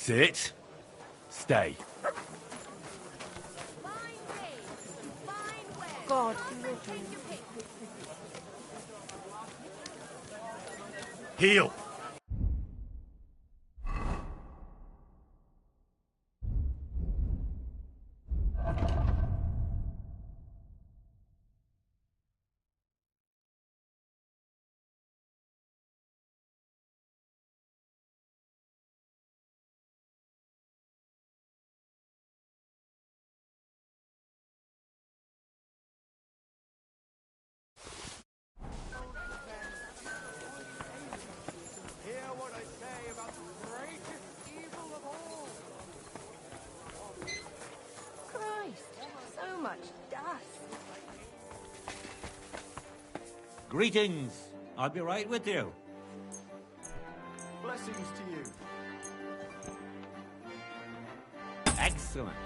Sit. Stay. God. Heel. Greetings. I'll be right with you. Blessings to you. Excellent.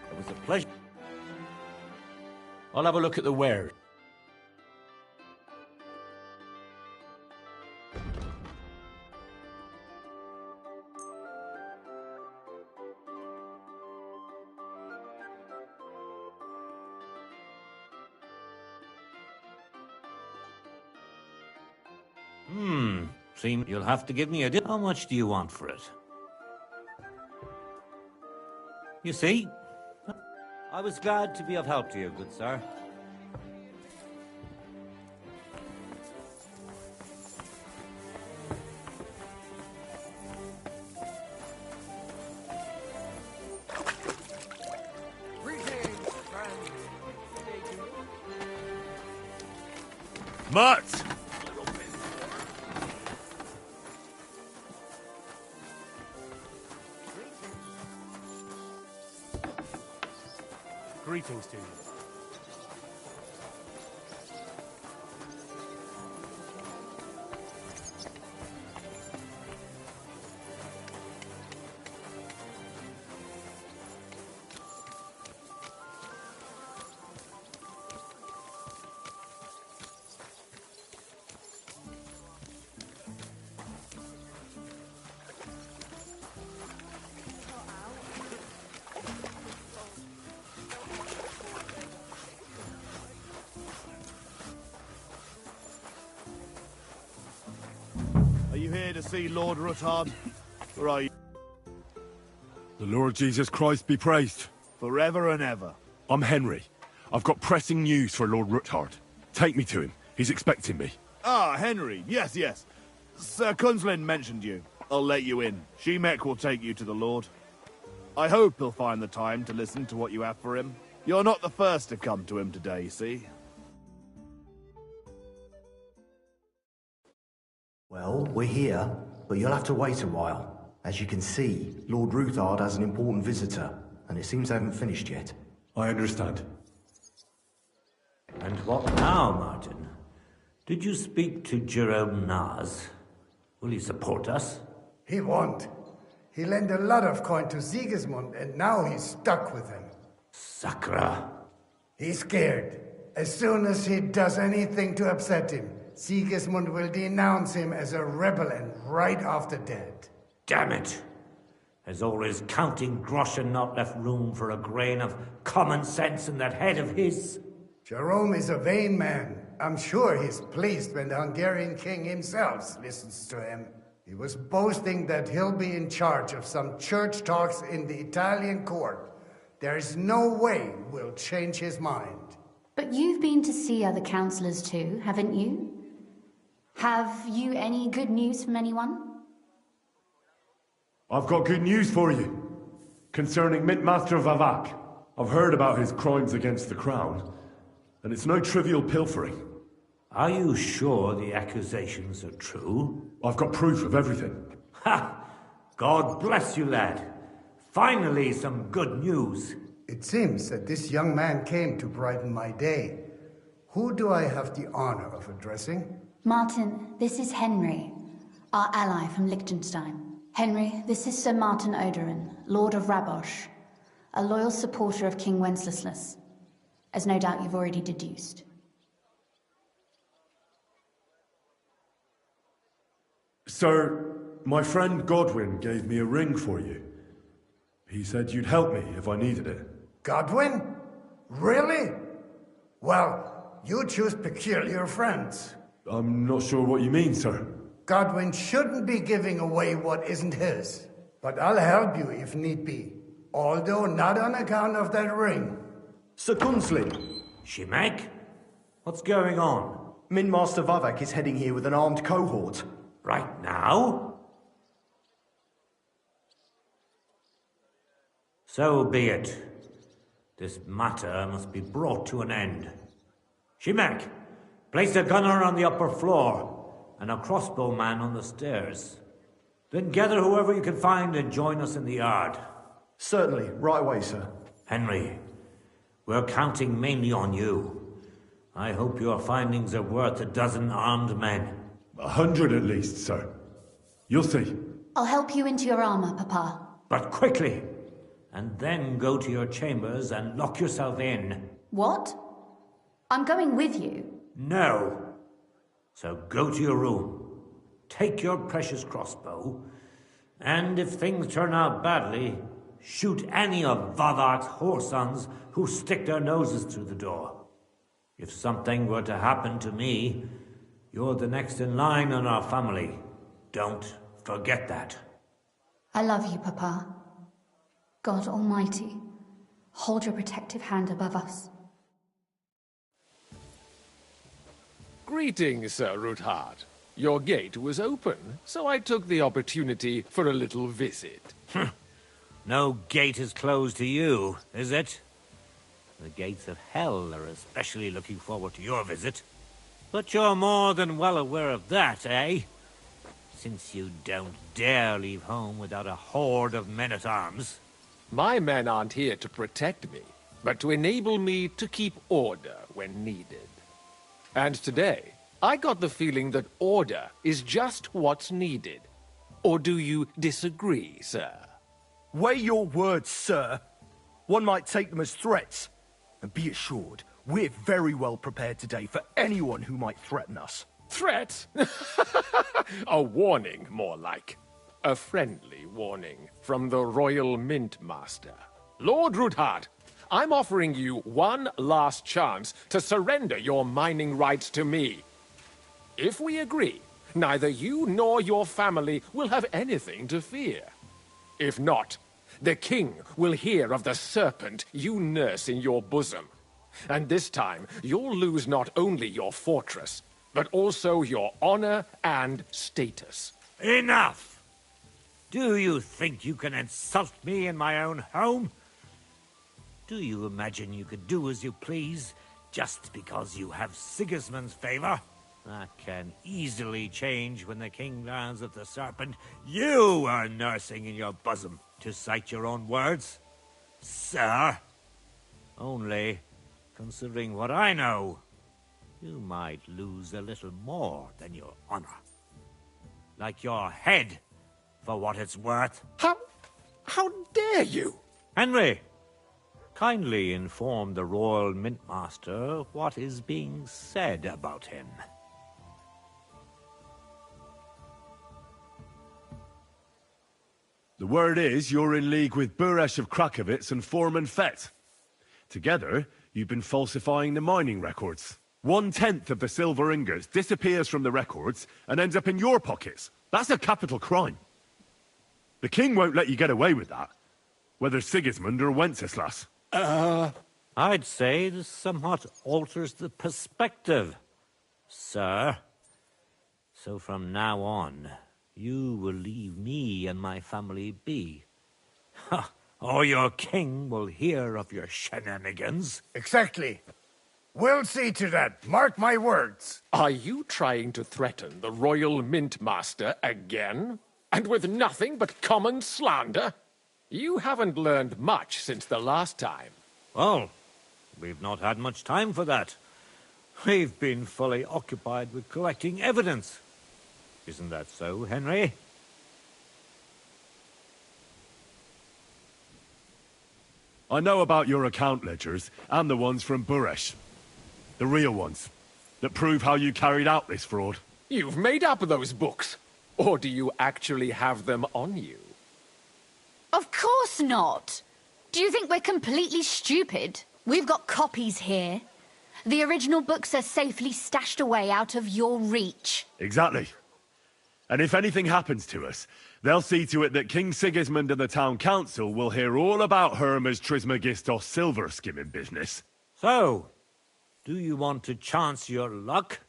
It was a pleasure. I'll have a look at the ware. Seem you'll have to give me a How much do you want for it? You see? I was glad to be of help to you, good sir. Mutt! Greetings to you. Are you here to see Lord Ruthard? Or are you... The Lord Jesus Christ be praised. Forever and ever. I'm Henry. I've got pressing news for Lord Ruthard. Take me to him. He's expecting me. Ah, Henry. Yes, yes. Sir Kunslin mentioned you. I'll let you in. Shemek will take you to the Lord. I hope he'll find the time to listen to what you have for him. You're not the first to come to him today, see? Well, we're here, but you'll have to wait a while. As you can see, Lord Ruthard has an important visitor, and it seems they haven't finished yet. I understand. And what now, Martin? Did you speak to Jerome Naz? Will he support us? He won't. He lent a lot of coin to Sigismund, and now he's stuck with him. Sakra. He's scared. As soon as he does anything to upset him, Sigismund will denounce him as a rebel and right after dead. Damn it! Has all his counting groschen not left room for a grain of common sense in that head of his? Jerome is a vain man. I'm sure he's pleased when the Hungarian king himself listens to him. He was boasting that he'll be in charge of some church talks in the Italian court. There is no way we'll change his mind. But you've been to see other councillors too, haven't you? Have you any good news from anyone? I've got good news for you. Concerning Mintmaster Vavak. I've heard about his crimes against the crown, and it's no trivial pilfering. Are you sure the accusations are true? I've got proof of everything. Ha! God bless you, lad. Finally, some good news. It seems that this young man came to brighten my day. Who do I have the honor of addressing? Martin, this is Henry, our ally from Liechtenstein. Henry, this is Sir Martin Oderin, Lord of Rabosh, a loyal supporter of King Wenceslas, as no doubt you've already deduced. Sir, my friend Godwin gave me a ring for you. He said you'd help me if I needed it. Godwin? Really? Well, you choose peculiar friends. I'm not sure what you mean, sir. Godwin shouldn't be giving away what isn't his. But I'll help you if need be. Although not on account of that ring. Sir Gunslin, Shimek? What's going on? Mint Master Vavak is heading here with an armed cohort. Right now? So be it. This matter must be brought to an end. Shimek, place a gunner on the upper floor and a crossbowman on the stairs. Then gather whoever you can find and join us in the yard. Certainly, right away, sir. Henry, we're counting mainly on you. I hope your findings are worth a dozen armed men. 100 at least, sir. You'll see. I'll help you into your armor, Papa. But quickly! And then go to your chambers and lock yourself in. What? I'm going with you. No. So go to your room. Take your precious crossbow. And if things turn out badly, shoot any of Vavak's whoresons who stick their noses through the door. If something were to happen to me, you're the next in line in our family. Don't forget that. I love you, Papa. God Almighty, hold your protective hand above us. Greetings, Sir Ruthard. Your gate was open, so I took the opportunity for a little visit. No gate is closed to you, is it? The gates of hell are especially looking forward to your visit. But you're more than well aware of that, eh? Since you don't dare leave home without a horde of men-at-arms. My men aren't here to protect me, but to enable me to keep order when needed. And today, I got the feeling that order is just what's needed. Or do you disagree, sir? Weigh your words, sir. One might take them as threats. And be assured, we're very well prepared today for anyone who might threaten us. Threat? A warning, more like. A friendly warning from the Royal Mint Master. Lord Ruthard, I'm offering you one last chance to surrender your mining rights to me. If we agree, neither you nor your family will have anything to fear. If not, the king will hear of the serpent you nurse in your bosom. And this time, you'll lose not only your fortress, but also your honor and status. Enough! Do you think you can insult me in my own home? Do you imagine you could do as you please, just because you have Sigismund's favor? That can easily change when the king learns of the serpent you are nursing in your bosom, to cite your own words. Sir, only, considering what I know, you might lose a little more than your honor. Like your head, for what it's worth. How dare you? Henry, kindly inform the Royal Mint Master what is being said about him. The word is you're in league with Buresh of Krakowitz and Foreman Fett. Together, you've been falsifying the mining records. 1/10 of the silver ingots disappears from the records and ends up in your pockets. That's a capital crime. The king won't let you get away with that, whether Sigismund or Wenceslas. I'd say this somewhat alters the perspective, sir. So from now on, you will leave me and my family be. Or your king will hear of your shenanigans. Exactly. We'll see to that. Mark my words. Are you trying to threaten the Royal Mint Master again? And with nothing but common slander? You haven't learned much since the last time. Well, we've not had much time for that. We've been fully occupied with collecting evidence. Isn't that so, Henry? I know about your account ledgers and the ones from Buresh. The real ones, that prove how you carried out this fraud. You've made up those books. Or do you actually have them on you? Of course not. Do you think we're completely stupid? We've got copies here. The original books are safely stashed away out of your reach. Exactly. And if anything happens to us, they'll see to it that King Sigismund and the town council will hear all about Hermes Trismegistos silver skimming business. So, do you want to chance your luck,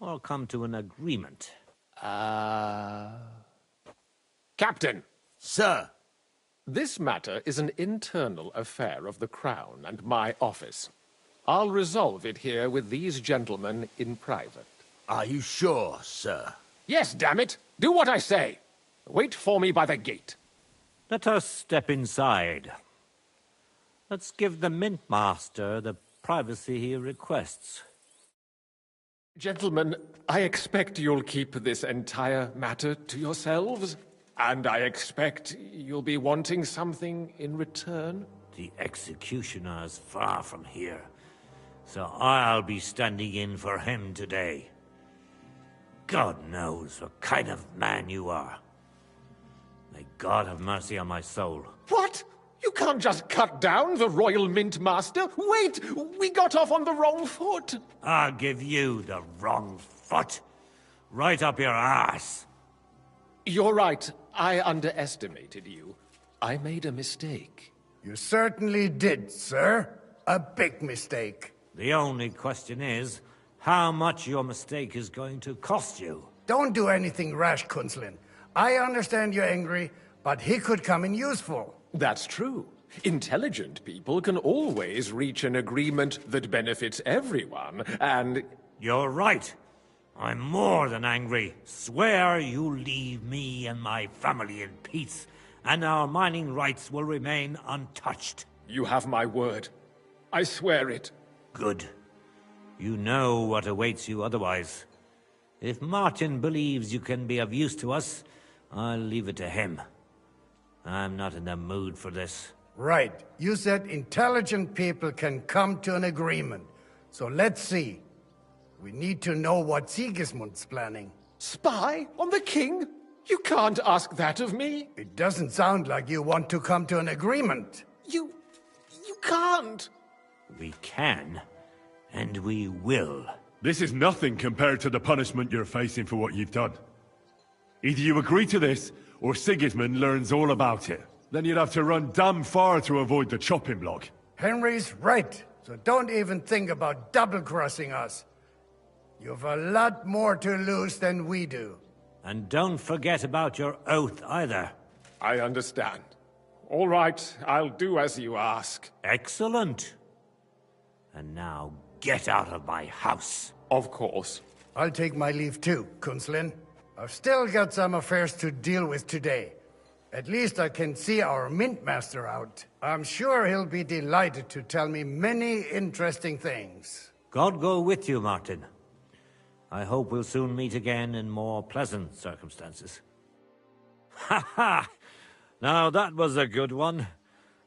or come to an agreement? Captain, Sir. this matter is an internal affair of the Crown and my office. I'll resolve it here with these gentlemen in private. Are you sure, sir? Yes, damn it! Do what I say! Wait for me by the gate. Let us step inside. Let's give the Mint Master the privacy he requests. Gentlemen, I expect you'll keep this entire matter to yourselves, and I expect you'll be wanting something in return. The executioner is far from here, so I'll be standing in for him today. God knows what kind of man you are. May God have mercy on my soul. What? You can't just cut down the Royal Mint Master? Wait! We got off on the wrong foot! I'll give you the wrong foot. Right up your ass. You're right. I underestimated you. I made a mistake. You certainly did, sir. A big mistake. The only question is, how much your mistake is going to cost you. Don't do anything rash, Kunzlin. I understand you're angry, but he could come in useful. That's true. Intelligent people can always reach an agreement that benefits everyone, and... You're right. I'm more than angry. Swear you leave me and my family in peace, and our mining rights will remain untouched. You have my word. I swear it. Good. You know what awaits you otherwise. If Martin believes you can be of use to us, I'll leave it to him. I'm not in the mood for this. Right. You said intelligent people can come to an agreement. So let's see. We need to know what Sigismund's planning. Spy on the king? You can't ask that of me. It doesn't sound like you want to come to an agreement. You can't. We can, and we will. This is nothing compared to the punishment you're facing for what you've done. Either you agree to this, or Sigismund learns all about it. Then you'd have to run damn far to avoid the chopping block. Henry's right, so don't even think about double-crossing us. You've a lot more to lose than we do. And don't forget about your oath either. I understand. All right, I'll do as you ask. Excellent. And now get out of my house. Of course. I'll take my leave too, Kunzlin. I've still got some affairs to deal with today. At least I can see our Mint Master out. I'm sure he'll be delighted to tell me many interesting things. God go with you, Martin. I hope we'll soon meet again in more pleasant circumstances. Ha ha! Now that was a good one.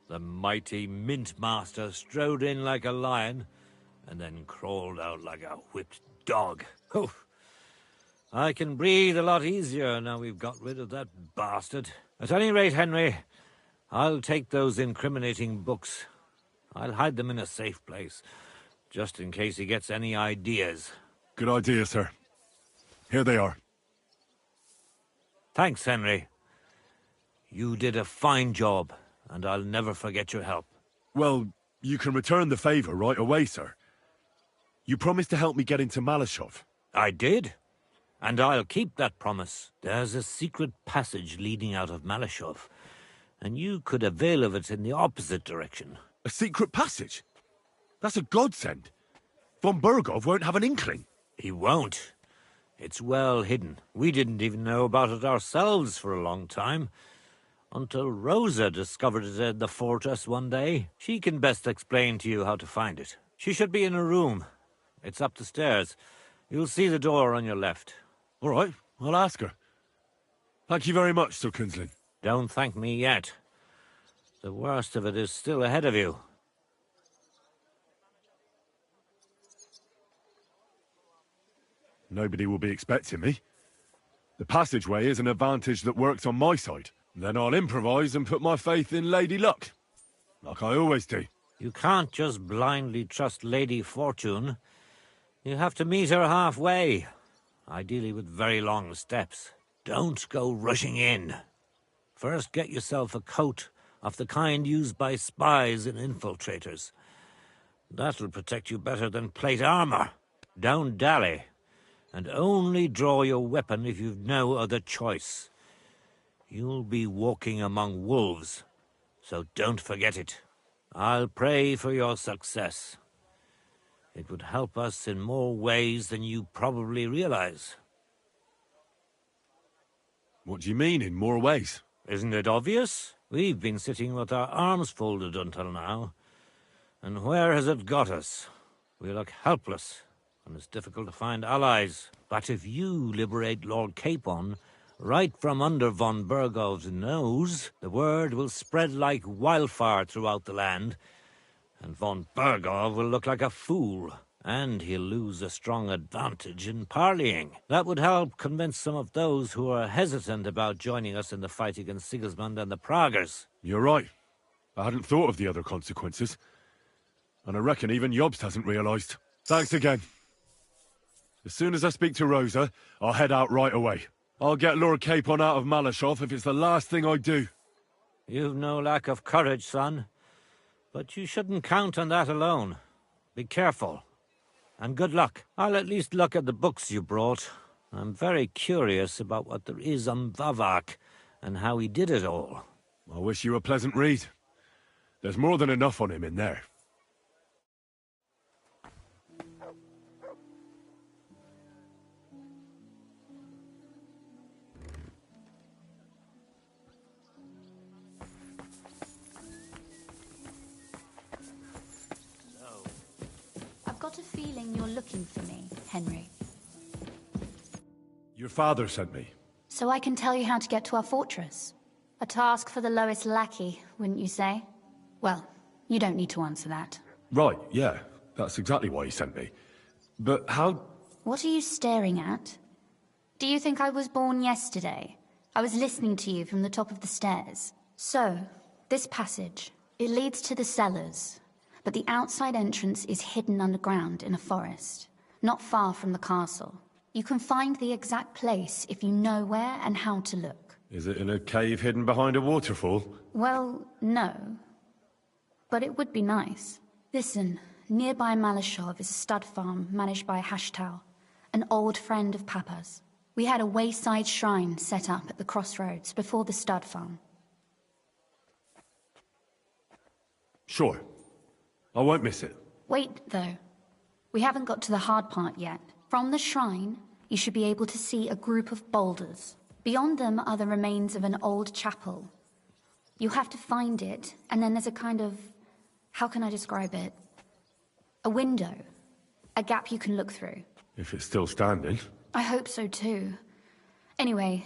The mighty Mint Master strode in like a lion, and then crawled out like a whipped dog. Oof. I can breathe a lot easier now we've got rid of that bastard. At any rate, Henry, I'll take those incriminating books. I'll hide them in a safe place, just in case he gets any ideas. Good idea, sir. Here they are. Thanks, Henry. You did a fine job, and I'll never forget your help. Well, you can return the favor right away, sir. You promised to help me get into Malashov. I did, and I'll keep that promise. There's a secret passage leading out of Malashov, and you could avail of it in the opposite direction. A secret passage? That's a godsend. Von Bergov won't have an inkling. He won't. It's well hidden. We didn't even know about it ourselves for a long time. Until Rosa discovered it in the fortress one day. She can best explain to you how to find it. She should be in a room. It's up the stairs. You'll see the door on your left. All right, I'll ask her. Thank you very much, Sir Kunzlin. Don't thank me yet. The worst of it is still ahead of you. Nobody will be expecting me. The passageway is an advantage that works on my side. Then I'll improvise and put my faith in Lady Luck. Like I always do. You can't just blindly trust Lady Fortune. You have to meet her halfway, ideally with very long steps. Don't go rushing in. First get yourself a coat of the kind used by spies and infiltrators. That'll protect you better than plate armor. Don't dally, and only draw your weapon if you've no other choice. You'll be walking among wolves, so don't forget it. I'll pray for your success. It would help us in more ways than you probably realize. What do you mean, in more ways? Isn't it obvious? We've been sitting with our arms folded until now. And where has it got us? We look helpless, and it's difficult to find allies. But if you liberate Lord Capon, right from under von Burgov's nose, the word will spread like wildfire throughout the land, and von Burgov will look like a fool, and he'll lose a strong advantage in parleying. That would help convince some of those who are hesitant about joining us in the fight against Sigismund and the Praguers. You're right. I hadn't thought of the other consequences. And I reckon even Jobst hasn't realised. Thanks again. As soon as I speak to Rosa, I'll head out right away. I'll get Lord Capon out of Malashov if it's the last thing I do. You've no lack of courage, son. But you shouldn't count on that alone. Be careful. And good luck. I'll at least look at the books you brought. I'm very curious about what there is on Vavak and how he did it all. I wish you a pleasant read. There's more than enough on him in there. I've got a feeling you're looking for me, Henry. Your father sent me. So I can tell you how to get to our fortress. A task for the lowest lackey, wouldn't you say? Well, you don't need to answer that. Right, yeah. That's exactly why he sent me. But how... What are you staring at? Do you think I was born yesterday? I was listening to you from the top of the stairs. So, this passage, it leads to the cellars. But the outside entrance is hidden underground in a forest, not far from the castle. You can find the exact place if you know where and how to look. Is it in a cave hidden behind a waterfall? Well, no. But it would be nice. Listen, nearby Malashov is a stud farm managed by Hashtal, an old friend of Papa's. We had a wayside shrine set up at the crossroads before the stud farm. Sure. I won't miss it. Wait, though. We haven't got to the hard part yet. From the shrine, you should be able to see a group of boulders. Beyond them are the remains of an old chapel. You'll have to find it, and then there's a kind of... how can I describe it? A window. A gap you can look through. If it's still standing. I hope so too. Anyway,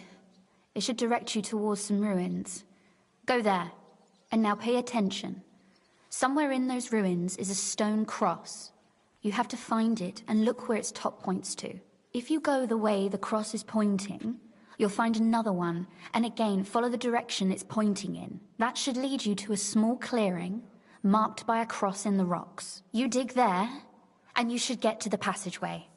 it should direct you towards some ruins. Go there, and now pay attention. Somewhere in those ruins is a stone cross. You have to find it and look where its top points to. If you go the way the cross is pointing, you'll find another one, and again follow the direction it's pointing in. That should lead you to a small clearing, marked by a cross in the rocks. You dig there, and you should get to the passageway.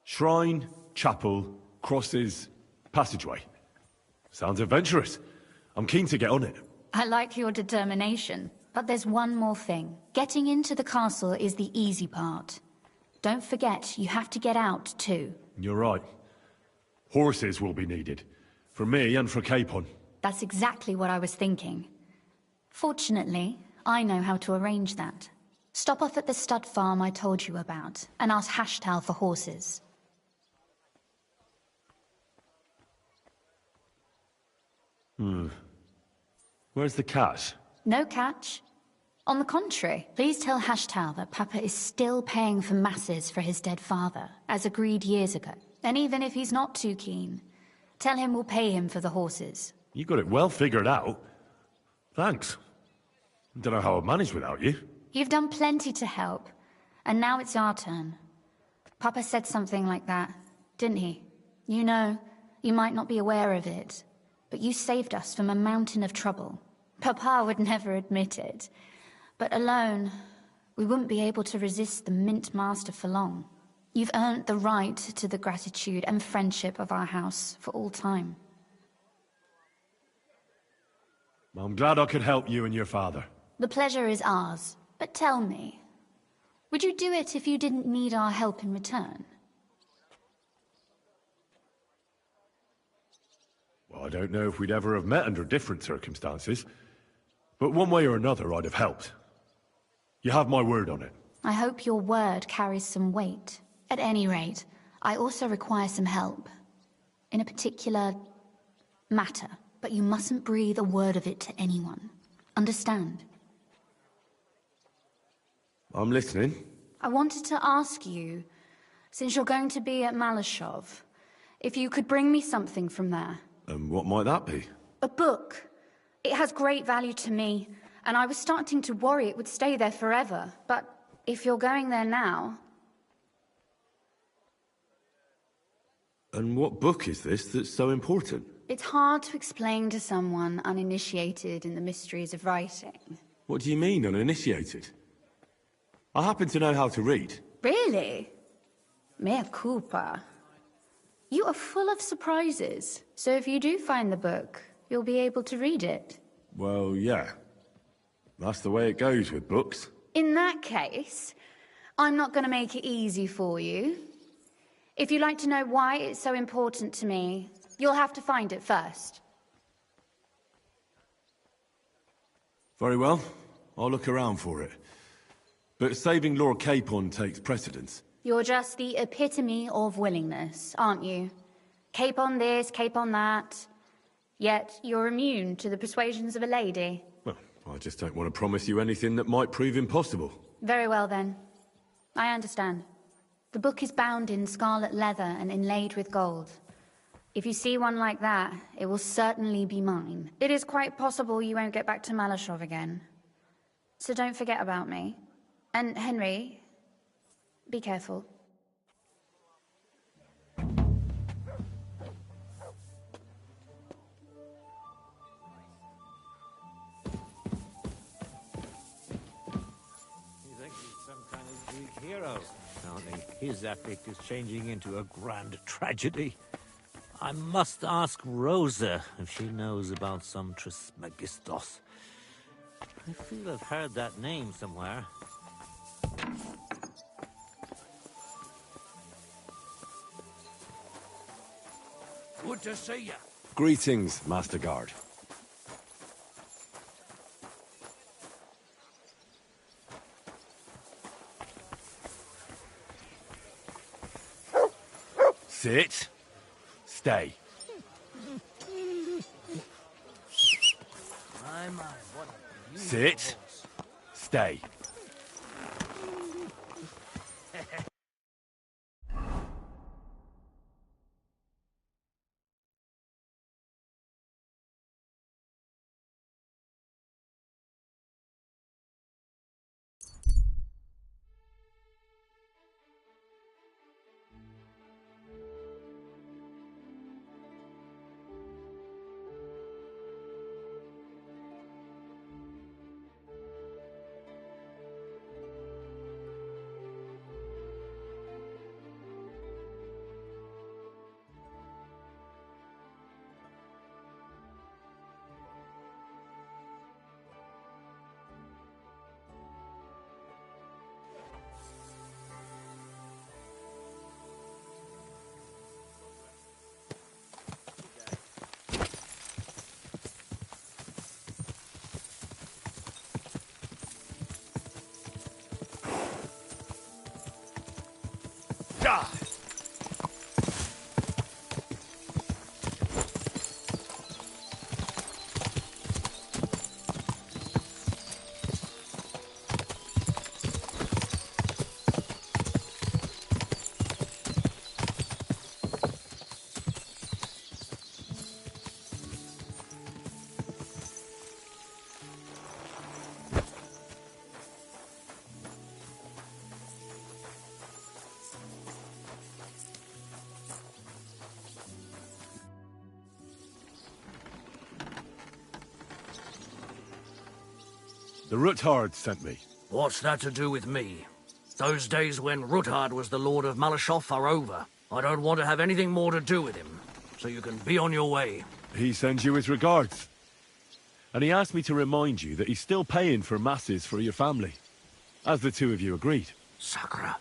Shrine, chapel, crosses, passageway. Sounds adventurous. I'm keen to get on it. I like your determination, but there's one more thing. Getting into the castle is the easy part. Don't forget, you have to get out too. You're right. Horses will be needed. For me and for Capon. That's exactly what I was thinking. Fortunately, I know how to arrange that. Stop off at the stud farm I told you about, and ask Hashtal for horses. Where's the catch? No catch. On the contrary, please tell Hashtal that Papa is still paying for masses for his dead father, as agreed years ago. And even if he's not too keen, tell him we'll pay him for the horses. You got it well figured out. Thanks. Don't know how I'd manage without you. You've done plenty to help. And now it's our turn. Papa said something like that, didn't he? You know, you might not be aware of it, but you saved us from a mountain of trouble. Papa would never admit it. But alone, we wouldn't be able to resist the Mint Master for long. You've earned the right to the gratitude and friendship of our house for all time. I'm glad I could help you and your father. The pleasure is ours. But tell me, would you do it if you didn't need our help in return? Well, I don't know if we'd ever have met under different circumstances, but one way or another I'd have helped. You have my word on it. I hope your word carries some weight. At any rate, I also require some help. In a particular matter, but you mustn't breathe a word of it to anyone. Understand? I'm listening. I wanted to ask you, since you're going to be at Malashov, if you could bring me something from there. And what might that be? A book. It has great value to me, and I was starting to worry it would stay there forever. But if you're going there now... And what book is this that's so important? It's hard to explain to someone uninitiated in the mysteries of writing. What do you mean, uninitiated? I happen to know how to read. Really? Mea culpa. You are full of surprises, so if you do find the book, you'll be able to read it. Well, yeah. That's the way it goes with books. In that case, I'm not going to make it easy for you. If you'd like to know why it's so important to me, you'll have to find it first. Very well. I'll look around for it. But saving Lord Capon takes precedence. You're just the epitome of willingness, aren't you? Capon this, Capon that. Yet you're immune to the persuasions of a lady. Well, I just don't want to promise you anything that might prove impossible. Very well, then. I understand. The book is bound in scarlet leather and inlaid with gold. If you see one like that, it will certainly be mine. It is quite possible you won't get back to Malashov again. So don't forget about me. And Henry, be careful. He thinks he's some kind of Greek hero. Apparently, his epic is changing into a grand tragedy. I must ask Rosa if she knows about some Trismegistos. I feel I've heard that name somewhere. Good to see you. Greetings, Master Guard. Sit. Stay. My, what a beautiful Sit. horse. Stay. The Ruthard sent me. What's that to do with me? Those days when Ruthard was the Lord of Malashoff are over. I don't want to have anything more to do with him, so you can be on your way. He sends you his regards. And he asked me to remind you that he's still paying for masses for your family, as the two of you agreed. Sakra.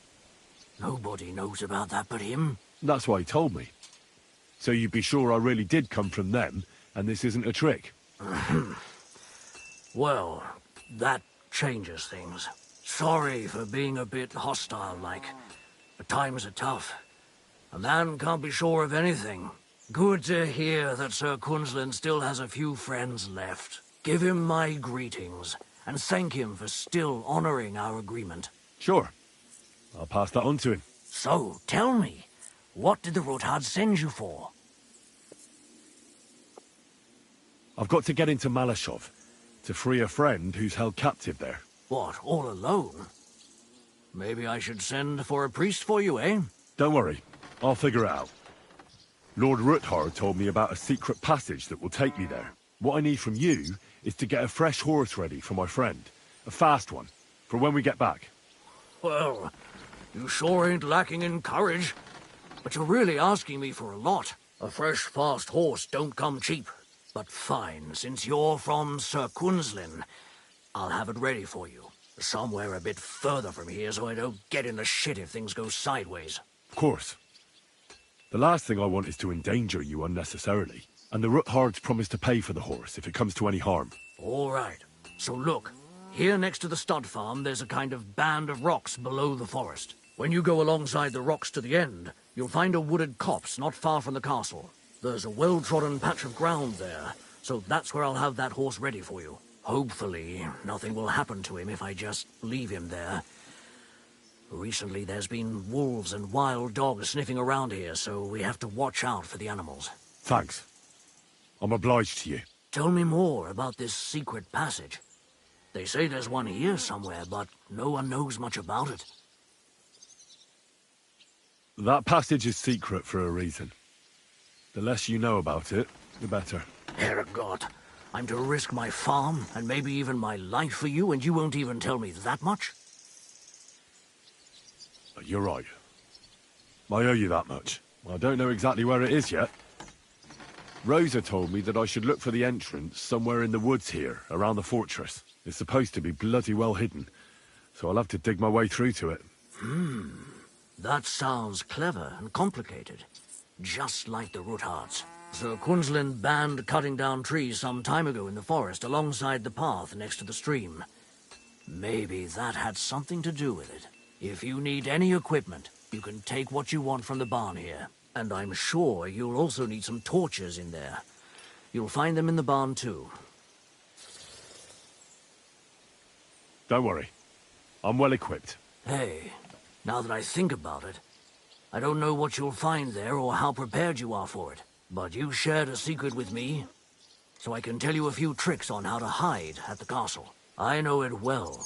Nobody knows about that but him. That's why he told me. So you'd be sure I really did come from them, and this isn't a trick. Well, that changes things. Sorry for being a bit hostile-like, but times are tough. A man can't be sure of anything. Good to hear that Sir Kunzlin still has a few friends left. Give him my greetings, and thank him for still honoring our agreement. Sure. I'll pass that on to him. So, tell me, what did the Ruthard send you for? I've got to get into Malashov, to free a friend who's held captive there. What, all alone? Maybe I should send for a priest for you, eh? Don't worry, I'll figure it out. Lord Ruthard told me about a secret passage that will take me there. What I need from you is to get a fresh horse ready for my friend. A fast one, for when we get back. Well, you sure ain't lacking in courage. But you're really asking me for a lot. A fresh, fast horse don't come cheap. But fine, since you're from Sir Kunzlin, I'll have it ready for you. Somewhere a bit further from here so I don't get in the shit if things go sideways. Of course. The last thing I want is to endanger you unnecessarily. And the Ruthards promise to pay for the horse if it comes to any harm. All right. So look, here next to the stud farm there's a kind of band of rocks below the forest. When you go alongside the rocks to the end, you'll find a wooded copse not far from the castle. There's a well-trodden patch of ground there, so that's where I'll have that horse ready for you. Hopefully, nothing will happen to him if I just leave him there. Recently, there's been wolves and wild dogs sniffing around here, so we have to watch out for the animals. Thanks. I'm obliged to you. Tell me more about this secret passage. They say there's one here somewhere, but no one knows much about it. That passage is secret for a reason. The less you know about it, the better. Herregott, I'm to risk my farm, and maybe even my life for you, and you won't even tell me that much? You're right. I owe you that much. I don't know exactly where it is yet. Rosa told me that I should look for the entrance somewhere in the woods here, around the fortress. It's supposed to be bloody well hidden, so I'll have to dig my way through to it. That sounds clever and complicated. Just like the Ruthards. Sir Kunzlin banned cutting down trees some time ago in the forest alongside the path next to the stream. Maybe that had something to do with it. If you need any equipment, you can take what you want from the barn here. And I'm sure you'll also need some torches in there. You'll find them in the barn too. Don't worry. I'm well equipped. Hey, now that I think about it, I don't know what you'll find there or how prepared you are for it. But you shared a secret with me, so I can tell you a few tricks on how to hide at the castle. I know it well,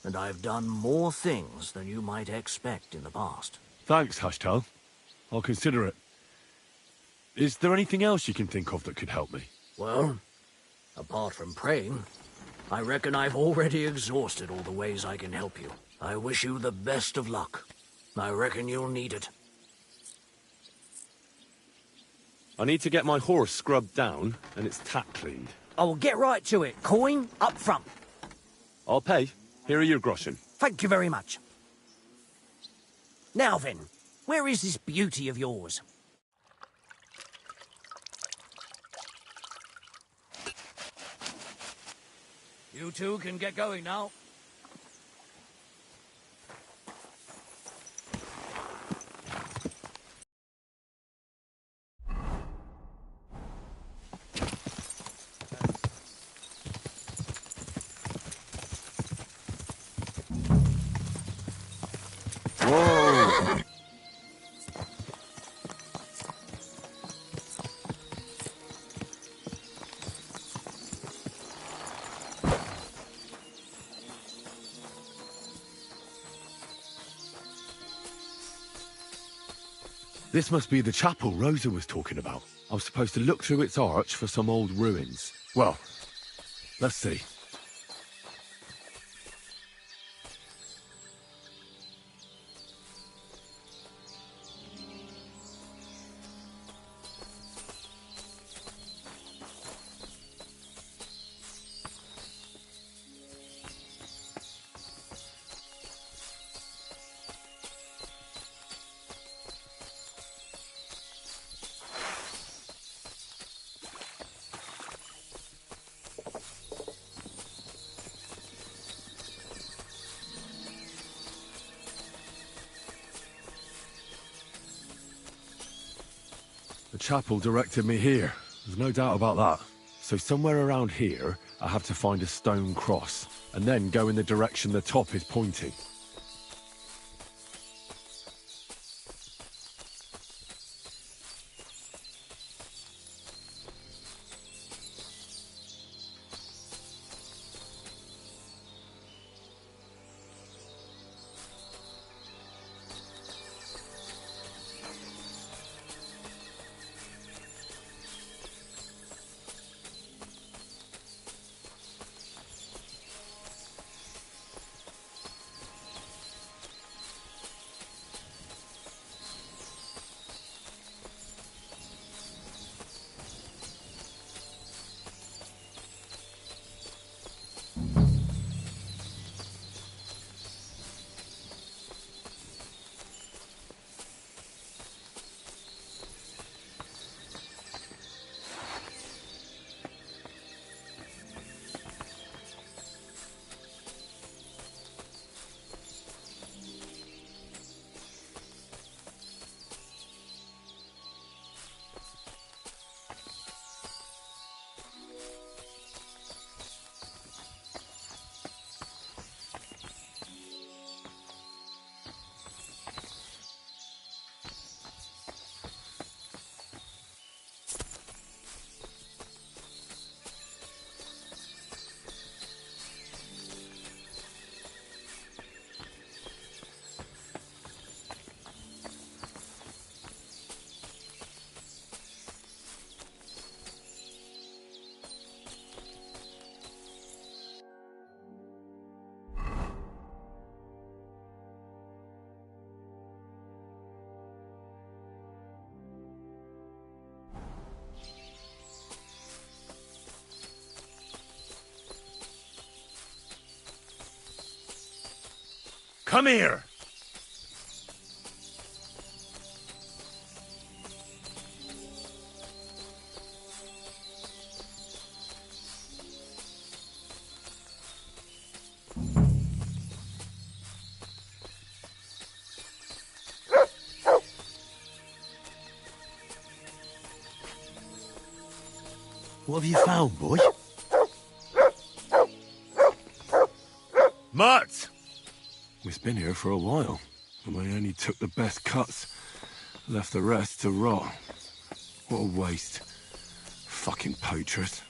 and I've done more things than you might expect in the past. Thanks, Hashtal. I'll consider it. Is there anything else you can think of that could help me? Well, apart from praying, I reckon I've already exhausted all the ways I can help you. I wish you the best of luck. I reckon you'll need it. I need to get my horse scrubbed down and its tack cleaned. I will get right to it. Coin up front. I'll pay. Here are your groschen. Thank you very much. Now then, where is this beauty of yours? You two can get going now. This must be the chapel Rosa was talking about. I was supposed to look through its arch for some old ruins. Well, let's see. chapel directed me here. There's no doubt about that. So somewhere around here, I have to find a stone cross, and then go in the direction the top is pointing. Come here! What have you found, boy? Mutt! It's been here for a while, and we only took the best cuts. Left the rest to rot. What a waste. Fucking poachers.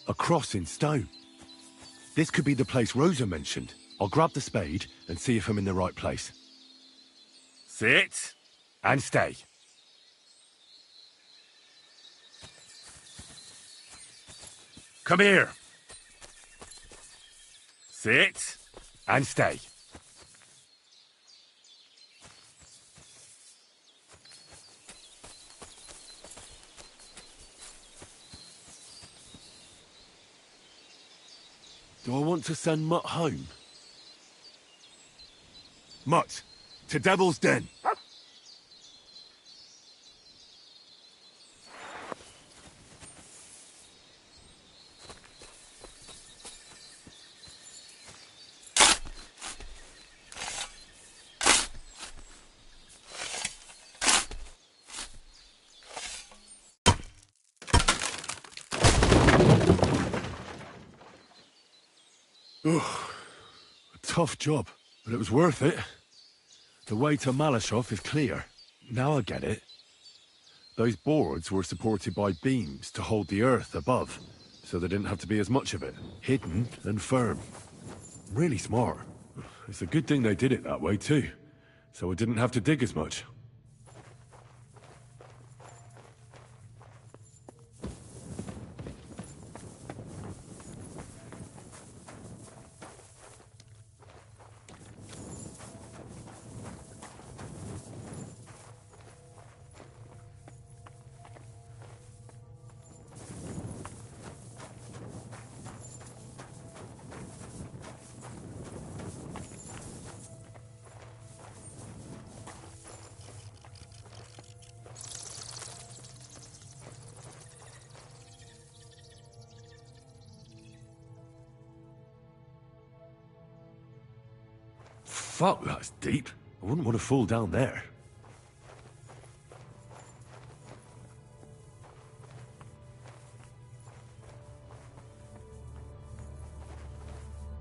A cross in stone. This could be the place Rosa mentioned. I'll grab the spade and see if I'm in the right place. Sit and stay. Come here. Sit and stay. Do I want to send Mutt home? Mutt, to Devil's Den. A tough job, but it was worth it. The way to Malashov is clear. Now I get it. Those boards were supported by beams to hold the earth above, so there didn't have to be as much of it. Hidden and firm. Really smart. It's a good thing they did it that way too, so I didn't have to dig as much. Fuck, that's deep. I wouldn't want to fall down there.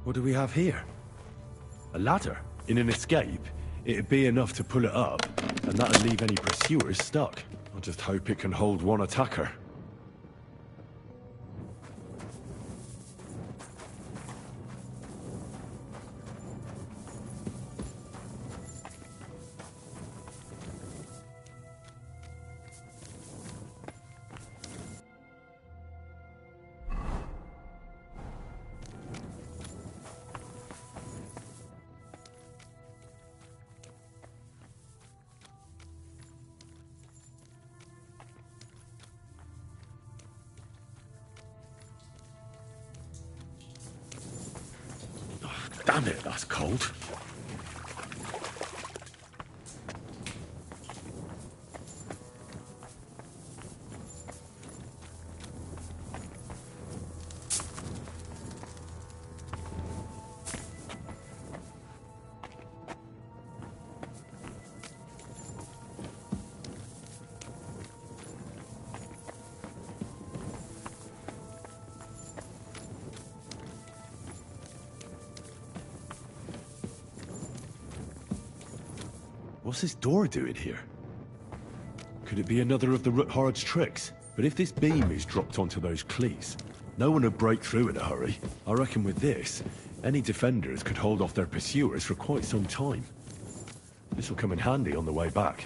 What do we have here? A ladder? In an escape, it'd be enough to pull it up, and that'd leave any pursuers stuck. I'll just hope it can hold one attacker. Damn it, that's cold. What's this door doing here? Could it be another of the Ruthard's tricks? But if this beam is dropped onto those cleats, no one would break through in a hurry. I reckon with this, any defenders could hold off their pursuers for quite some time. This will come in handy on the way back.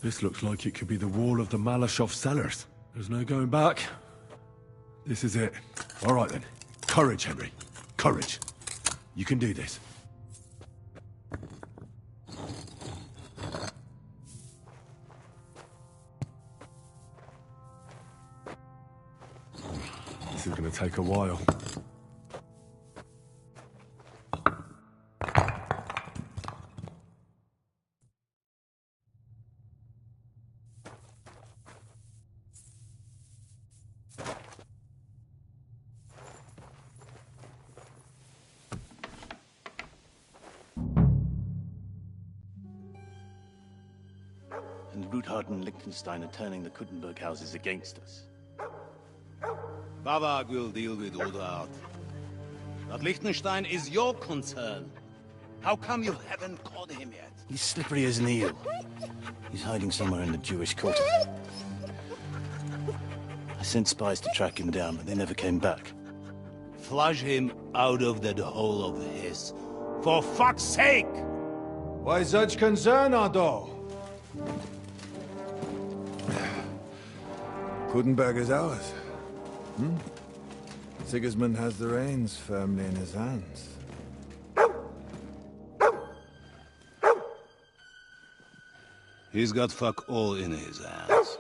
This looks like it could be the wall of the Malashov cellars. There's no going back. This is it. All right then. Courage, Henry. Courage. You can do this. This is going to take a while. And Ruthard and Liechtenstein are turning the Kuttenberg houses against us. Bavag will deal with Ruthard. But Liechtenstein is your concern. How come you haven't caught him yet? He's slippery as an eel. He's hiding somewhere in the Jewish quarter. I sent spies to track him down, but they never came back. Flush him out of that hole of his. For fuck's sake! Why such concern, Ardo? Kuttenberg is ours. Sigismund has the reins firmly in his hands. He's got fuck all in his hands.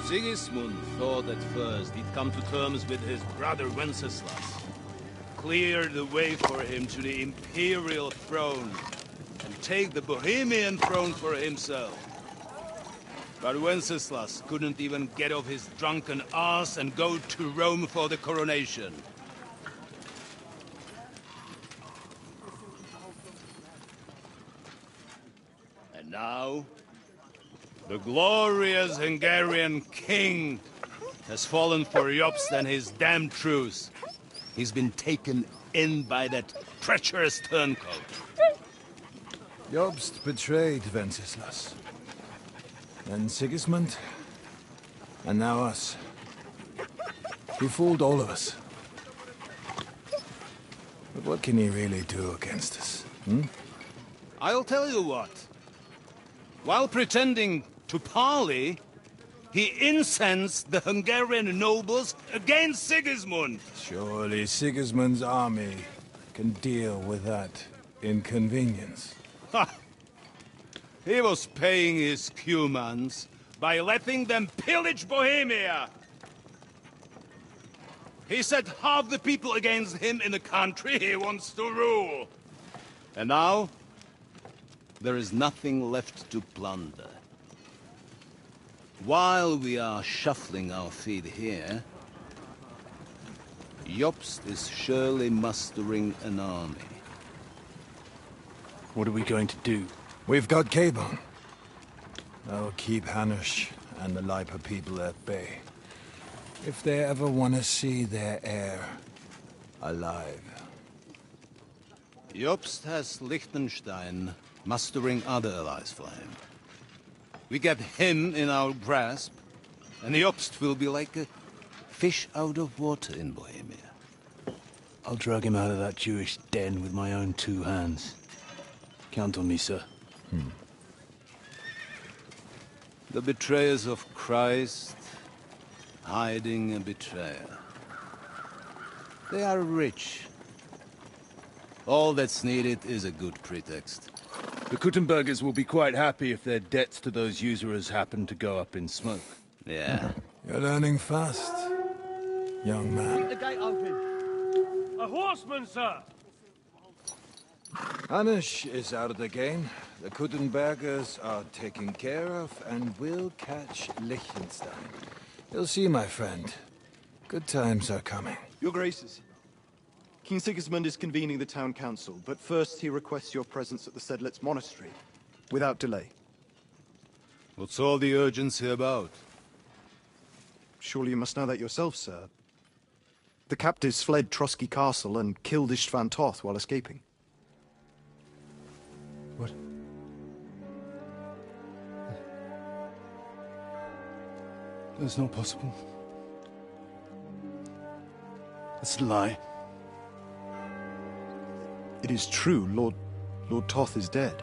Sigismund thought at first he'd come to terms with his brother Wenceslas. Clear the way for him to the imperial throne and take the Bohemian throne for himself. But Wenceslas couldn't even get off his drunken ass and go to Rome for the coronation. Now, the glorious Hungarian king has fallen for Jobst and his damned truce. He's been taken in by that treacherous turncoat. Jobst betrayed Wenceslas. Then Sigismund. And now us. He fooled all of us. But what can he really do against us, hmm? I'll tell you what. While pretending to parley, he incensed the Hungarian nobles against Sigismund. Surely Sigismund's army can deal with that inconvenience. Ha! He was paying his Cumans by letting them pillage Bohemia. He set half the people against him in the country he wants to rule. And now, there is nothing left to plunder. While we are shuffling our feet here, Jobst is surely mustering an army. What are we going to do? We've got Capon. That'll keep Hanush and the Lipa people at bay. If they ever want to see their heir alive. Jobst has Liechtenstein mustering other allies for him. We get him in our grasp, and Jobst will be like a fish out of water in Bohemia. I'll drag him out of that Jewish den with my own 2 hands. Count on me, sir. The betrayers of Christ, hiding a betrayer. They are rich. All that's needed is a good pretext. The Kuttenbergers will be quite happy if their debts to those usurers happen to go up in smoke. Yeah. You're learning fast, young man. Keep the gate open. A horseman, sir! Hanush is out of the game. The Kuttenbergers are taken care of, and we'll catch Liechtenstein. You'll see, my friend. Good times are coming. Your Graces, King Sigismund is convening the town council, but first he requests your presence at the Sedlitz monastery, without delay. What's all the urgency about? Surely you must know that yourself, sir. The captives fled Trotsky Castle and killed Istvan Toth while escaping. What? That's not possible. That's a lie. It is true, Lord Toth is dead.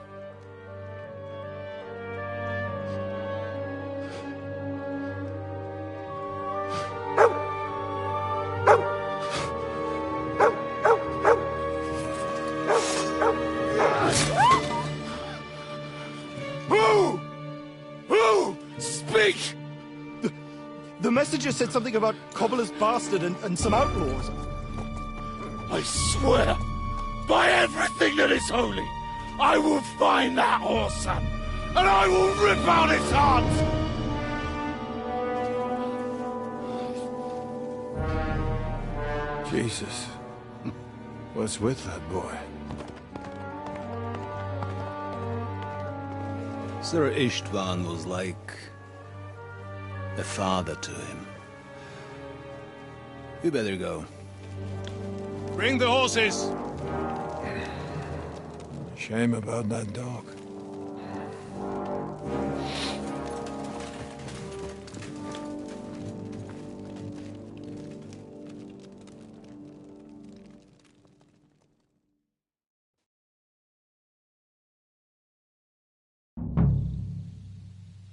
Who? Speak! The messenger said something about Cobbler's bastard and some outlaws. I swear, by everything that is holy, I will find that whoreson, and I will rip out its heart! Jesus. What's with that boy? Sir Istvan was like a father to him. You better go. Bring the horses! Shame about that dog.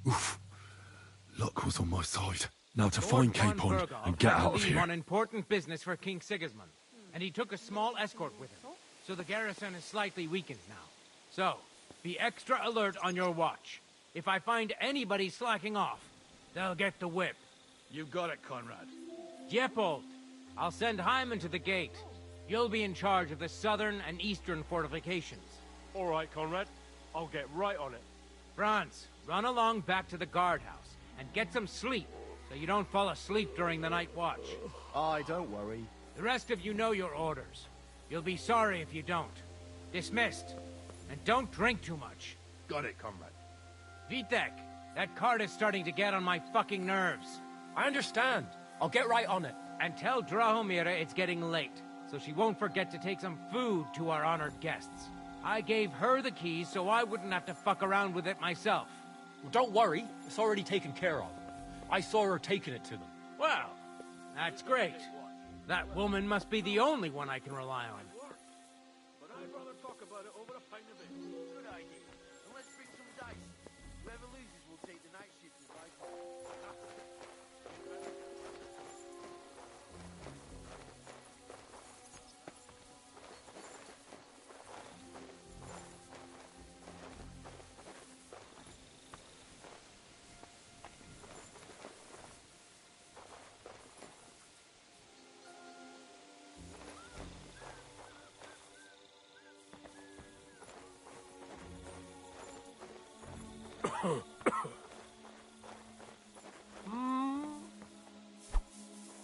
Oof. Luck was on my side. Now to find Capon and get out of here. On important business for King Sigismund, and he took a small escort with him, so the garrison is slightly weakened now. So, be extra alert on your watch. If I find anybody slacking off, they'll get the whip. You got it, Conrad. Diepold, I'll send Hyman to the gate. You'll be in charge of the southern and eastern fortifications. All right, Conrad. I'll get right on it. Franz, run along back to the guardhouse and get some sleep so you don't fall asleep during the night watch. Aye, don't worry. The rest of you know your orders. You'll be sorry if you don't. Dismissed. And don't drink too much. Got it, comrade. Vitek, that cart is starting to get on my fucking nerves. I understand. I'll get right on it. And tell Drahomira it's getting late, so she won't forget to take some food to our honored guests. I gave her the keys so I wouldn't have to fuck around with it myself. Well, don't worry. It's already taken care of. I saw her taking it to them. Well, that's great. That woman must be the only one I can rely on. But I'd rather talk about it over a pint of ale. Good idea. And let's bring some dice. Whoever loses will take the night shift with my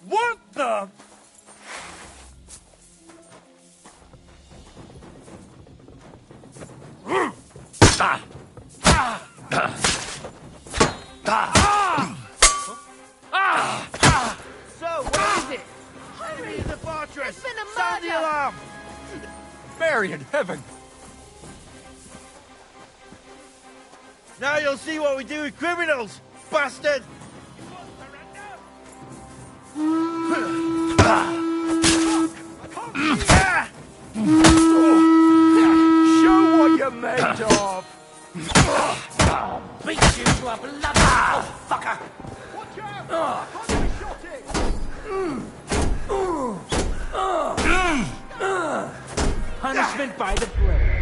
What the? So, what is it? Enemy in the fortress! It's been a Sound the murder! alarm! Mary in heaven! Now you'll see what we do with criminals, bastard! Show what you're made of! I'll beat you to a bloody fucker! Watch out! Can't be shot it! Punishment by the blade.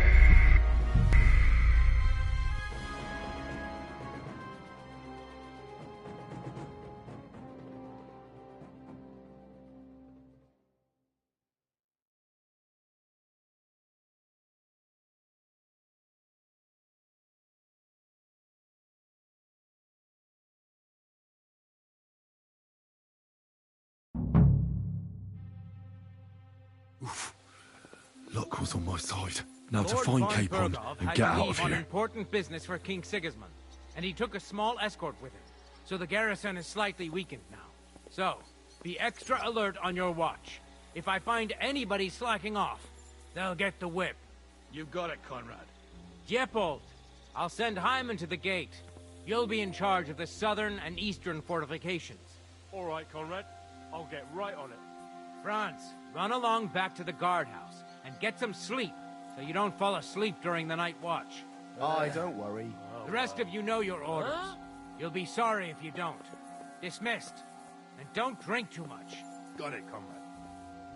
Luck was on my side. Now to Lord find von Capon Berghoff and had get to out leave of on here. important business for King Sigismund, and he took a small escort with him, so the garrison is slightly weakened now. So, be extra alert on your watch. If I find anybody slacking off, they'll get the whip. You've got it, Conrad. Diepold, I'll send Hyman to the gate. You'll be in charge of the southern and eastern fortifications. All right, Conrad. I'll get right on it. Franz, run along back to the guardhouse and get some sleep so you don't fall asleep during the night watch. Aye, don't worry. The rest of you know your orders. You'll be sorry if you don't. Dismissed. And don't drink too much. Got it, comrade.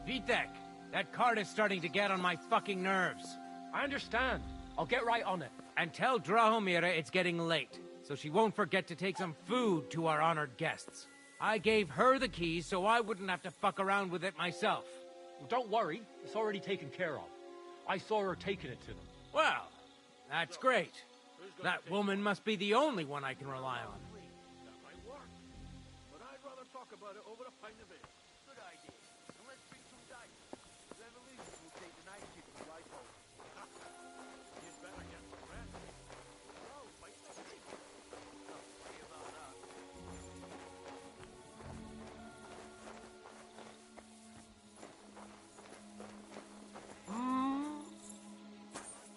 Vitek, that cart is starting to get on my fucking nerves. I understand. I'll get right on it. And tell Drahomira it's getting late, so she won't forget to take some food to our honored guests. I gave her the keys so I wouldn't have to fuck around with it myself. Well, don't worry. It's already taken care of. I saw her taking it to them. Well, that's great. That woman must be the only one I can rely on. That might work. But I'd rather talk about it over a pint of ale. Good idea. And let's bring some dice. Whoever loses will take the night shift with my home. You'd better get some rest. Oh, fight the king. Not worry about that.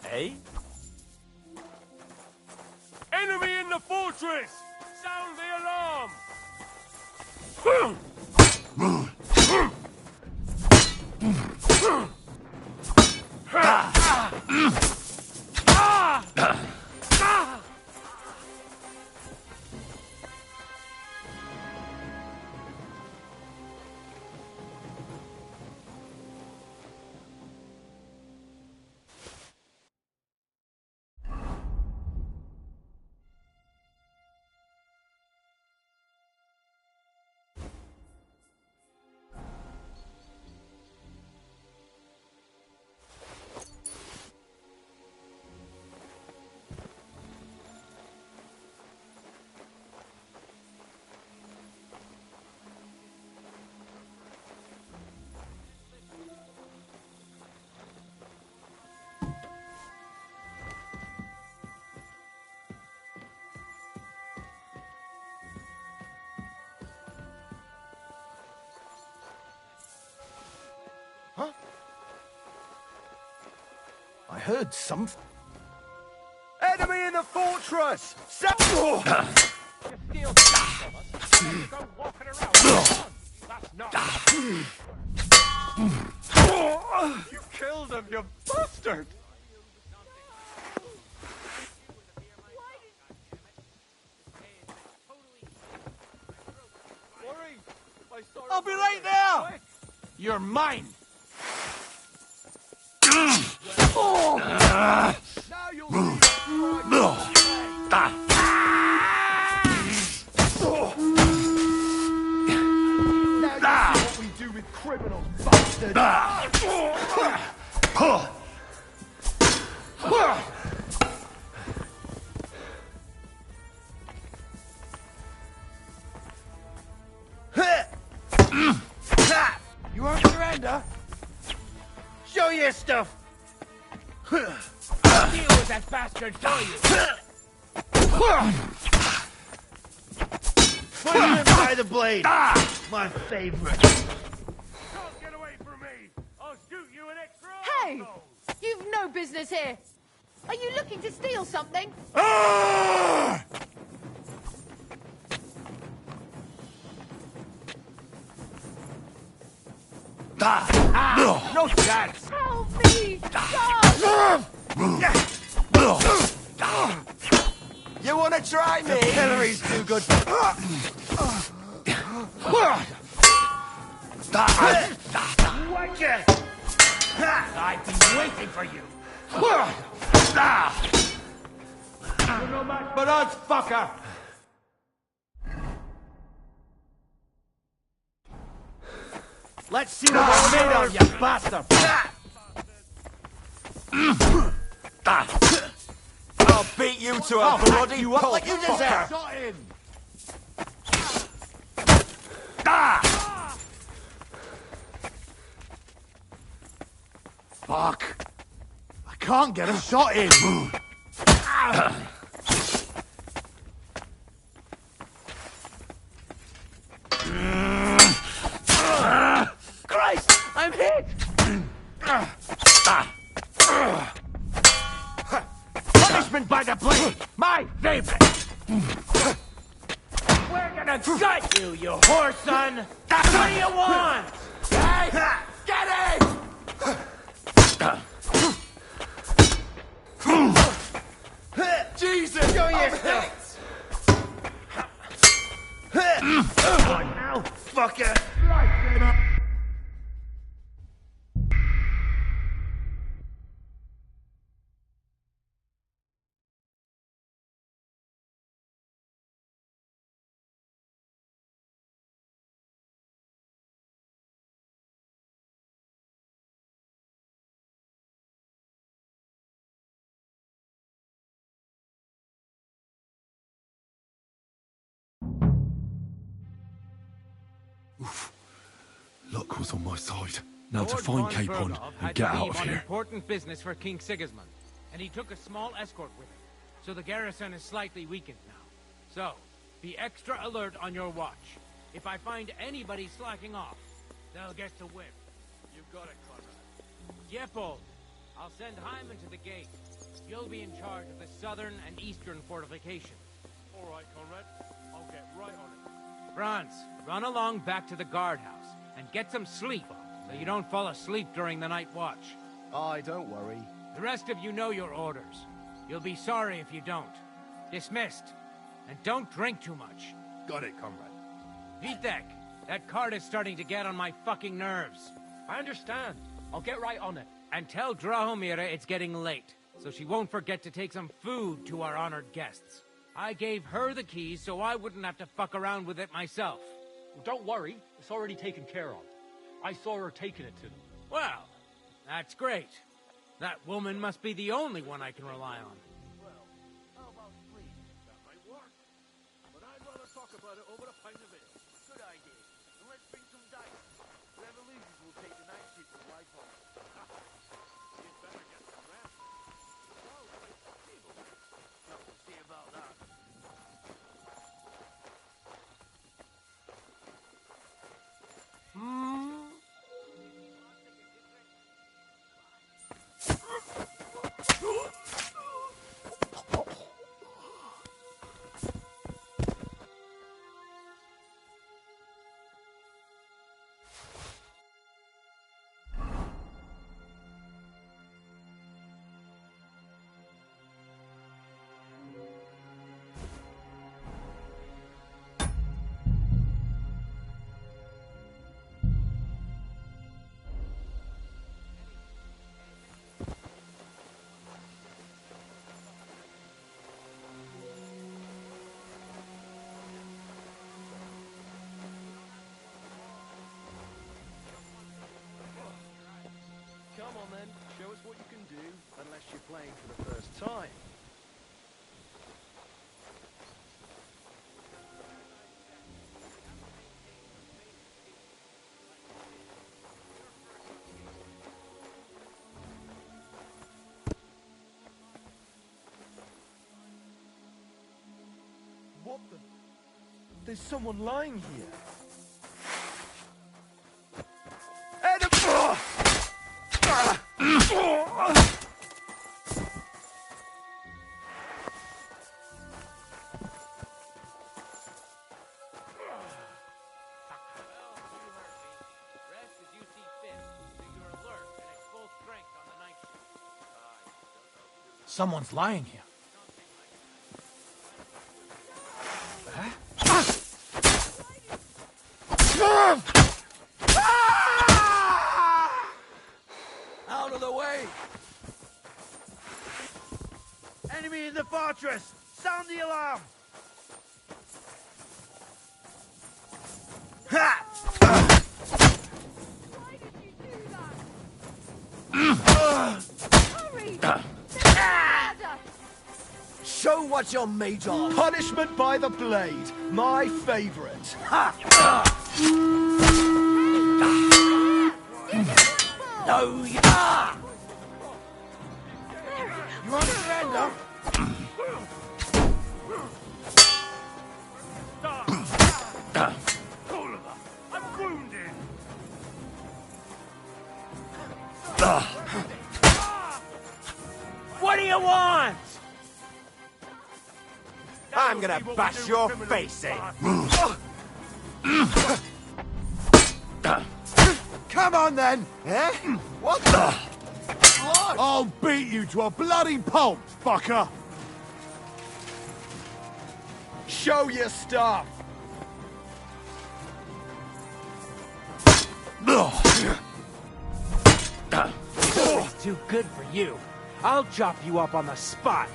Hey? Enemy in the fortress! Sound the alarm! heard something. Enemy in the fortress! You steal stuff from us, and you go walking around. That's not. You killed him, you bastard! I'll be right there! You're mine! Now you'll see what we do with criminals, bastard! You won't surrender? Show your stuff! Deal with that bastard for you! Put him in by the blade! My favorite! Don't get away from me! I'll shoot you an extra. Hey! You've no business here! Are you looking to steal something? No chance! Help me! God! You wanna try me? The Hillary's too good Watch it! I've been waiting for you! You're no match but us, fucker! Let's see what you're made of, you bastard! I'll beat you to a bloody you up like you deserve! Shot in! Fuck! I can't get a shot in! Christ! I'm hit! Punishment by the blade! My favorite! We're gonna gut you, you whore son! What do you want? Get it! Jesus! Show your stuff! Come on now, fucker! Luck was on my side. Now to find Capon and get out of here. Important business for King Sigismund, and he took a small escort with him. So the garrison is slightly weakened now. So, be extra alert on your watch. If I find anybody slacking off, they'll get to whip. You got it, Conrad. Capon, I'll send Hyman to the gate. You'll be in charge of the southern and eastern fortifications. All right, Conrad. I'll get right on it. Franz, run along back to the guardhouse and get some sleep so you don't fall asleep during the night watch. Aye, don't worry. The rest of you know your orders. You'll be sorry if you don't. Dismissed. And don't drink too much. Got it, Conrad. Vitek, that cart is starting to get on my fucking nerves. I understand. I'll get right on it. And tell Drahomira it's getting late, so she won't forget to take some food to our honored guests. I gave her the keys so I wouldn't have to fuck around with it myself. Well, don't worry. It's already taken care of. I saw her taking it to them. Well, that's great. That woman must be the only one I can rely on. Well, how about sleep? That might work. But I'd rather talk about it over a pint of ale. Good idea. And let's bring some dice. Whoever loses will take the night shift and ride home. You'd better get some rest. Oh, wait, Nothing to say about that. on then, show us what you can do, unless you're playing for the first time. What the? There's someone lying here. Someone's lying here. Out of the way! Enemy in the fortress! Sound the alarm! Show what you're made of! Punishment by the blade, my favorite. No, you are! You want to surrender? I'm wounded. What do you want? I'm gonna bash your face in. Come on then! Eh? What the? I'll beat you to a bloody pulp, fucker! Show your stuff. It's too good for you. I'll chop you up on the spot.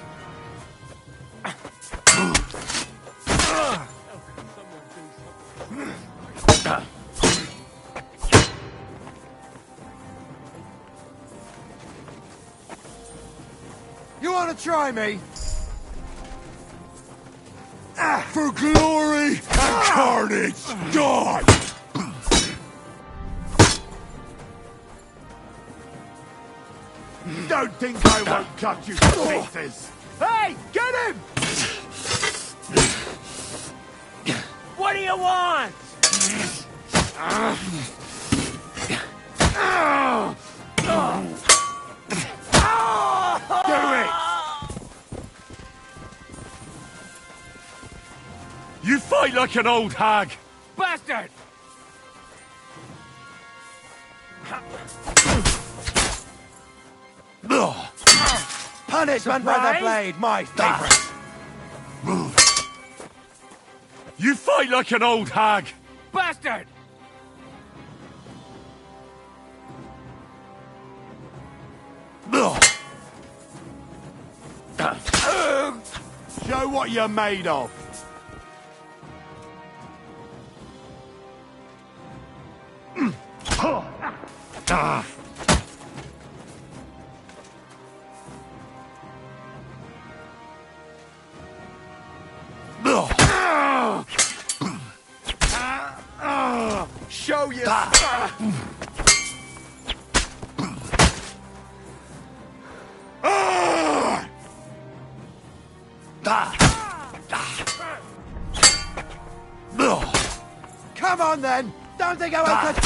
You wanna try me? For glory and carnage! God! Don't think I won't cut you to pieces! Hey, get him! What do you want? Do it! You fight like an old hag! Bastard! Punishment by the blade, my favorite. You fight like an old hag! Bastard! Show what you're made of! Show your Come on then! Don't think I won't.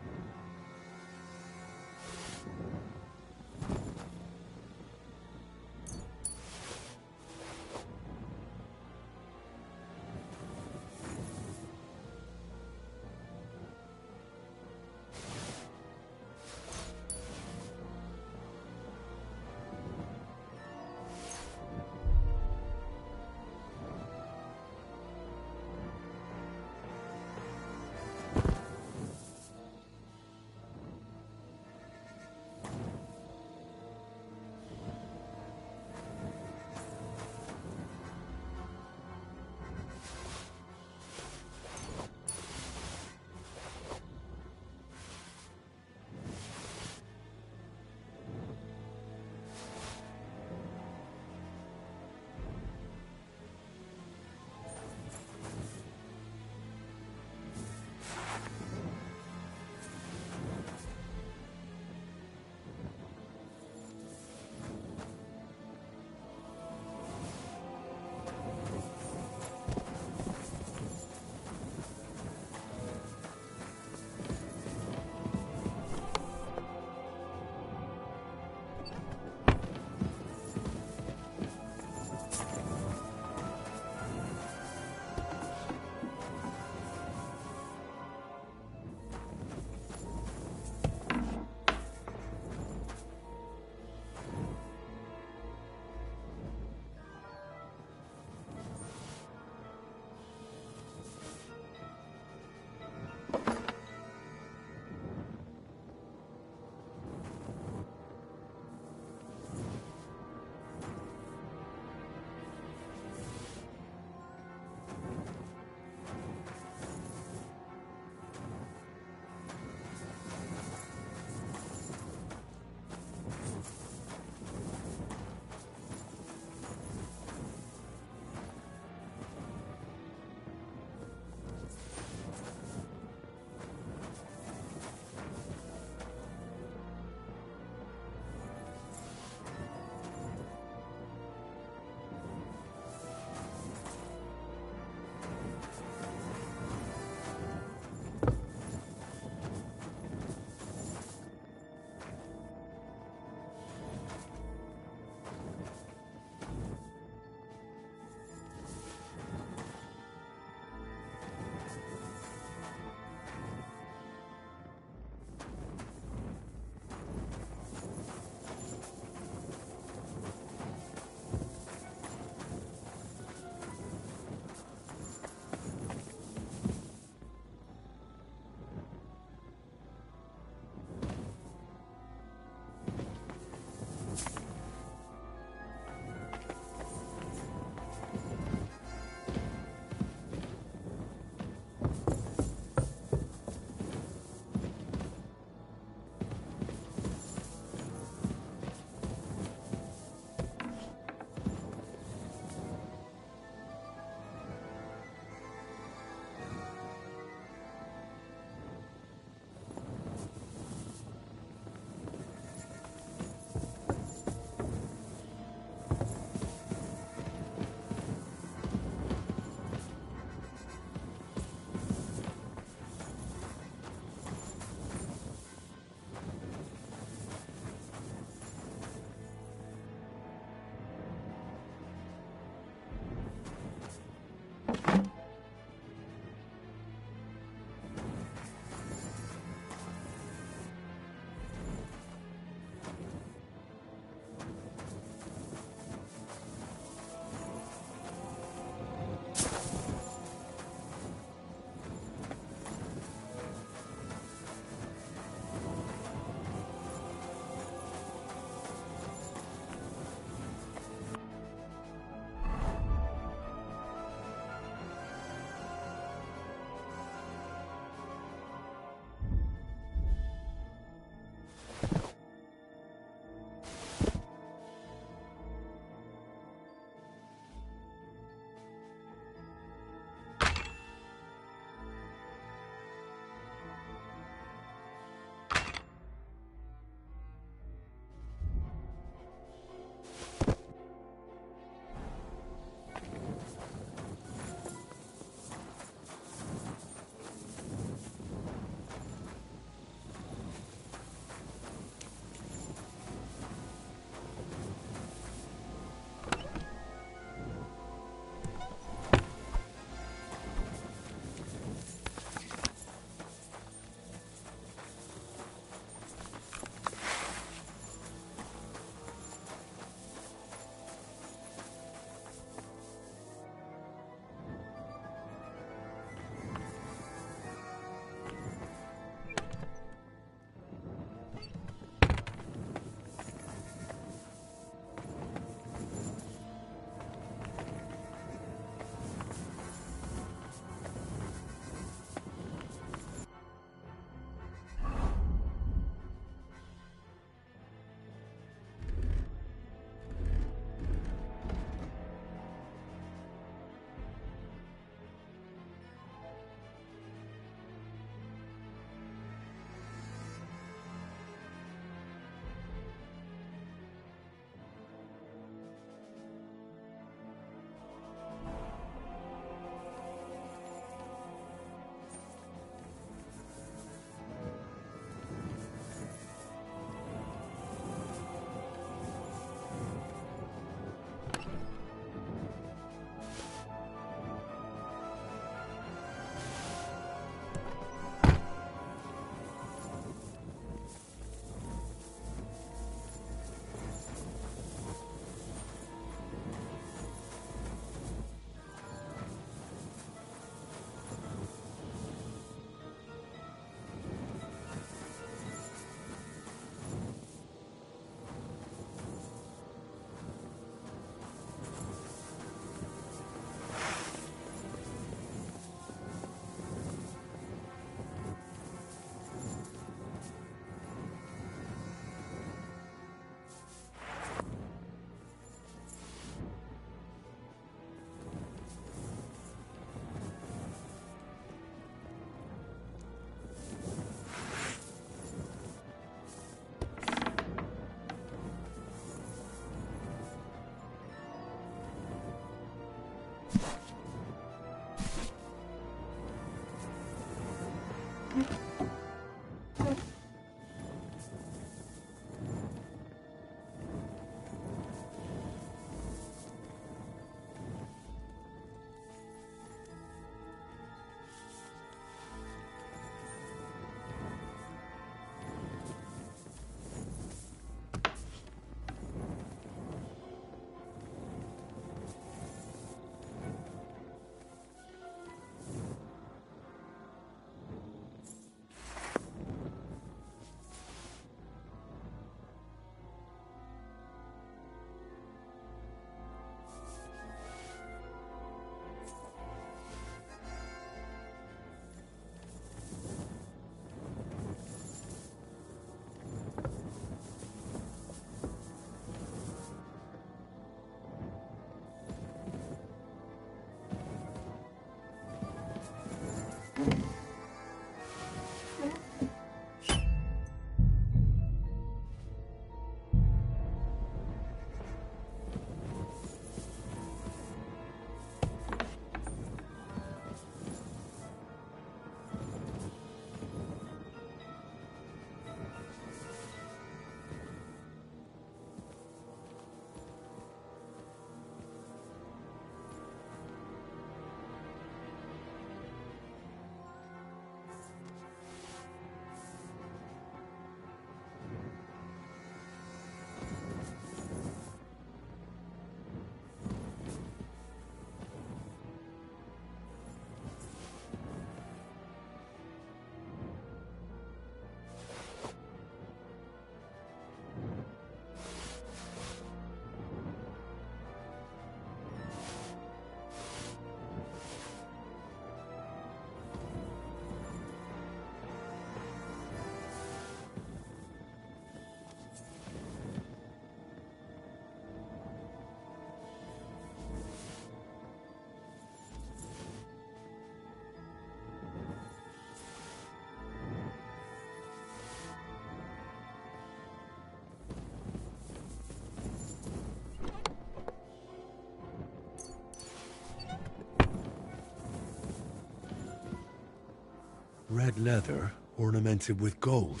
Red leather ornamented with gold.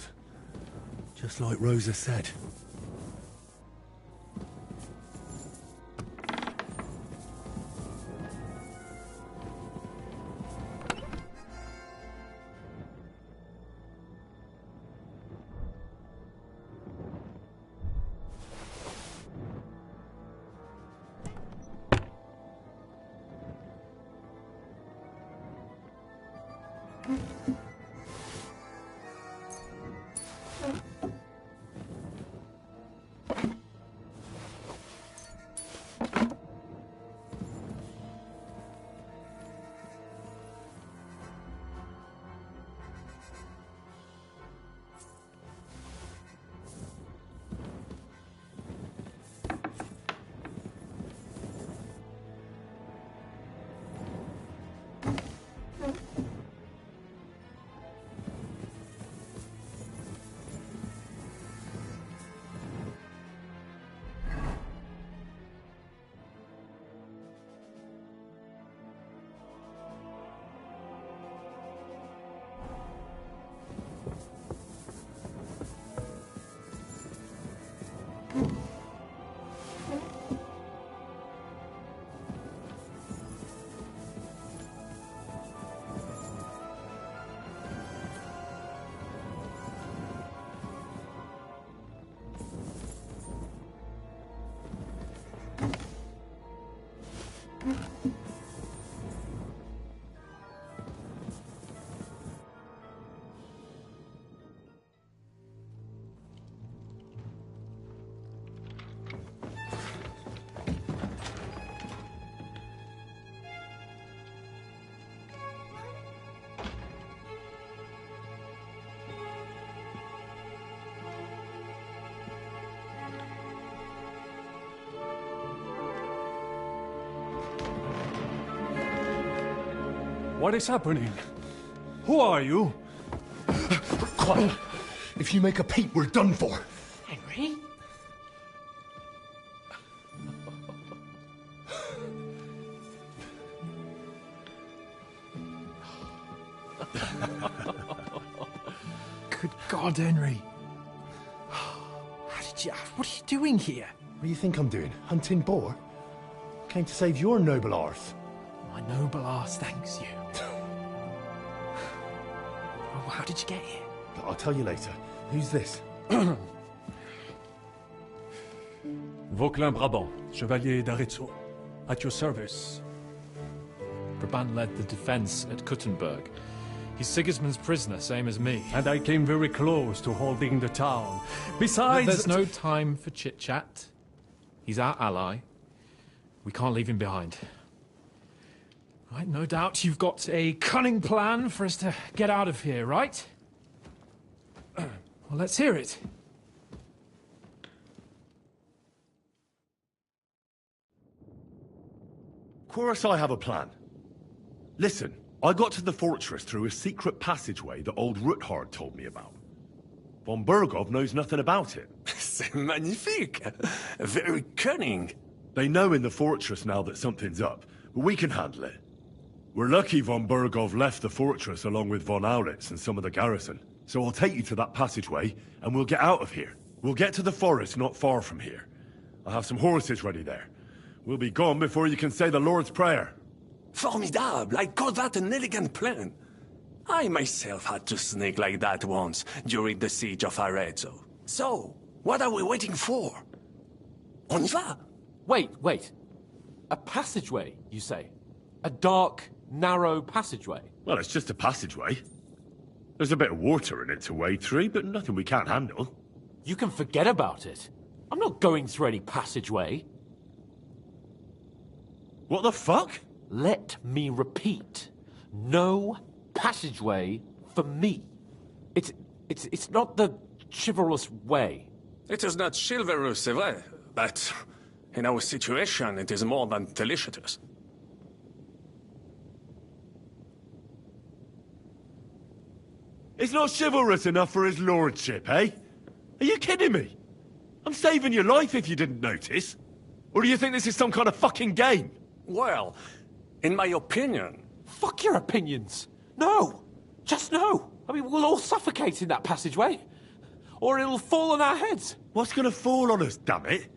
Just like Rosa said. What is happening? Who are you? Quiet. If you make a peep, we're done for. Henry? Good God, Henry. What are you doing here? What do you think I'm doing? Hunting boar? Came to save your noble arse. My noble arse thanks you. Oh, how did you get here? I'll tell you later. Who's this? Vauquelin Brabant, Chevalier d'Arezzo. At your service. Brabant led the defense at Kuttenberg. He's Sigismund's prisoner, same as me. And I came very close to holding the town. Besides... There's no time for chit-chat. He's our ally. We can't leave him behind. Right, no doubt you've got a cunning plan for us to get out of here, right? Well, let's hear it. Of course I have a plan. Listen, I got to the fortress through a secret passageway that old Ruthard told me about. Von Bergov knows nothing about it. C'est magnifique! Very cunning. They know in the fortress now that something's up, but we can handle it. We're lucky von Bergov left the fortress along with von Aulitz and some of the garrison. So I'll take you to that passageway, and we'll get out of here. We'll get to the forest not far from here. I'll have some horses ready there. We'll be gone before you can say the Lord's Prayer. Formidable! I call that an elegant plan. I myself had to sneak like that once during the siege of Arezzo. So, what are we waiting for? On y va! Wait. A passageway, you say? A dark, narrow passageway? Well, it's just a passageway. There's a bit of water in it to wade through, but nothing we can't handle. You can forget about it. I'm not going through any passageway. What the fuck? Let me repeat. No passageway for me. It's not the chivalrous way. It is not chivalrous, c'est vrai, but in our situation, it is more than delicious. It's not chivalrous enough for his lordship, eh? Are you kidding me? I'm saving your life if you didn't notice. Or do you think this is some kind of fucking game? Well, in my opinion... Fuck your opinions! No! Just no. I mean, we'll all suffocate in that passageway. Or it'll fall on our heads. What's gonna fall on us, damn it?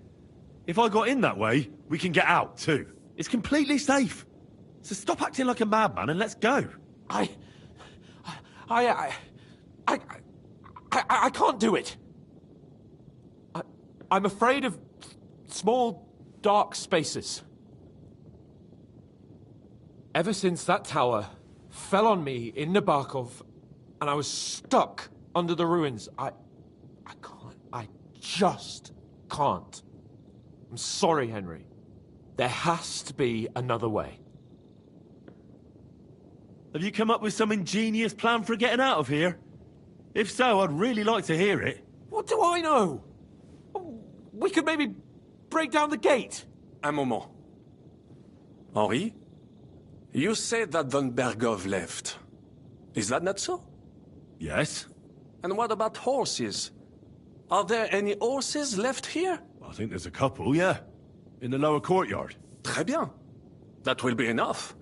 If I got in that way, we can get out, too. It's completely safe. So stop acting like a madman and let's go. I can't do it. I'm afraid of small, dark spaces. Ever since that tower fell on me in Nabokov, and I was stuck under the ruins, I just can't. I'm sorry, Henry. There has to be another way. Have you come up with some ingenious plan for getting out of here? If so, I'd really like to hear it. What do I know? We could maybe break down the gate. Un moment. Henri? You said that Von Bergov left. Is that not so? Yes. And what about horses? Are there any horses left here? I think there's a couple, yeah. In the lower courtyard. Très bien. That will be enough.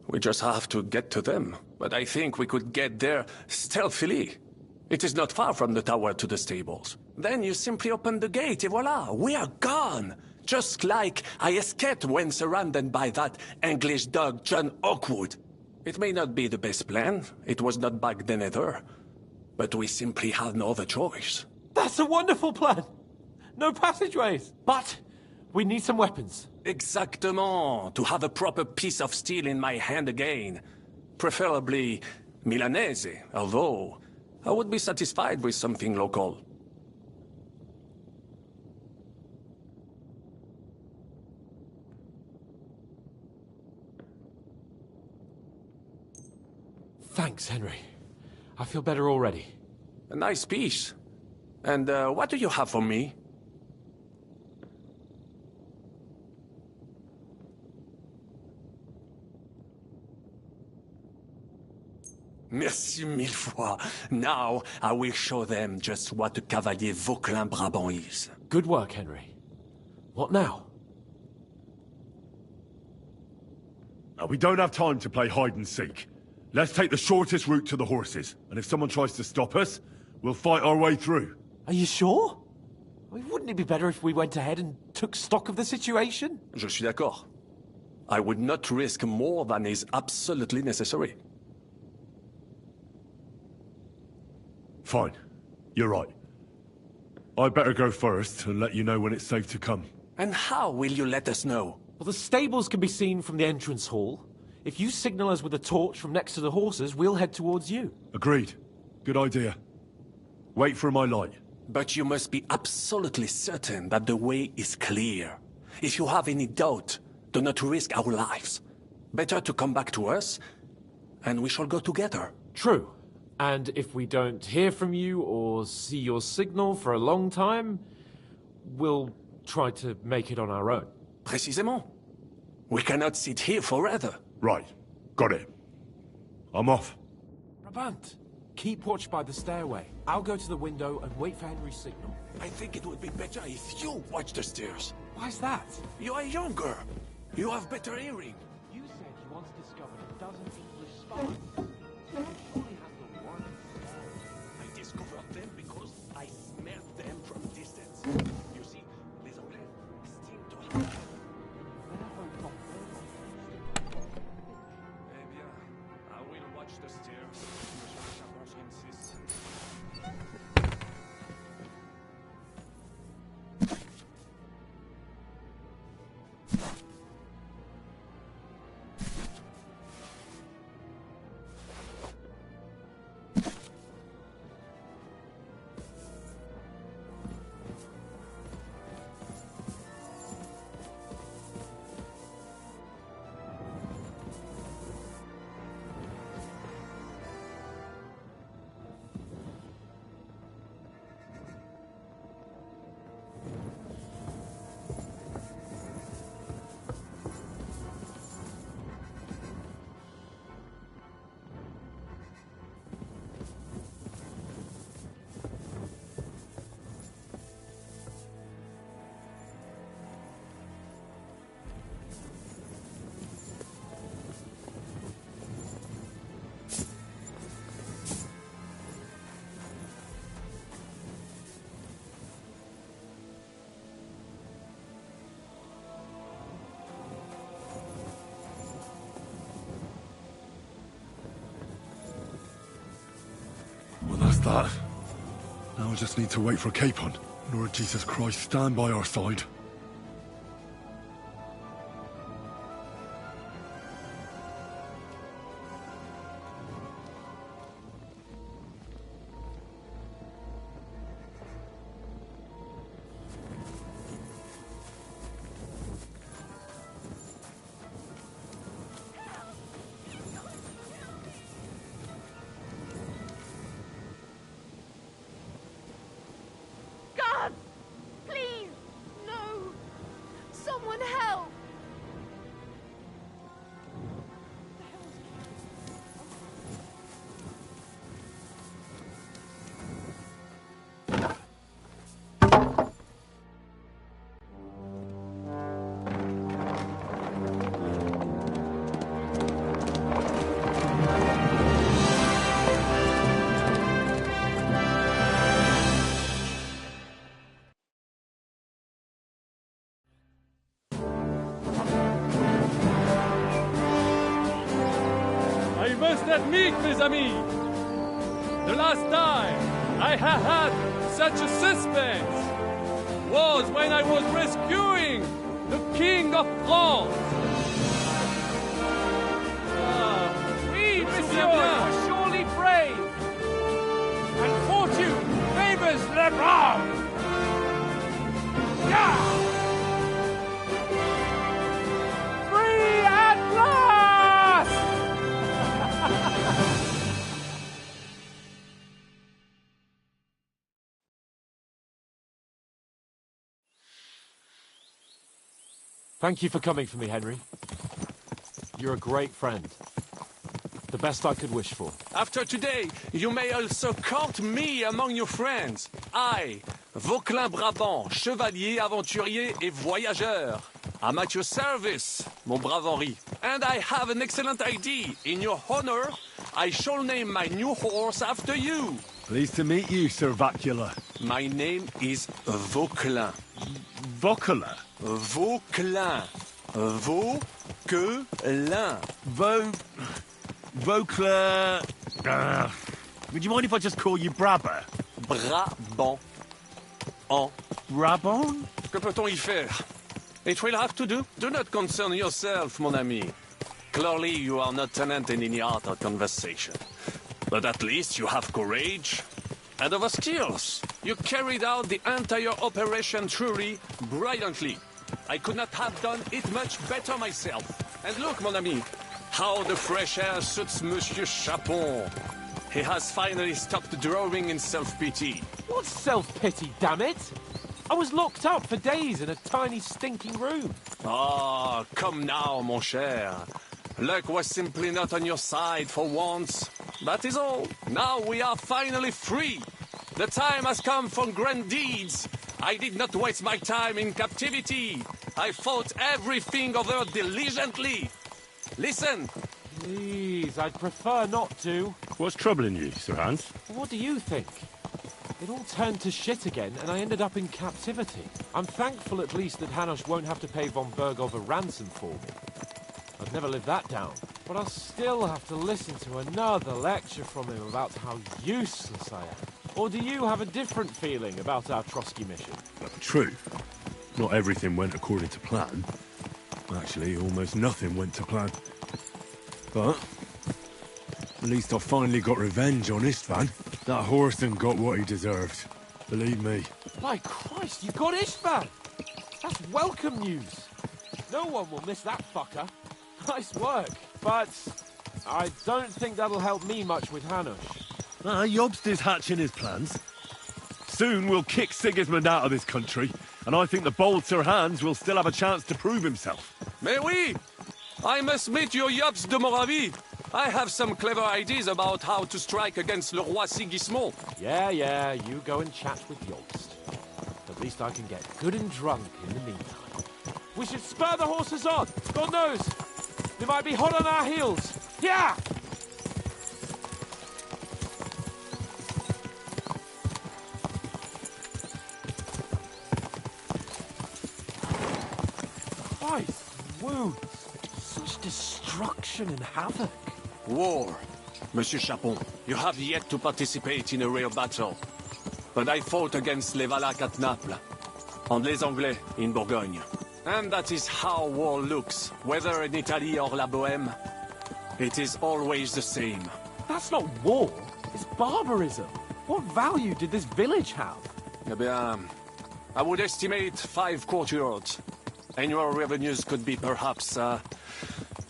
We just have to get to them. But I think we could get there stealthily. It is not far from the tower to the stables. Then you simply open the gate, et voila, we are gone. Just like I escaped when surrounded by that English dog John Oakwood. It may not be the best plan. It was not back then either. But we simply had no other choice. That's a wonderful plan. No passageways. But we need some weapons. Exactement. To have a proper piece of steel in my hand again. Preferably Milanese, although I would be satisfied with something local. Thanks, Henry. I feel better already. A nice piece. And what do you have for me? Merci mille fois. Now I will show them just what a Cavalier Vauquelin Brabant is. Good work, Henry. What now? Now, we don't have time to play hide and seek. Let's take the shortest route to the horses. And if someone tries to stop us, we'll fight our way through. Are you sure? I mean, wouldn't it be better if we went ahead and took stock of the situation? Je suis d'accord. I would not risk more than is absolutely necessary. Fine. You're right. I'd better go first and let you know when it's safe to come. And how will you let us know? Well, the stables can be seen from the entrance hall. If you signal us with a torch from next to the horses, we'll head towards you. Agreed. Good idea. Wait for my light. But you must be absolutely certain that the way is clear. If you have any doubt, do not risk our lives. Better to come back to us, and we shall go together. True. And if we don't hear from you or see your signal for a long time, we'll try to make it on our own. Précisément. We cannot sit here forever. Right. Got it. I'm off. Brabant, keep watch by the stairway. I'll go to the window and wait for Henry's signal. I think it would be better if you watch the stairs. Why's that? You are younger. You have better hearing. You said you once discovered a dozen English spies. Surely has the one. I discovered them because I smelled them from distance. You see, les Anglais seem to have... Eh bien, I will watch the stairs. Monsieur Capon insists. That's that. Now I just need to wait for Capon. Lord Jesus Christ, stand by our side. God! Please! No! Someone help! I must admit, mes amis, the last time I have had such a suspense was when I was rescuing the King of France. Oui, monsieur, you are surely brave. And fortune favors le brave. Yeah! Free at last! Thank you for coming for me, Henry. You're a great friend. The best I could wish for. After today, you may also count me among your friends. I, Vauquelin Brabant, chevalier, aventurier et voyageur. I'm at your service, mon brave Henri. And I have an excellent idea. In your honor, I shall name my new horse after you. Pleased to meet you, Sir Vacula. My name is Vauquelin. Vauquelin? Vauquelin. Vauquelin. Vauquelin... would you mind if I just call you Brabber? Brabant. En. Brabant? Que peut-on y faire? It will have to do. Do not concern yourself, mon ami. Clearly, you are not tenant in any art or conversation. But at least you have courage and other skills. You carried out the entire operation truly brilliantly. I could not have done it much better myself. And look, mon ami, how the fresh air suits Monsieur Capon. He has finally stopped drawing in self-pity. What self-pity, damn it? I was locked up for days in a tiny stinking room. Ah, come now, mon cher. Luck was simply not on your side for once. That is all. Now we are finally free. The time has come for grand deeds. I did not waste my time in captivity. I fought everything over diligently. Listen. Please, I'd prefer not to. What's troubling you, Sir Hans? What do you think? It all turned to shit again, and I ended up in captivity. I'm thankful at least that Hanush won't have to pay von Bergov a ransom for me. I'd never live that down. But I'll still have to listen to another lecture from him about how useless I am. Or do you have a different feeling about our Trotsky mission? True. Not everything went according to plan. Actually, almost nothing went to plan. But at least I finally got revenge on Istvan. That Horson got what he deserved. Believe me. By Christ, you got Istvan! That's welcome news. No one will miss that fucker. Nice work. But I don't think that'll help me much with Hanush. Jobst is hatching his plans. Soon we'll kick Sigismund out of this country, and I think the bold Sir Hans will still have a chance to prove himself. Mais oui! I must meet your Jobst de Moravie. I have some clever ideas about how to strike against le roi Sigismund. Yeah, you go and chat with Jobst. At least I can get good and drunk in the meantime. We should spur the horses on. God knows, they might be hot on our heels. Yeah! Christ, wounds. Such destruction and havoc. War. Monsieur Capon, you have yet to participate in a real battle. But I fought against les Valaques at Naples, and les Anglais in Bourgogne. And that is how war looks, whether in Italy or La Bohème. It is always the same. That's not war. It's barbarism. What value did this village have? Eh bien, I would estimate 5 courtyards. Annual revenues could be perhaps,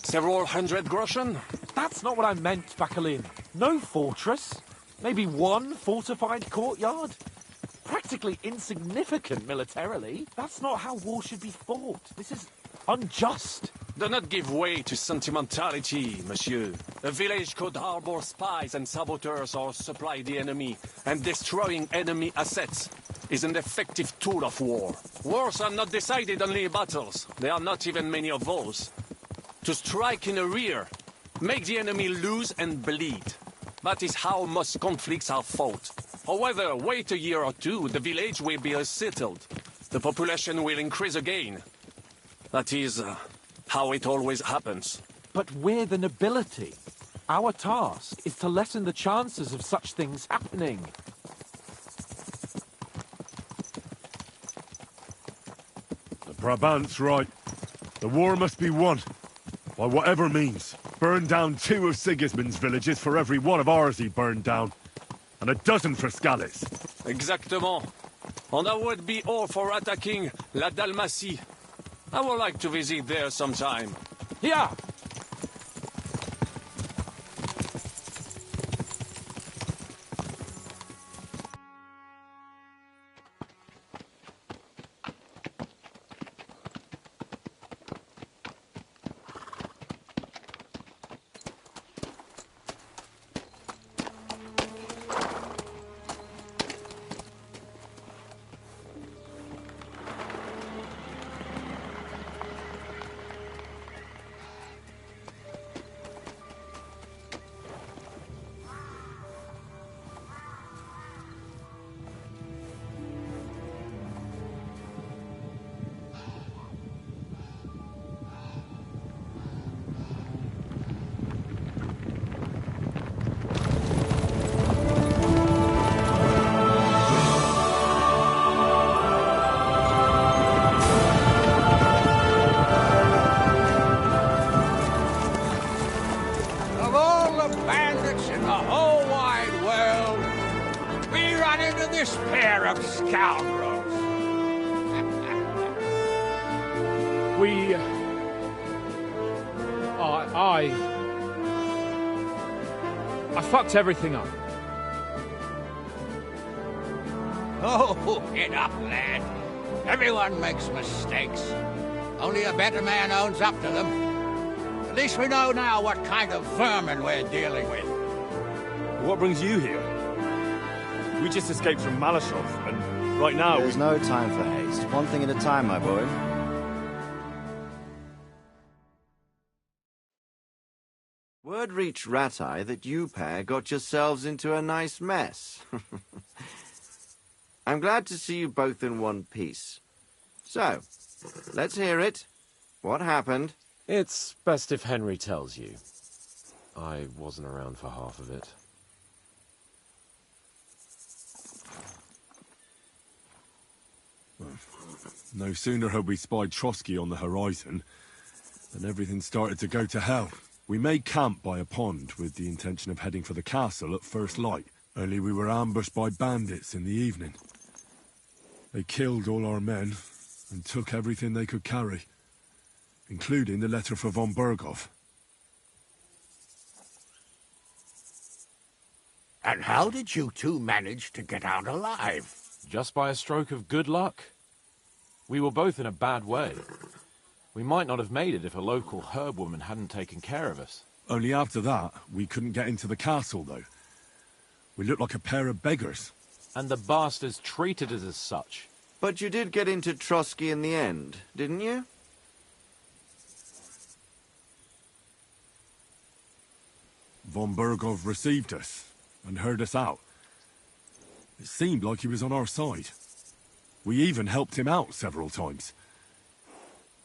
several hundred groschen. That's not what I meant, Bacalin. No fortress. Maybe one fortified courtyard. Practically insignificant militarily. That's not how war should be fought. This is unjust. Do not give way to sentimentality, monsieur. A village could harbor spies and saboteurs or supply the enemy, and destroying enemy assets is an effective tool of war. Wars are not decided only in battles. There are not even many of those. To strike in the rear, make the enemy lose and bleed. That is how most conflicts are fought. However, wait a year or two, the village will be settled. The population will increase again. That is how it always happens. But we're the nobility. Our task is to lessen the chances of such things happening. The Brabant's right. The war must be won. By whatever means. Burn down 2 of Sigismund's villages for every one of ours he burned down. And a dozen for Scallis. Exactement. And I would be all for attacking La Dalmatie. I would like to visit there sometime. Yeah. this pair of scoundrels. I fucked everything up. Oh, get up, lad. Everyone makes mistakes. Only a better man owns up to them. At least we know now what kind of vermin we're dealing with. What brings you here? We just escaped from Malashov, and right now There's no time for haste. One thing at a time, my boy. Word reached Ratai that you pair got yourselves into a nice mess. I'm glad to see you both in one piece. So, let's hear it. What happened? It's best if Henry tells you. I wasn't around for half of it. No sooner had we spied Trotsky on the horizon than everything started to go to hell. We made camp by a pond with the intention of heading for the castle at first light. Only we were ambushed by bandits in the evening. They killed all our men and took everything they could carry, including the letter for von Berghoff. And how did you two manage to get out alive? Just by a stroke of good luck. We were both in a bad way. We might not have made it if a local herb woman hadn't taken care of us. Only after that, we couldn't get into the castle, though. We looked like a pair of beggars. And the bastards treated us as such. But you did get into Trotsky in the end, didn't you? Von Berghoff received us and heard us out. It seemed like he was on our side. We even helped him out several times.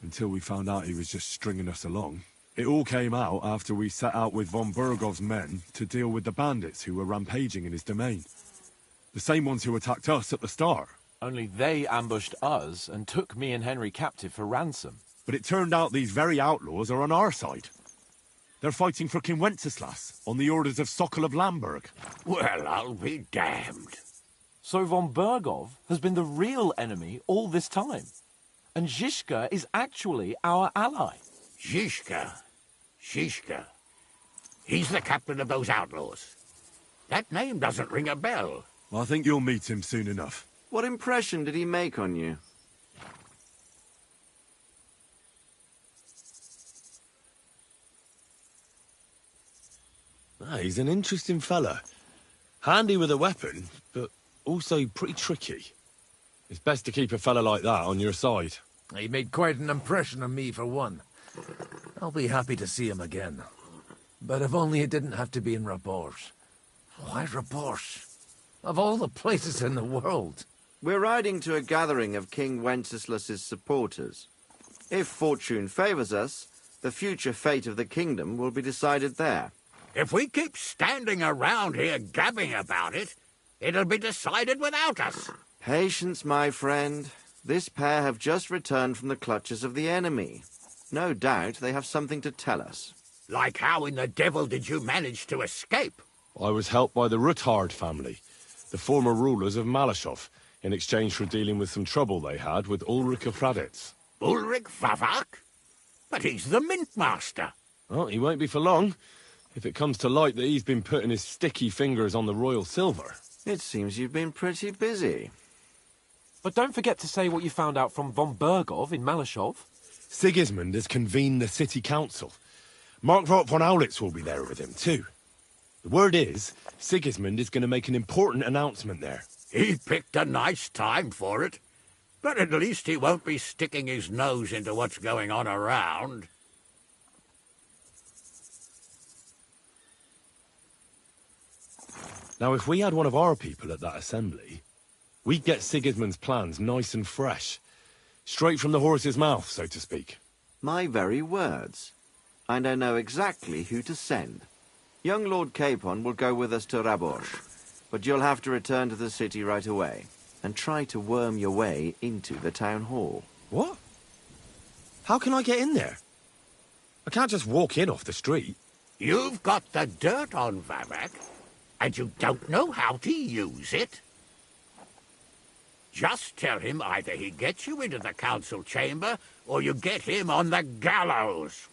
Until we found out he was just stringing us along. It all came out after we set out with von Bergov's men to deal with the bandits who were rampaging in his domain. The same ones who attacked us at the start. Only they ambushed us and took me and Henry captive for ransom. But it turned out these very outlaws are on our side. They're fighting for King Wenceslas on the orders of Sokol of Lamberg. Well, I'll be damned. So von Bergov has been the real enemy all this time. And Zizka is actually our ally. Zizka? He's the captain of those outlaws. That name doesn't ring a bell. I think you'll meet him soon enough. What impression did he make on you? He's an interesting fella. Handy with a weapon, but also pretty tricky. It's best to keep a fella like that on your side. He made quite an impression on me, for one. I'll be happy to see him again. But if only it didn't have to be in Rabosh. Why Rabosh? Of all the places in the world. We're riding to a gathering of King Wenceslas's supporters. If fortune favors us, the future fate of the kingdom will be decided there. If we keep standing around here gabbing about it, it'll be decided without us. Patience, my friend. This pair have just returned from the clutches of the enemy. No doubt they have something to tell us. Like how in the devil did you manage to escape? I was helped by the Ruthard family, the former rulers of Malashov, in exchange for dealing with some trouble they had with Ulrich of Raditz. Ulrich Favak? But he's the mint master. Well, he won't be for long, if it comes to light that he's been putting his sticky fingers on the royal silver. It seems you've been pretty busy. But don't forget to say what you found out from von Bergov in Malashov. Sigismund has convened the city council. Markvart von Aulitz will be there with him, too. The word is, Sigismund is going to make an important announcement there. He picked a nice time for it. But at least he won't be sticking his nose into what's going on around. Now, if we had one of our people at that assembly, we'd get Sigismund's plans nice and fresh. Straight from the horse's mouth, so to speak. My very words. And I know exactly who to send. Young Lord Capon will go with us to Rabosh, but you'll have to return to the city right away, and try to worm your way into the town hall. What? How can I get in there? I can't just walk in off the street. You've got the dirt on Vavak, and you don't know how to use it? Just tell him either he gets you into the council chamber, or you get him on the gallows.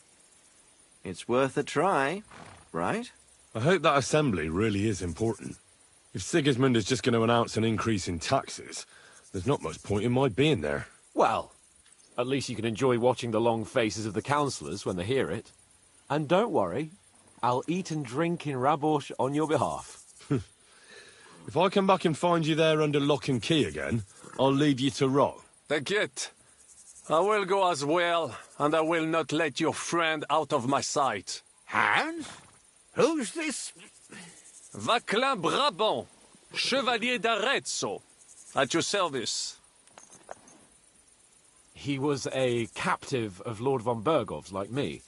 It's worth a try, right? I hope that assembly really is important. If Sigismund is just going to announce an increase in taxes, there's not much point in my being there. Well, at least you can enjoy watching the long faces of the councillors when they hear it. And don't worry, I'll eat and drink in Rabosh on your behalf. If I come back and find you there under lock and key again, I'll lead you to rot. Take I will go as well, and I will not let your friend out of my sight. Hans? Who's this? Vaclin Brabant, Chevalier d'Arezzo, at your service. He was a captive of Lord von Bergov's, like me.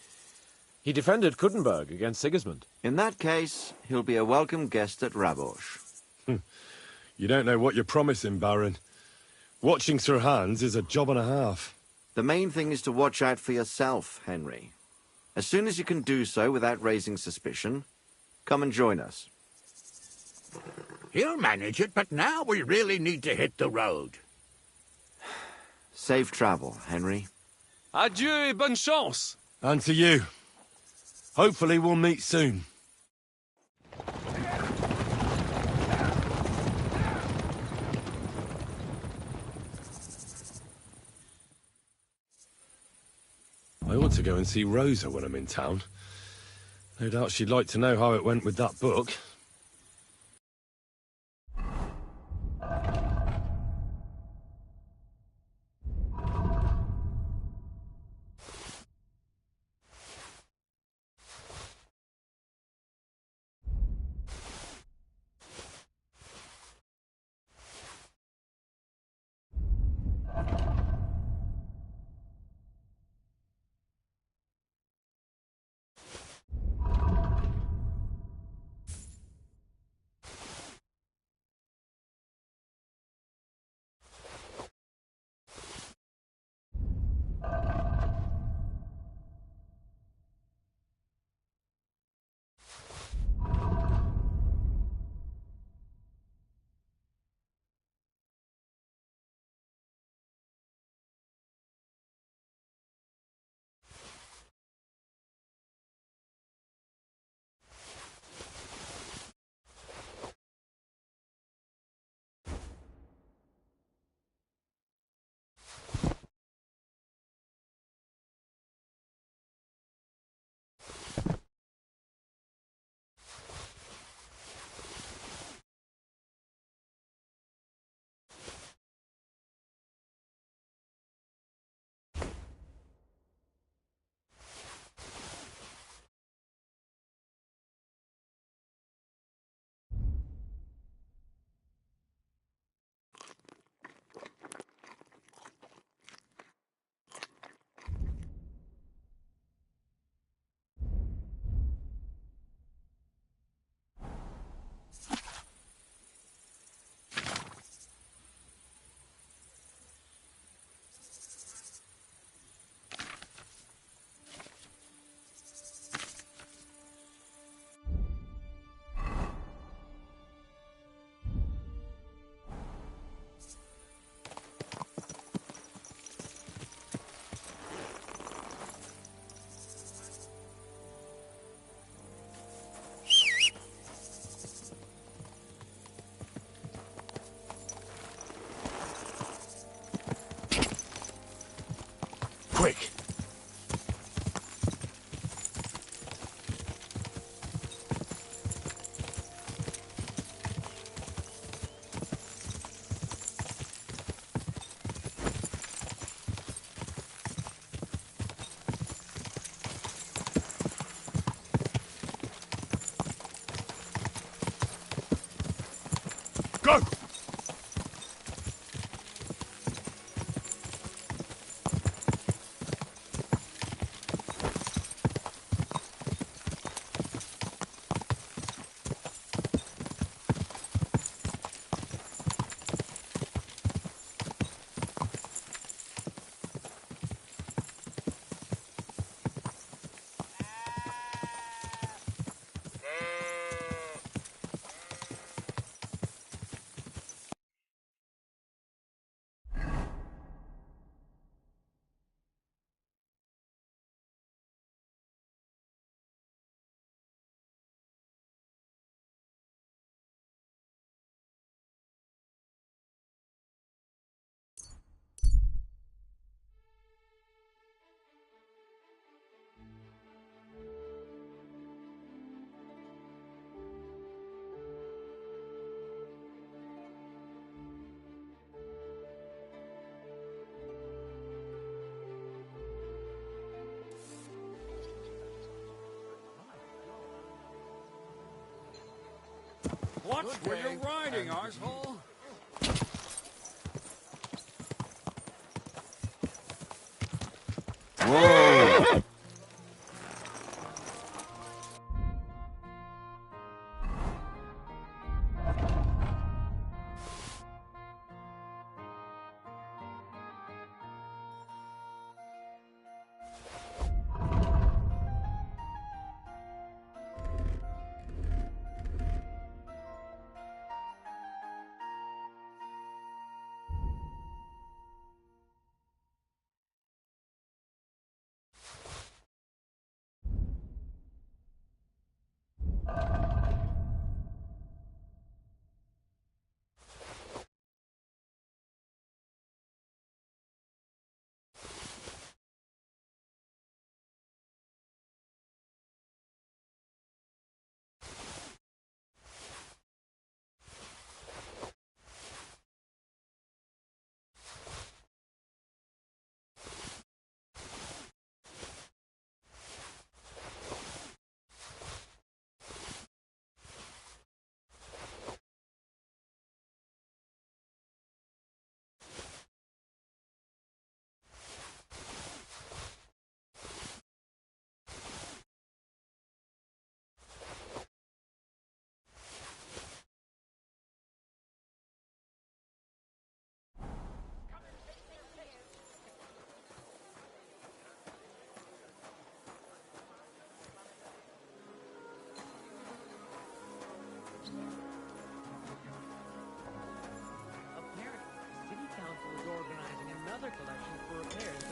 He defended Kuttenberg against Sigismund. In that case, he'll be a welcome guest at Rabosh. You don't know what you're promising, Baron. Watching Sir Hans is a job and a half. The main thing is to watch out for yourself, Henry. As soon as you can do so without raising suspicion, come and join us. He'll manage it, but now we really need to hit the road. Safe travel, Henry. Adieu et bonne chance. And to you. Hopefully we'll meet soon. I ought to go and see Rosa when I'm in town. No doubt she'd like to know how it went with that book. Watch where you're riding, arsehole. Whoa! City Council is organizing another collection for repairs.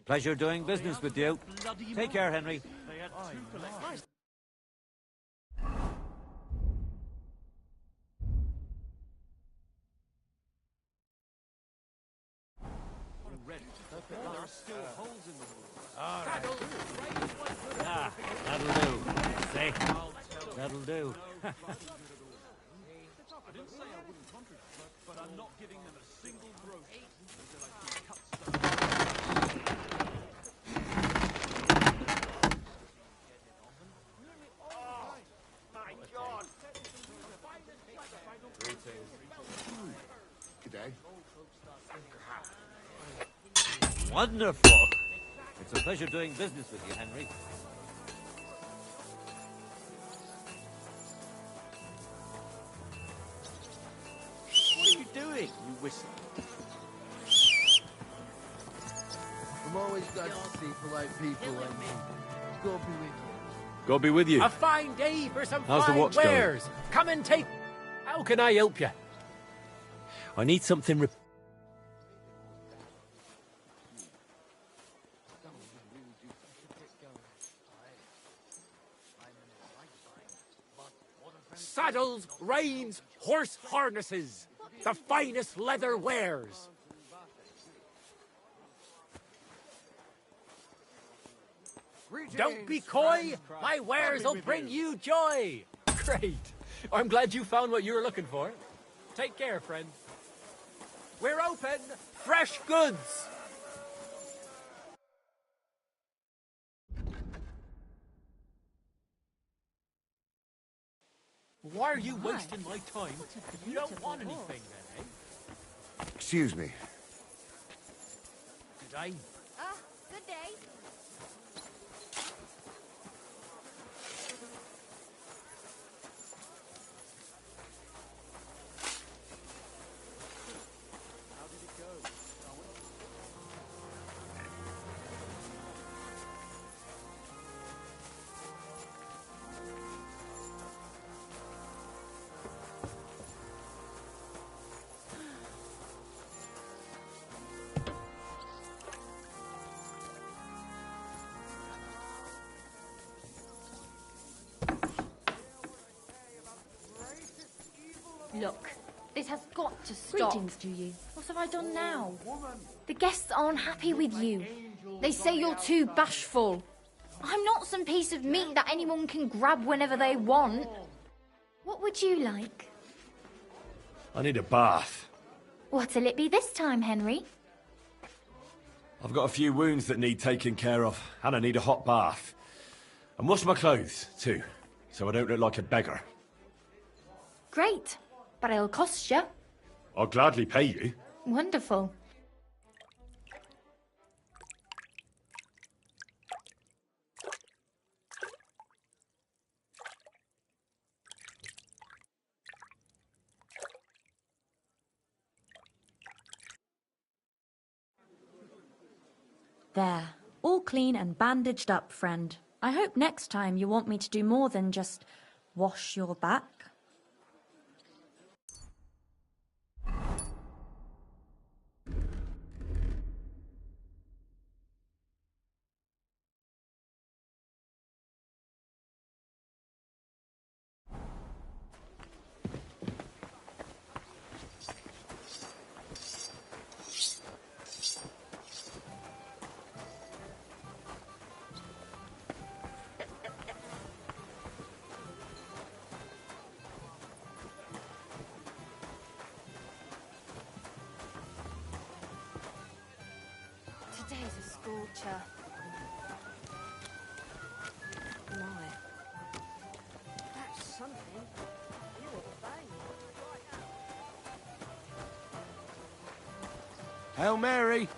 Pleasure doing business with you. Take care, Henry. There are still holes in the roof. Ah, that'll do. See? That'll do. I didn't say I wouldn't contribute, but I'm not giving them a single groat until I see cut stone. My God! G'day. Wonderful. It's a pleasure doing business with you, Henry. What are you doing, you whistle? I'm always glad to see polite people and God be with you. God be with you. A fine day for some How's the fine watch going? wares. Come and take. How can I help you? I need something Saddles, reins, horse harnesses. The finest leather wares. Don't be coy. My wares will bring you joy. Great. I'm glad you found what you were looking for. Take care, friend. We're open. Fresh goods. Why are you wasting my time? You don't want anything then, eh? Excuse me. Good day. Good day. Look, this has got to stop. Greetings to you. What have I done now? The guests aren't happy with you. They say you're too bashful. I'm not some piece of meat that anyone can grab whenever they want. What would you like? I need a bath. What'll it be this time, Henry? I've got a few wounds that need taking care of, and I need a hot bath. And wash my clothes, too, so I don't look like a beggar. Great, but it'll cost you. I'll gladly pay you. Wonderful. There, all clean and bandaged up, friend. I hope next time you want me to do more than just wash your back. Today's a scorcher. My. That's something. You obey. Hail Mary!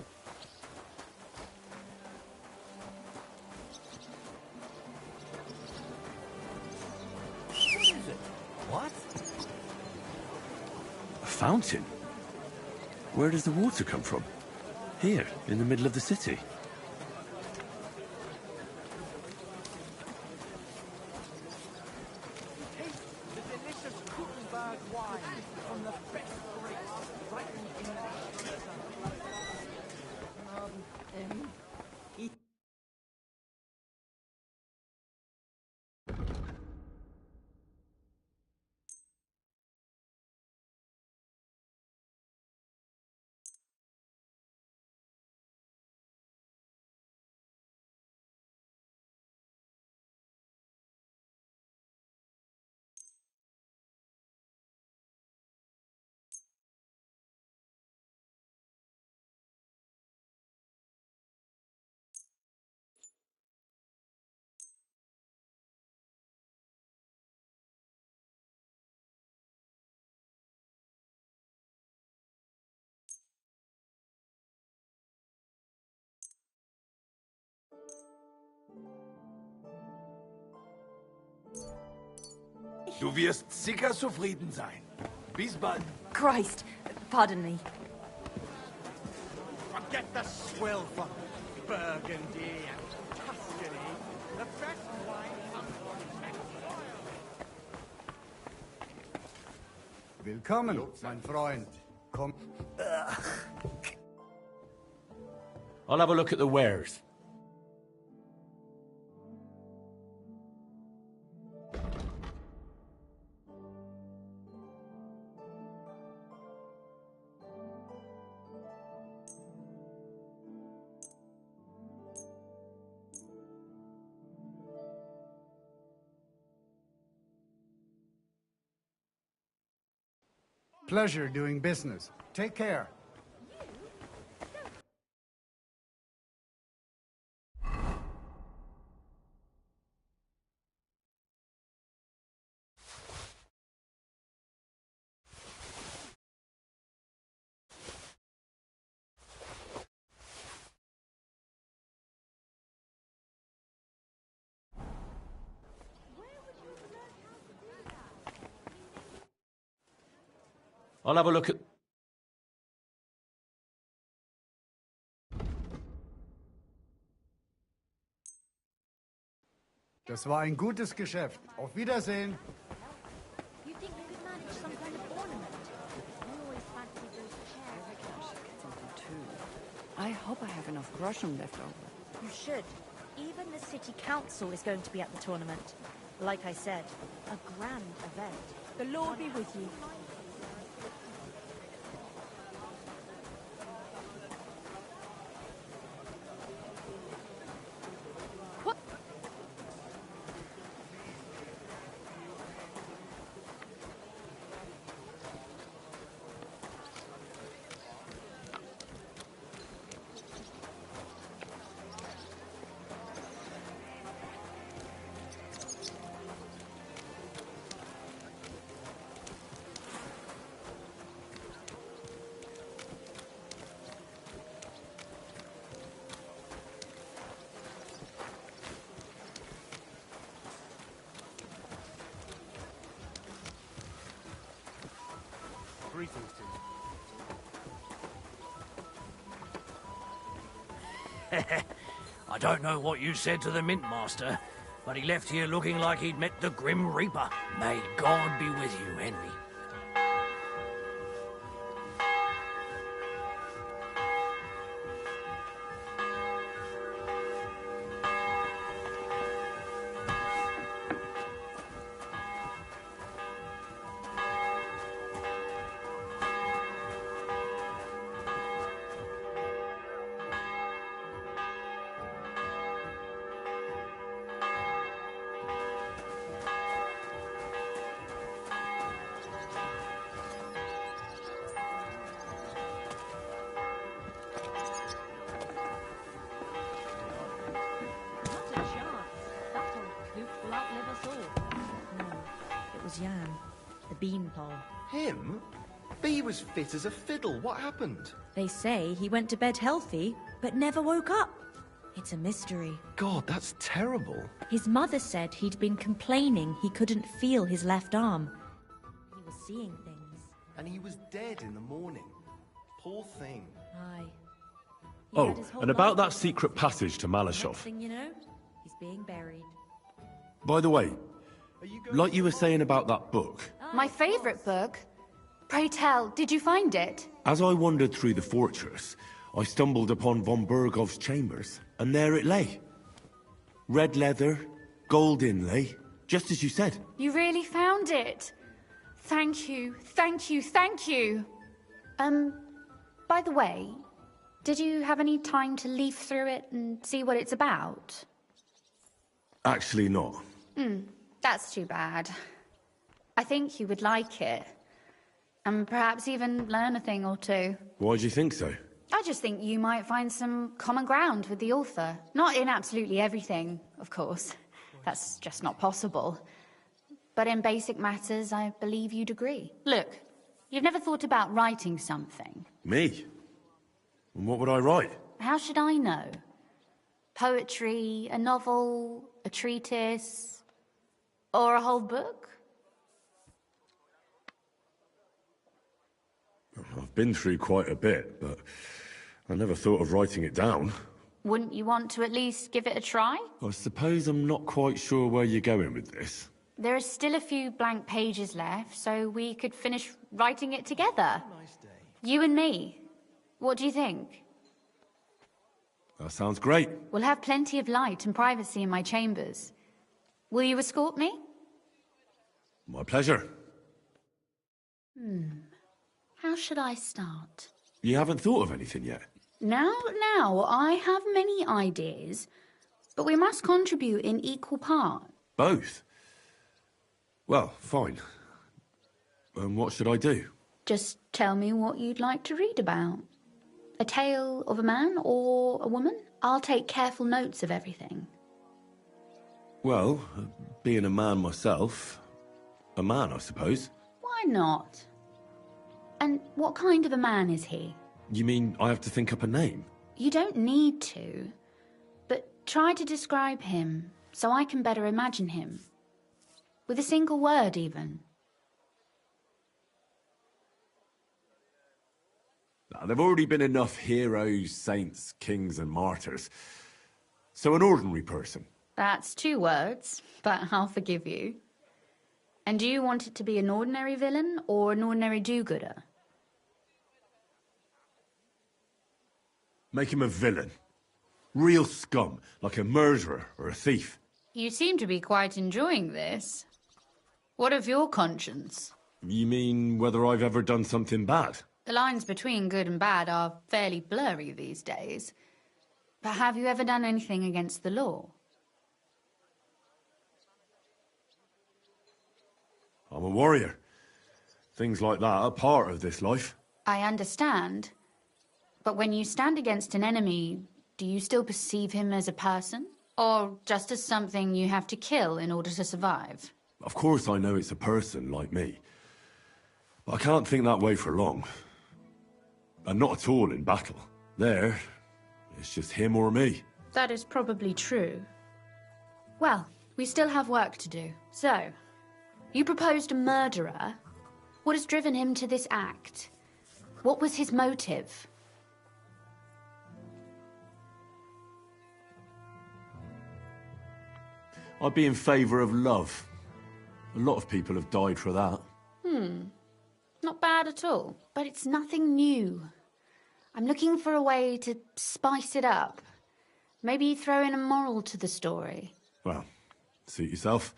What is it? What? A fountain? Where does the water come from? Here, in the middle of the city. Taste the delicious Gutenberg wine from the best grapes ripened in the Du wirst sicher zufrieden sein. Bis bald. Christ, pardon me. Forget the swill from Burgundy and Tuscany. The best wine comes from Mexico. Willkommen, mein Freund. Komm. I'll have a look at the wares. Pleasure doing business. Take care. I'll have a look at... Das war ein gutes Geschäft. Auf Wiedersehen. You think you could manage some kind of ornament? I always fancied those chairs. I reckon I should get something too. I hope I have enough groschen left over. You should. Even the city council is going to be at the tournament. Like I said, a grand event. The Lord be with you. greetings to you. I don't know what you said to the Mint Master, but he left here looking like he'd met the Grim Reaper. May God be with you, Henry. Jan, the beanpole. Him? Bee was fit as a fiddle. What happened? They say he went to bed healthy, but never woke up. It's a mystery. God, that's terrible. His mother said he'd been complaining he couldn't feel his left arm. He was seeing things. And he was dead in the morning. Poor thing. Aye. Oh, and about that secret passage to Next Malashov. thing you know, he's being buried. By the way, like you were saying about that book, My favourite book. Pray tell, did you find it? as I wandered through the fortress, I stumbled upon von Bergov's chambers, and there it lay. Red leather, gold inlay, just as you said. You really found it. Thank you, thank you, thank you. By the way, did you have any time to leaf through it and see what it's about? Actually not. That's too bad. I think you would like it. And perhaps even learn a thing or two. Why do you think so? I just think you might find some common ground with the author. Not in absolutely everything, of course. That's just not possible. But in basic matters, I believe you'd agree. Look, you've never thought about writing something. Me? And what would I write? How should I know? Poetry, a novel, a treatise, or a whole book? I've been through quite a bit, but I never thought of writing it down. Wouldn't you want to at least give it a try? I suppose I'm not quite sure where you're going with this. There are still a few blank pages left, so we could finish writing it together. You and me. What do you think? That sounds great. We'll have plenty of light and privacy in my chambers. Will you escort me? My pleasure. How should I start? You haven't thought of anything yet? Now, I have many ideas, but we must contribute in equal part. Both? Well, fine. And what should I do? Just tell me what you'd like to read about. A tale of a man or a woman? I'll take careful notes of everything. Well, being a man myself, a man, I suppose. Why not? And what kind of a man is he? You mean I have to think up a name? You don't need to, but try to describe him so I can better imagine him. With a single word, even. Now, there've already been enough heroes, saints, kings, and martyrs. So an ordinary person. That's 2 words, but I'll forgive you. And do you want it to be an ordinary villain or an ordinary do-gooder? Make him a villain. Real scum, like a murderer or a thief. You seem to be quite enjoying this. What of your conscience? You mean whether I've ever done something bad? The lines between good and bad are fairly blurry these days. But have you ever done anything against the law? I'm a warrior. Things like that are part of this life. I understand. But when you stand against an enemy, do you still perceive him as a person? Or just as something you have to kill in order to survive? Of course I know it's a person like me. But I can't think that way for long. And not at all in battle. There, it's just him or me. That is probably true. Well, we still have work to do. So, you proposed a murderer. What has driven him to this act? What was his motive? I'd be in favour of love. A lot of people have died for that. Not bad at all. But it's nothing new. I'm looking for a way to spice it up. Maybe throw in a moral to the story. Well, suit yourself.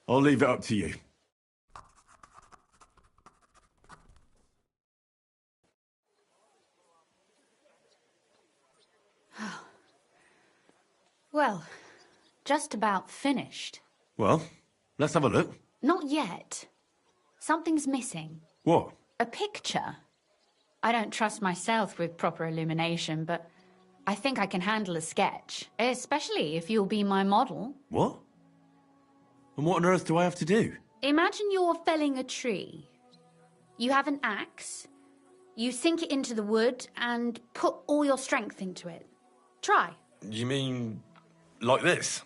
I'll leave it up to you. Well, just about finished. Well, let's have a look. Not yet. Something's missing. What? A picture. I don't trust myself with proper illumination, but I think I can handle a sketch, especially if you'll be my model. What? And what on earth do I have to do? Imagine you're felling a tree. You have an axe. You sink it into the wood and put all your strength into it. Try. You mean like this?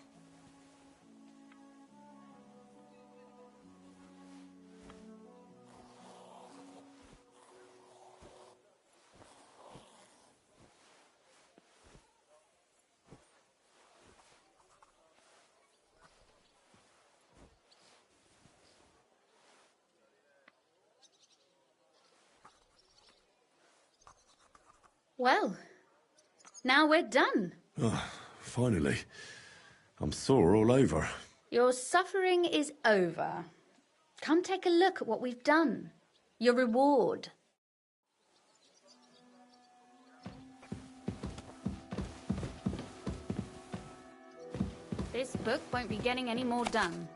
Well, now we're done. Oh, finally. I'm sore all over. Your suffering is over. Come take a look at what we've done. Your reward. This book won't be getting any more done.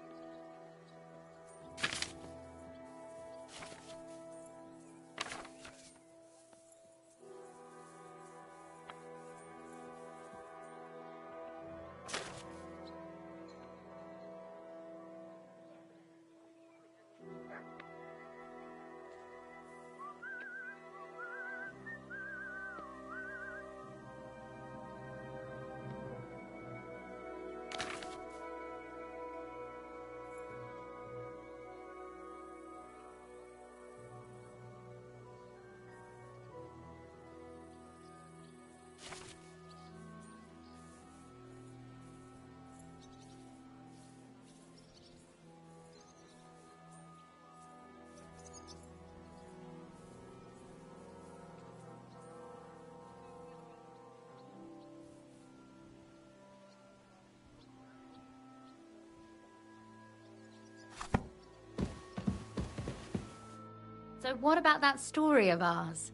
So what about that story of ours?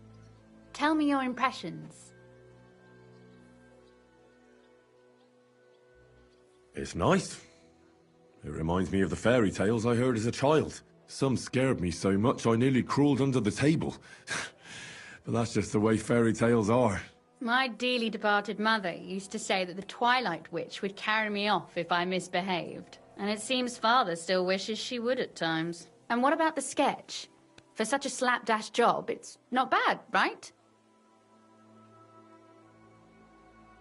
Tell me your impressions. It's nice. It reminds me of the fairy tales I heard as a child. Some scared me so much I nearly crawled under the table. But that's just the way fairy tales are. My dearly departed mother used to say that the Twilight Witch would carry me off if I misbehaved. And it seems Father still wishes she would at times. And what about the sketch? For such a slapdash job, it's not bad, right?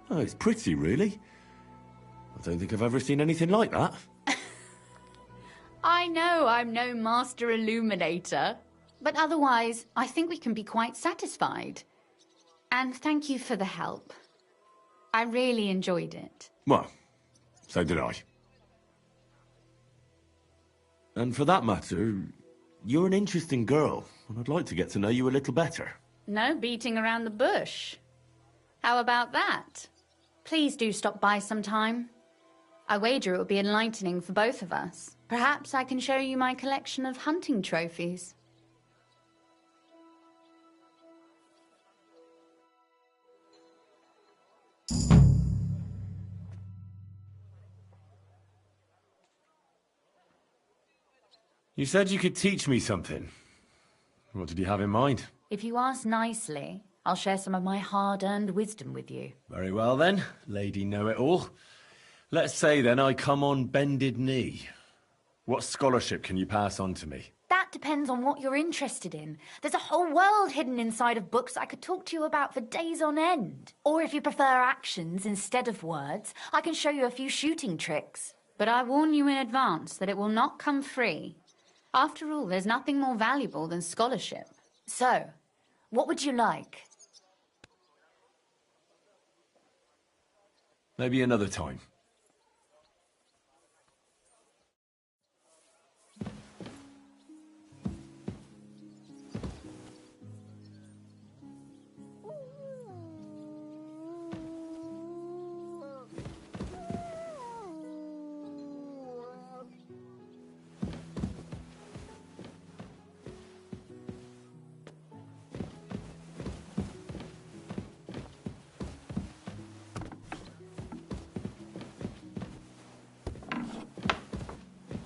Oh, it's pretty, really. I don't think I've ever seen anything like that. I know I'm no master illuminator, but otherwise, I think we can be quite satisfied. And thank you for the help. I really enjoyed it. Well, so did I. And for that matter, you're an interesting girl, and I'd like to get to know you a little better. No beating around the bush. How about that? Please do stop by sometime. I wager it will be enlightening for both of us. Perhaps I can show you my collection of hunting trophies. You said you could teach me something. What did you have in mind? If you ask nicely, I'll share some of my hard-earned wisdom with you. Very well then, Lady Know-It-All. Let's say then I come on bended knee. What scholarship can you pass on to me? That depends on what you're interested in. There's a whole world hidden inside of books I could talk to you about for days on end. Or if you prefer actions instead of words, I can show you a few shooting tricks. But I warn you in advance that it will not come free. After all, there's nothing more valuable than scholarship. So, what would you like? Maybe another time.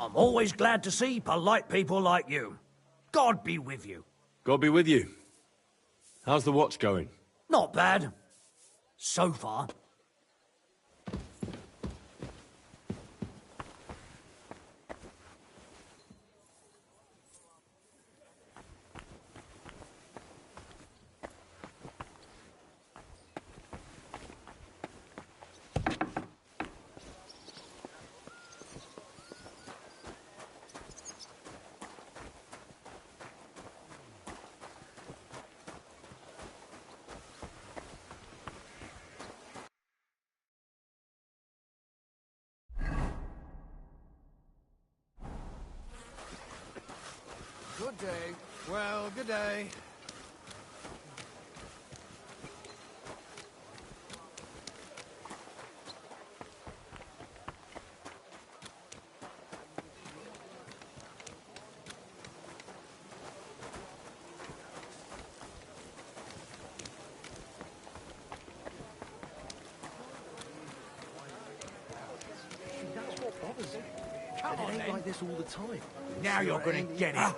I'm always glad to see polite people like you. God be with you. God be with you. How's the watch going? Not bad. So far. Good day. Well, good day. That's what bothers me. Come on, it ain't like this all the time. Now you're gonna get it.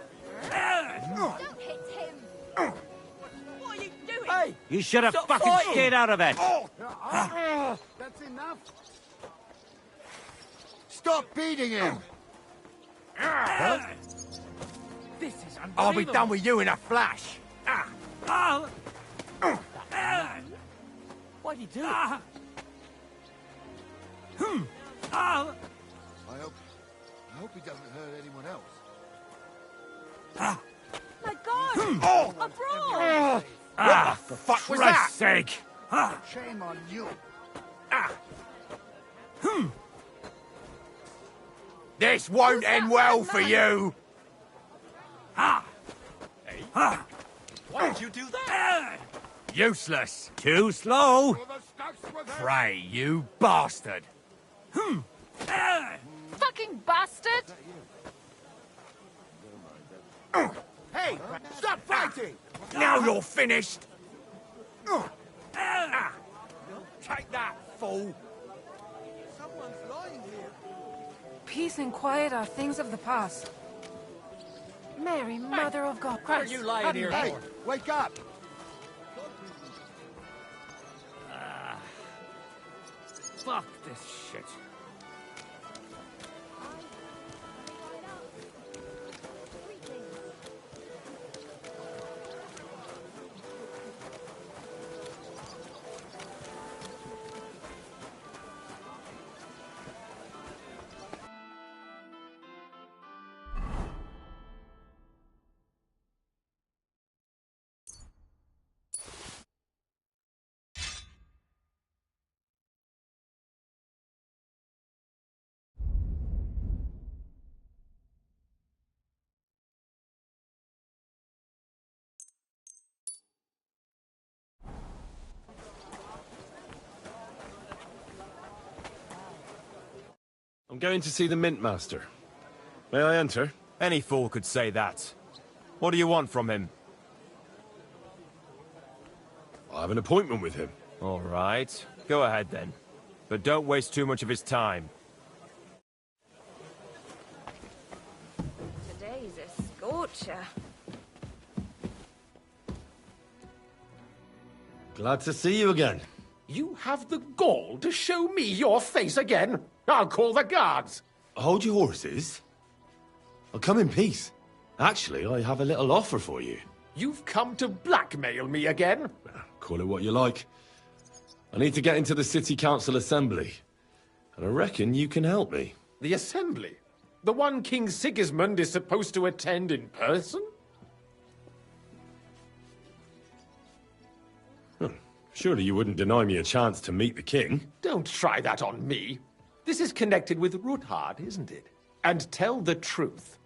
Don't hit him! What are you doing? Hey! You should have Stop fucking fighting. stayed out of it! That's enough. Stop beating him. This is unbelievable. I'll be done with you in a flash. Why'd he do it? I hope he doesn't hurt anyone else. My God! Abroad! What the fuck was that? Christ's sake! Shame on you. This won't end well for you. Why did you do that? Useless. Too slow. Pray, you bastard. Fucking bastard! Hey, stop fighting! Now you're finished. Take that, fool. Someone's lying here. Peace and quiet are things of the past. Mary, Mother of God, What are Christ. you lying here Hey, for? wake up! Fuck this shit. I'm going to see the Mint Master. May I enter? Any fool could say that. What do you want from him? I have an appointment with him. All right. Go ahead then. But don't waste too much of his time. Today's a scorcher. Glad to see you again. You have the gall to show me your face again? I'll call the guards. Hold your horses. I'll come in peace. Actually, I have a little offer for you. You've come to blackmail me again? Call it what you like. I need to get into the City Council Assembly. And I reckon you can help me. The Assembly? The one King Sigismund is supposed to attend in person? Surely you wouldn't deny me a chance to meet the king? Don't try that on me. This is connected with Ruthard, isn't it? And tell the truth.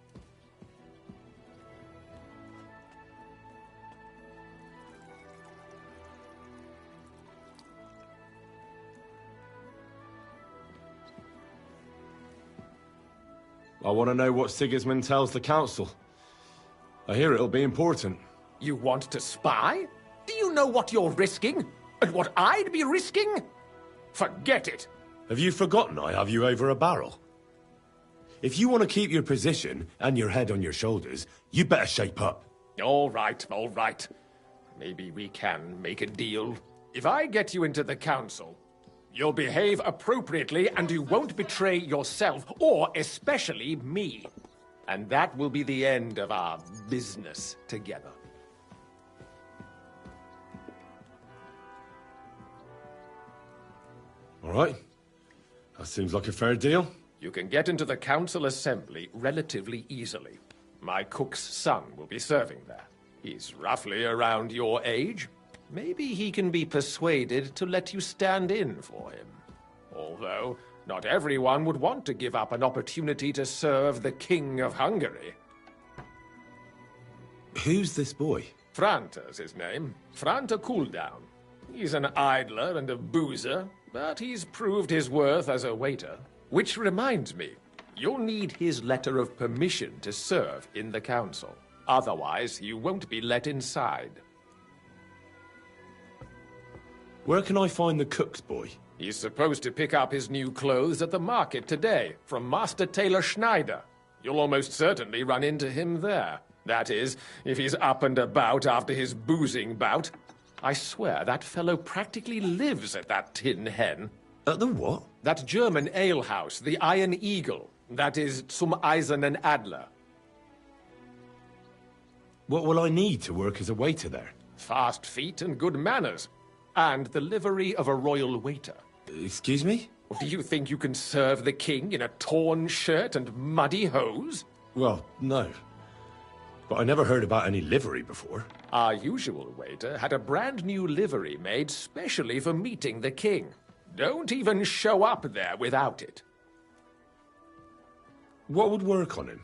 I want to know what Sigismund tells the council. I hear it'll be important. You want to spy? Do you know what you're risking? And what I'd be risking? Forget it. Have you forgotten I have you over a barrel? If you want to keep your position and your head on your shoulders, you better shape up. All right, all right. Maybe we can make a deal. If I get you into the council, you'll behave appropriately and you won't betray yourself, or especially me. And that will be the end of our business together. All right. That seems like a fair deal. You can get into the council assembly relatively easily. My cook's son will be serving there. He's roughly around your age. Maybe he can be persuaded to let you stand in for him. Although, not everyone would want to give up an opportunity to serve the King of Hungary. Who's this boy? Franta's his name. Franta Cooldown. He's an idler and a boozer, but he's proved his worth as a waiter. Which reminds me, you'll need his letter of permission to serve in the council. Otherwise, you won't be let inside. Where can I find the cook's boy? He's supposed to pick up his new clothes at the market today, from Master Tailor Schneider. You'll almost certainly run into him there. That is, if he's up and about after his boozing bout. I swear that fellow practically lives at that Tin Hen. At the what? That German alehouse, the Iron Eagle. That is Zum Eisernen Adler. What will I need to work as a waiter there? Fast feet and good manners. And the livery of a royal waiter. Excuse me? Do you think you can serve the king in a torn shirt and muddy hose? Well, no. But I never heard about any livery before. Our usual waiter had a brand new livery made specially for meeting the king. Don't even show up there without it. What would work on him?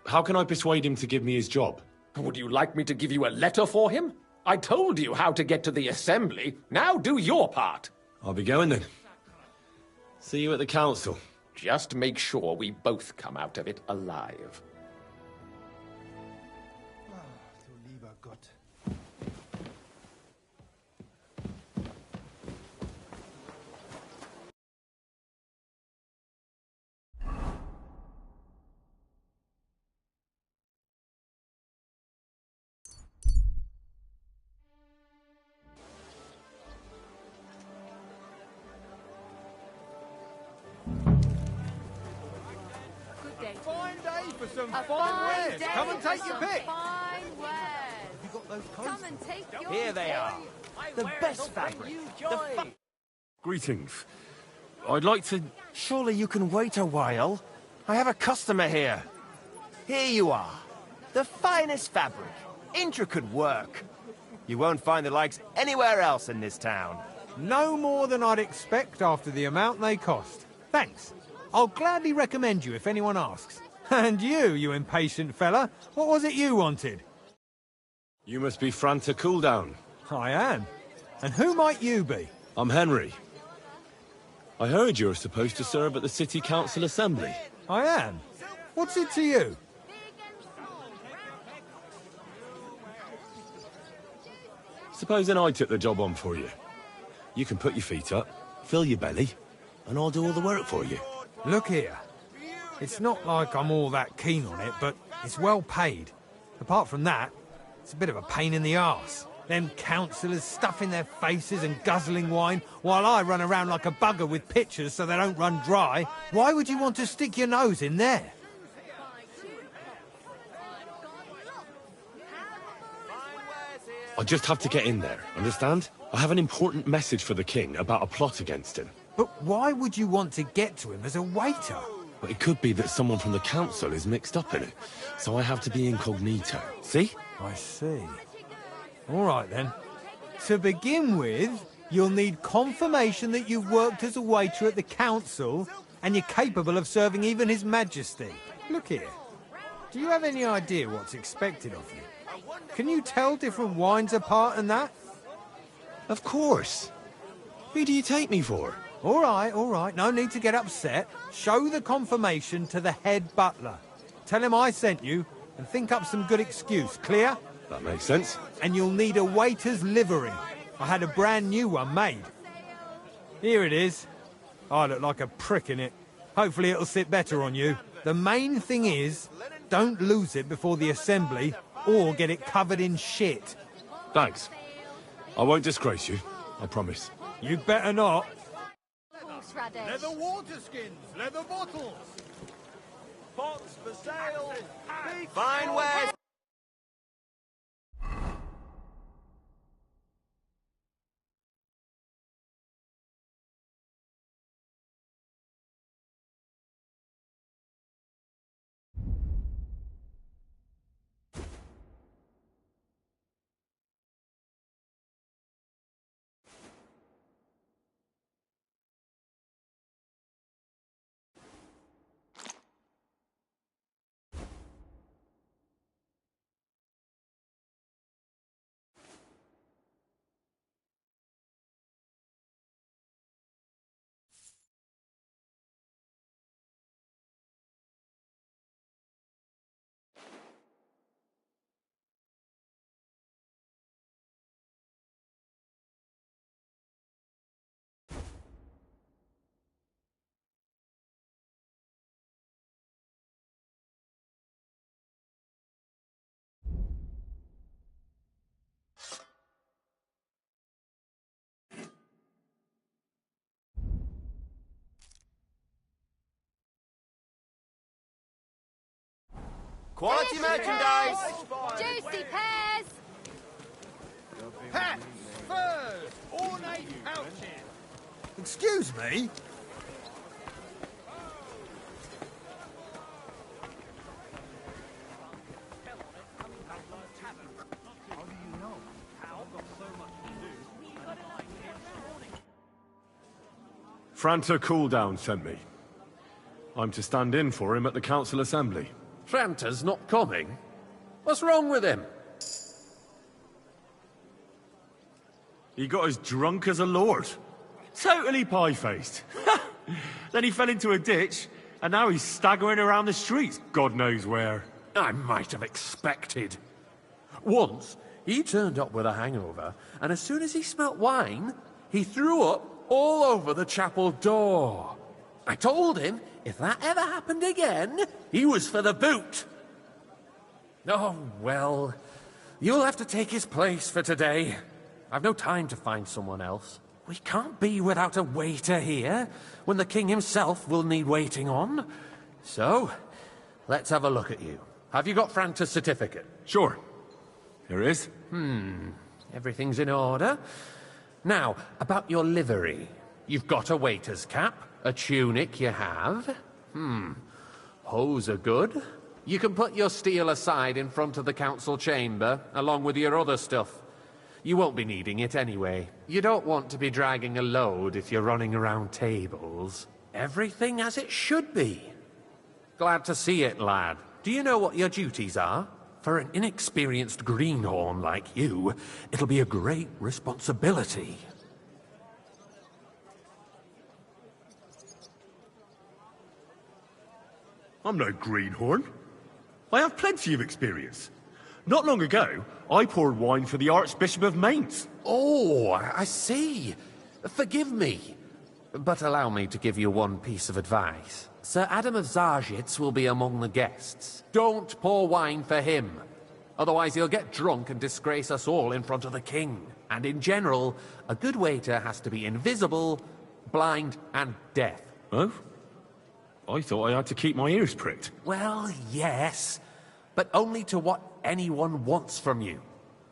How can I persuade him to give me his job? Would you like me to give you a letter for him? I told you how to get to the assembly. Now do your part. I'll be going then. See you at the council. Just make sure we both come out of it alive. Du lieber Gott. Fine day for some fine wares. Come and take your pick. Fine wares. Have you got those coats? Come and take your Here they are. The best fabric. Greetings. I'd like to... Surely you can wait a while. I have a customer here. Here you are. The finest fabric. Intricate work. You won't find the likes anywhere else in this town. No more than I'd expect after the amount they cost. Thanks. I'll gladly recommend you if anyone asks. And you impatient fella, what was it you wanted? You must be Franta Cooldown. I am. And who might you be? I'm Henry. I heard you're supposed to serve at the City Council Assembly. I am. What's it to you? Supposing I took the job on for you. You can put your feet up, fill your belly, and I'll do all the work for you. Look here. It's not like I'm all that keen on it, but it's well paid. Apart from that, it's a bit of a pain in the arse. Them councillors stuffing their faces and guzzling wine, while I run around like a bugger with pitchers so they don't run dry. Why would you want to stick your nose in there? I just have to get in there, understand? I have an important message for the king about a plot against him. But why would you want to get to him as a waiter? But it could be that someone from the council is mixed up in it, so I have to be incognito. See? I see. All right, then. To begin with, you'll need confirmation that you've worked as a waiter at the council and you're capable of serving even His Majesty. Look here. Do you have any idea what's expected of you? Can you tell different wines apart and that? Of course. Who do you take me for? All right. No need to get upset. Show the confirmation to the head butler. Tell him I sent you and think up some good excuse. Clear? That makes sense. And you'll need a waiter's livery. I had a brand new one made. Here it is. I look like a prick in it. Hopefully it'll sit better on you. The main thing is, don't lose it before the assembly or get it covered in shit. Thanks. I won't disgrace you, I promise. You'd better not. Horseradish. Leather water skins, leather bottles. Pots for sale. Fine wares. Quality merchandise! Juicy pears! Hats, furs, ornate pouches. Excuse me? Franta Cooldown sent me. I'm to stand in for him at the council assembly. Franta's not coming? What's wrong with him? He got as drunk as a lord. Totally pie-faced. Then he fell into a ditch, and now he's staggering around the streets, God knows where. I might have expected. Once, he turned up with a hangover, and as soon as he smelt wine, he threw up all over the chapel door. I told him if that ever happened again, he was for the boot. Oh, well, you'll have to take his place for today. I've no time to find someone else. We can't be without a waiter here, when the king himself will need waiting on. So, let's have a look at you. Have you got Franta's certificate? Sure. Here it is. Everything's in order. Now, about your livery. You've got a waiter's cap, a tunic you have. Hose are good. You can put your steel aside in front of the council chamber, along with your other stuff. You won't be needing it anyway. You don't want to be dragging a load if you're running around tables. Everything as it should be. Glad to see it, lad. Do you know what your duties are? For an inexperienced greenhorn like you, it'll be a great responsibility. I'm no greenhorn. I have plenty of experience. Not long ago, I poured wine for the Archbishop of Mainz. Oh, I see. Forgive me. But allow me to give you one piece of advice. Sir Adam of Zarjitz will be among the guests. Don't pour wine for him. Otherwise he'll get drunk and disgrace us all in front of the king. And in general, a good waiter has to be invisible, blind, and deaf. Oh? I thought I had to keep my ears pricked. Well, yes, but only to what anyone wants from you.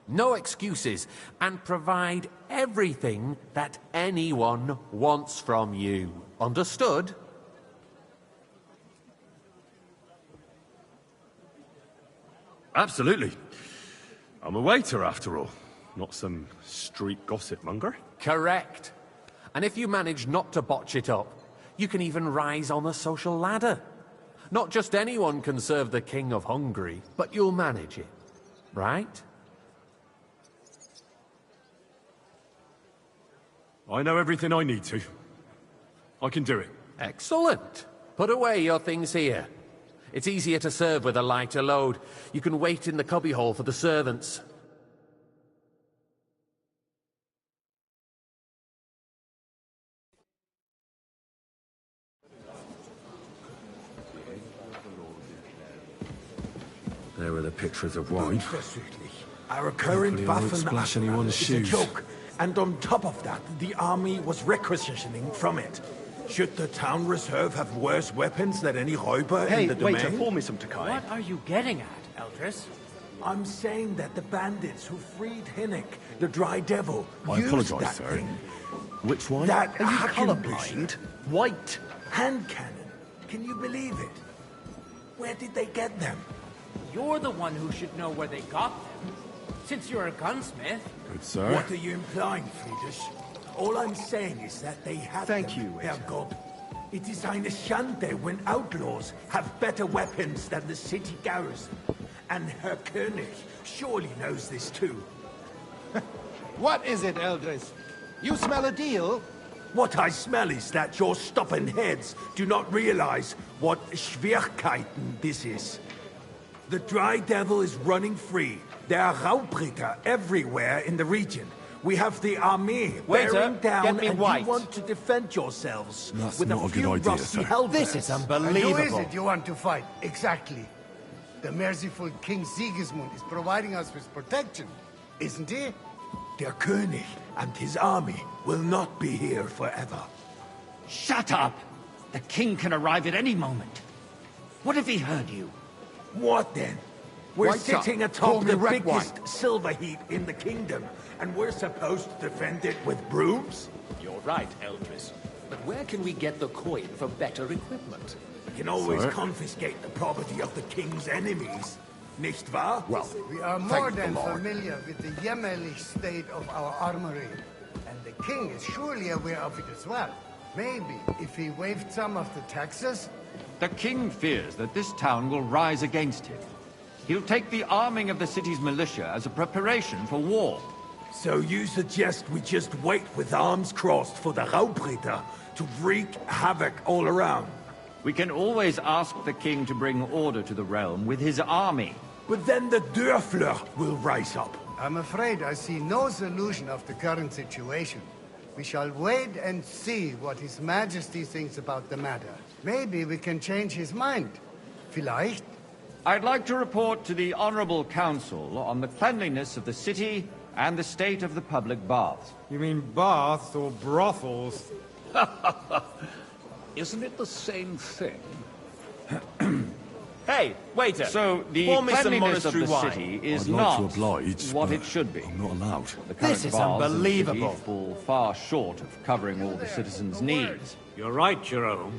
No excuses, and provide everything that anyone wants from you. Understood? Absolutely. I'm a waiter, after all. Not some street gossip monger. Correct. And if you manage not to botch it up, you can even rise on the social ladder. Not just anyone can serve the King of Hungary, but you'll manage it. Right? I know everything I need to. I can do it. Excellent. Put away your things here. It's easier to serve with a lighter load. You can wait in the cubbyhole for the servants. There were the pictures of wine. Our current Hopefully I won't Waffen splash anyone's is a shoes. joke. And on top of that, the army was requisitioning from it. Should the town reserve have worse weapons than any Räuber in the domain? Pour me some Takai. What are you getting at, Eldris? I'm saying that the bandits who freed Hinnick, the Dry Devil, I used apologise, that sir. thing. Which one? That Are you colourblind white hand cannon. Can you believe it? Where did they get them? You're the one who should know where they got them, since you're a gunsmith. Good, sir. What are you implying, Friedrich? All I'm saying is that they had Thank them, you, Herr God. It is eine Schande when outlaws have better weapons than the city garrison. And Herr König surely knows this too. What is it, Eldris? You smell a deal? What I smell is that your stubborn heads do not realize what Schwierigkeiten this is. The Dry Devil is running free. There are Raubritter everywhere in the region. We have the army Waiter, bearing down, get me and white. you want to defend yourselves That's with not a a few good idea, rusty sir. helmets. This is And unbelievable. who is it you want to fight, exactly? The merciful King Sigismund is providing us with protection, isn't he? Der König and his army will not be here forever. Shut up! The king can arrive at any moment. What if he heard you? What then? We're White sitting up. atop Call me the Red biggest silver heap in the kingdom, and we're supposed to defend it with brooms? You're right, Eldris. But where can we get the coin for better equipment? We can always Sir? confiscate the property of the king's enemies, nicht wahr? Well, We are more than familiar with the jämmerlich state of our armory. And the king is surely aware of it as well. Maybe if he waived some of the taxes. The king fears that this town will rise against him. He'll take the arming of the city's militia as a preparation for war. So you suggest we just wait with arms crossed for the Raubritter to wreak havoc all around? We can always ask the king to bring order to the realm with his army. But then the Dörfler will rise up. I'm afraid I see no solution of the current situation. We shall wait and see what His Majesty thinks about the matter. Maybe we can change his mind. Vielleicht? I'd like to report to the Honorable Council on the cleanliness of the city and the state of the public baths. You mean baths or brothels? Isn't it the same thing? Hey, waiter. So, the pour me some cleanliness of monastery the wine. city is I'd like to not oblige, what but it should be. I'm not allowed. The current This is baths in the unbelievable. city fall far short of covering all the citizens' needs. You're right, Jerome.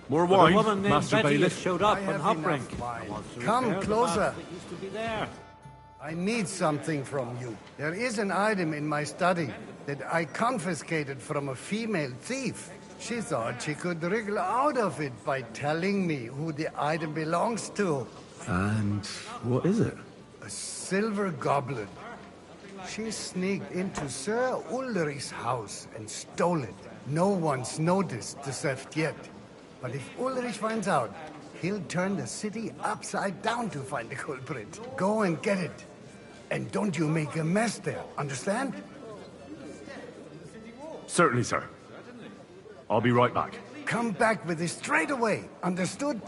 More But wine, a woman named Master Betty Bailiff. has showed up I on have Hopbrink. enough wine. Wants to Come repair the closer. bath that used to be there. I need something from you. There is an item in my study that I confiscated from a female thief. She thought she could wriggle out of it by telling me who the item belongs to. And what is it? A silver goblet. She sneaked into Sir Ulrich's house and stole it. No one's noticed the theft yet. But if Ulrich finds out, he'll turn the city upside down to find the culprit. Go and get it. And don't you make a mess there, understand? Certainly, sir. I'll be right back. Come back with it straight away, understood?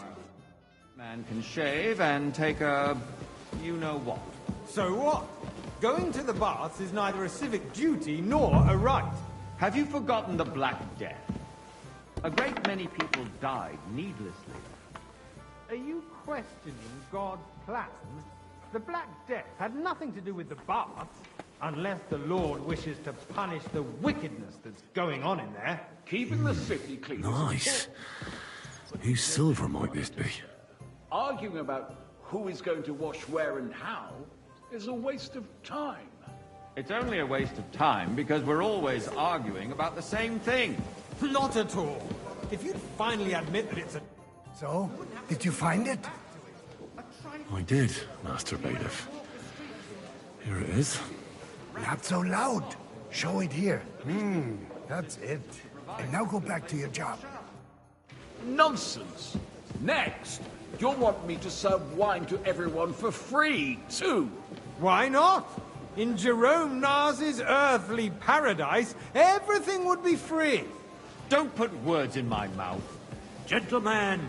Man can shave and take a... you-know-what. So what? Going to the baths is neither a civic duty nor a right. Have you forgotten the Black Death? A great many people died needlessly. Are you questioning God's plan? The Black Death had nothing to do with the baths, unless the Lord wishes to punish the wickedness that's going on in there. Keeping the city clean. Nice. Whose silver might this be? Arguing about who is going to wash where and how is a waste of time. It's only a waste of time because we're always arguing about the same thing. Not at all. If you'd finally admit that it's a... So, did you find it? I did, Master Bailiff. Here it is. Not so loud. Show it here. That's it. And now go back to your job. Nonsense! Next, you'll want me to serve wine to everyone for free, too. Why not? In Jerome Nars's earthly paradise, everything would be free. Don't put words in my mouth. Gentlemen,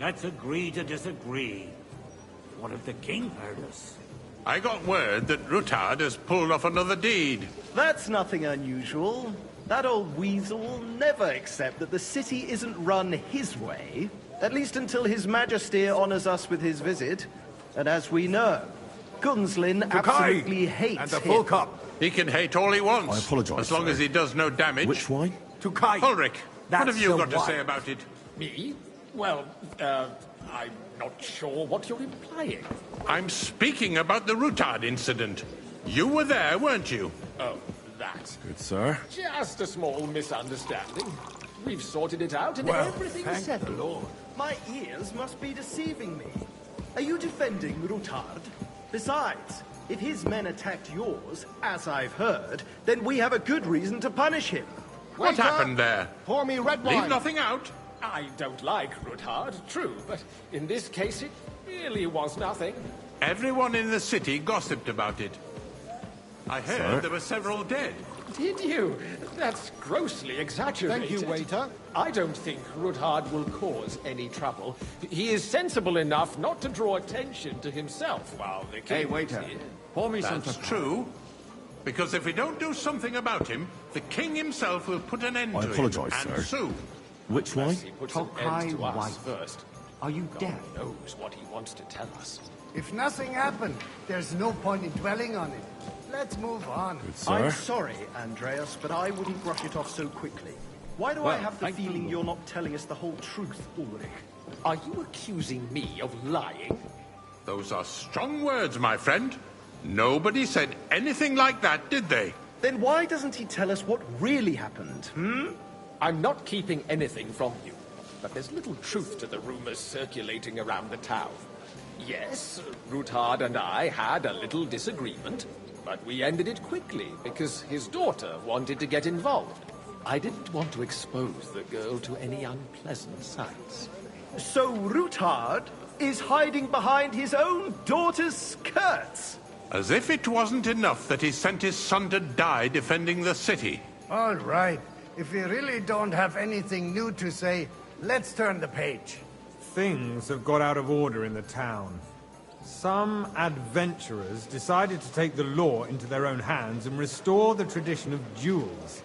let's agree to disagree. What if the king heard us? I got word that Rutard has pulled off another deed. That's nothing unusual. That old weasel will never accept that the city isn't run his way, at least until His Majesty honors us with his visit. And as we know, Gunslin absolutely hates and the him. full cup. He can hate all he wants. I apologize, as long as he does no damage. Which wine? To Kai. Ulrich, what have you the got to wine. say about it? Me? Well, I'm not sure what you're implying. I'm speaking about the Rutard incident. You were there, weren't you? Oh, that. Good, sir. Just a small misunderstanding. We've sorted it out and Well, everything's thank the settled. Lord. My ears must be deceiving me. Are you defending Rutard? Besides, if his men attacked yours, as I've heard, then we have a good reason to punish him. What happened there? Pour me red wine. Leave nothing out. I don't like Rutard, true, but in this case it really was nothing. Everyone in the city gossiped about it. I heard Sir? there were several dead. Did you? That's grossly exaggerated. Thank you, waiter. I don't think Rutard will cause any trouble. He is sensible enough not to draw attention to himself while the king Hey, waiter. is here. Pour me some... That's true. Because if we don't do something about him, the king himself will put an end I to apologize, him. And sir. soon. Which wine? He puts an Tokai end to us White. first. Are you God deaf? knows what he wants to tell us. If nothing happened, there's no point in dwelling on it. Let's move on. Good, sir. I'm sorry, Andreas, but I wouldn't brush it off so quickly. Why do I Well, have the thank the feeling Lord. you're not telling us the whole truth, Ulrich? Are you accusing me of lying? Those are strong words, my friend. Nobody said anything like that, did they? Then why doesn't he tell us what really happened, I'm not keeping anything from you, but there's little truth to the rumors circulating around the town. Yes, Rutard and I had a little disagreement, but we ended it quickly because his daughter wanted to get involved. I didn't want to expose the girl to any unpleasant sights. So Rutard is hiding behind his own daughter's skirts? As if it wasn't enough that he sent his son to die defending the city. All right. If we really don't have anything new to say, let's turn the page. Things have got out of order in the town. Some adventurers decided to take the law into their own hands and restore the tradition of duels.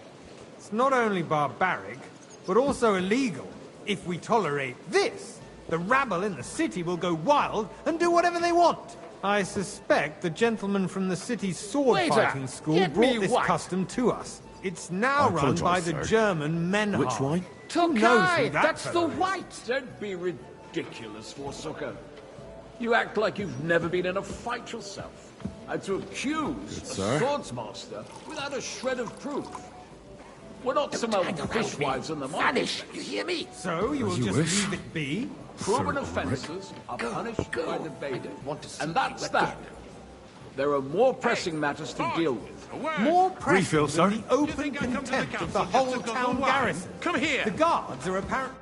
It's not only barbaric, but also illegal. If we tolerate this, the rabble in the city will go wild and do whatever they want. I suspect the gentleman from the city's sword-fighting school get brought me this white. custom to us. It's now I run by apologise, the sir. German Menhard. Which wine? Who knows who that That's the fellow is? white! Don't be ridiculous, Forsucker. You act like you've never been in a fight yourself. And to accuse Good, a sir. swordsmaster without a shred of proof. We're not some old fishwives in the Vanish, market. you hear me? So you will As you just wish. leave it be? Proven Sir offences are punished by the Bailiff. want to see And that's you that. again. There are more pressing matters to deal with. More pressing Refill, sir. than the open contempt of the whole town garrison. Come here. The guards are apparent...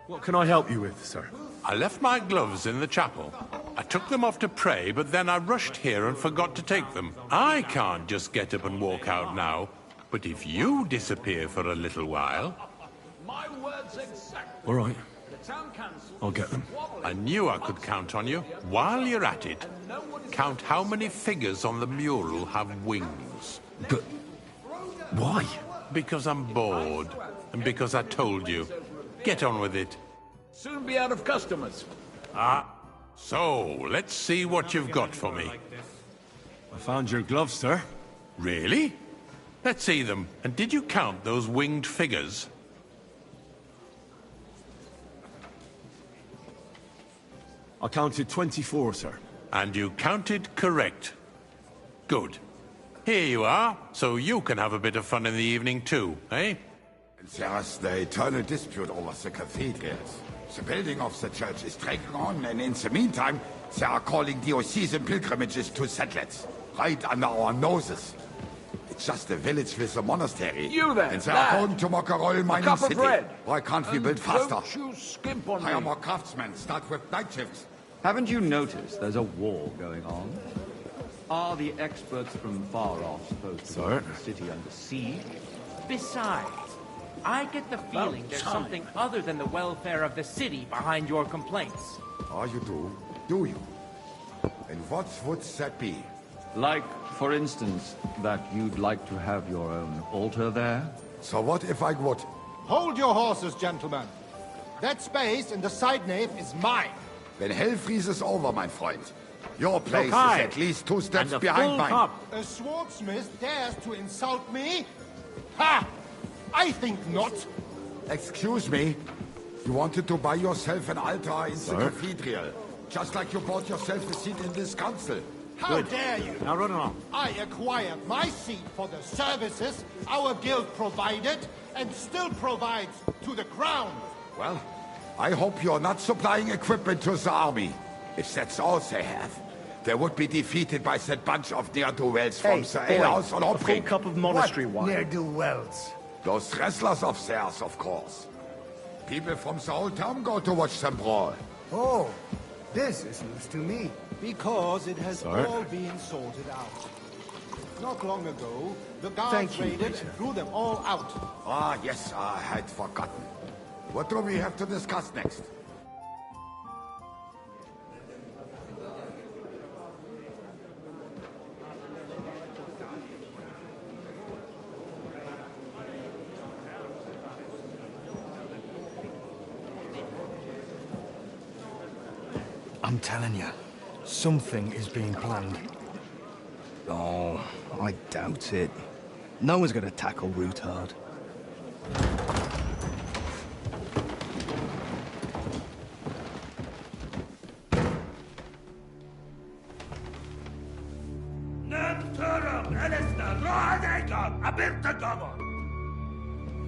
What can I help you with, sir? I left my gloves in the chapel. I took them off to pray, but then I rushed here and forgot to take them. I can't just get up and walk out now. But if you disappear for a little while... My words exactly. All right. The town council I'll get them. I knew I could count on you. While you're at it, count how many figures on the mural have wings. But why? Because I'm bored, and because I told you. Get on with it. soon be out of customers. So, let's see what you've got for me. I found your gloves, sir. Really? Let's see them. And did you count those winged figures? I counted 24, sir. And you counted correct. Good. Here you are, so you can have a bit of fun in the evening too, eh? There's the eternal dispute over the cathedrals. The building of the church is dragging on, and in the meantime, they are calling diocesan pilgrimages to settlers, right under our noses. It's just a village with a monastery. You there, and they lad. are going to Mokarol mining cup of city. bread. Why can't we And build faster? don't you skimp on Hire me. more craftsmen, start with night shifts. Haven't you noticed there's a war going on? Are the experts from far off supposed to put the city under siege? Besides, I get the feeling there's something other than the welfare of the city behind your complaints. Oh, you do? Do you? And what would that be? Like, for instance, that you'd like to have your own altar there? So what if I would? Hold your horses, gentlemen. That space in the side nave is mine. When hell freezes over, my friend, your place is Okay. at least 2 steps And a behind full mine. cup. A swordsmith dares to insult me? Ha! I think not. Excuse me? You wanted to buy yourself an altar in the Sir? cathedral, just like you bought yourself a seat in this council. How dare you? Now run along. I acquired my seat for the services our guild provided and still provides to the crown. Well, I hope you're not supplying equipment to the army. If that's all they have, they would be defeated by that bunch of ne'er-do-wells from the alehouse on a full cup of monastery wine. Ne'er-do-wells? Those wrestlers of theirs, of course. People from the whole town go to watch them brawl. Oh, this is news to me. Because it has Sir? all been sorted out. Not long ago, the guards Thank you, raided Major. and threw them all out. Ah, yes, I had forgotten. What do we have to discuss next? I'm telling you, something is being planned. Oh, I doubt it. No one's gonna tackle Rootard.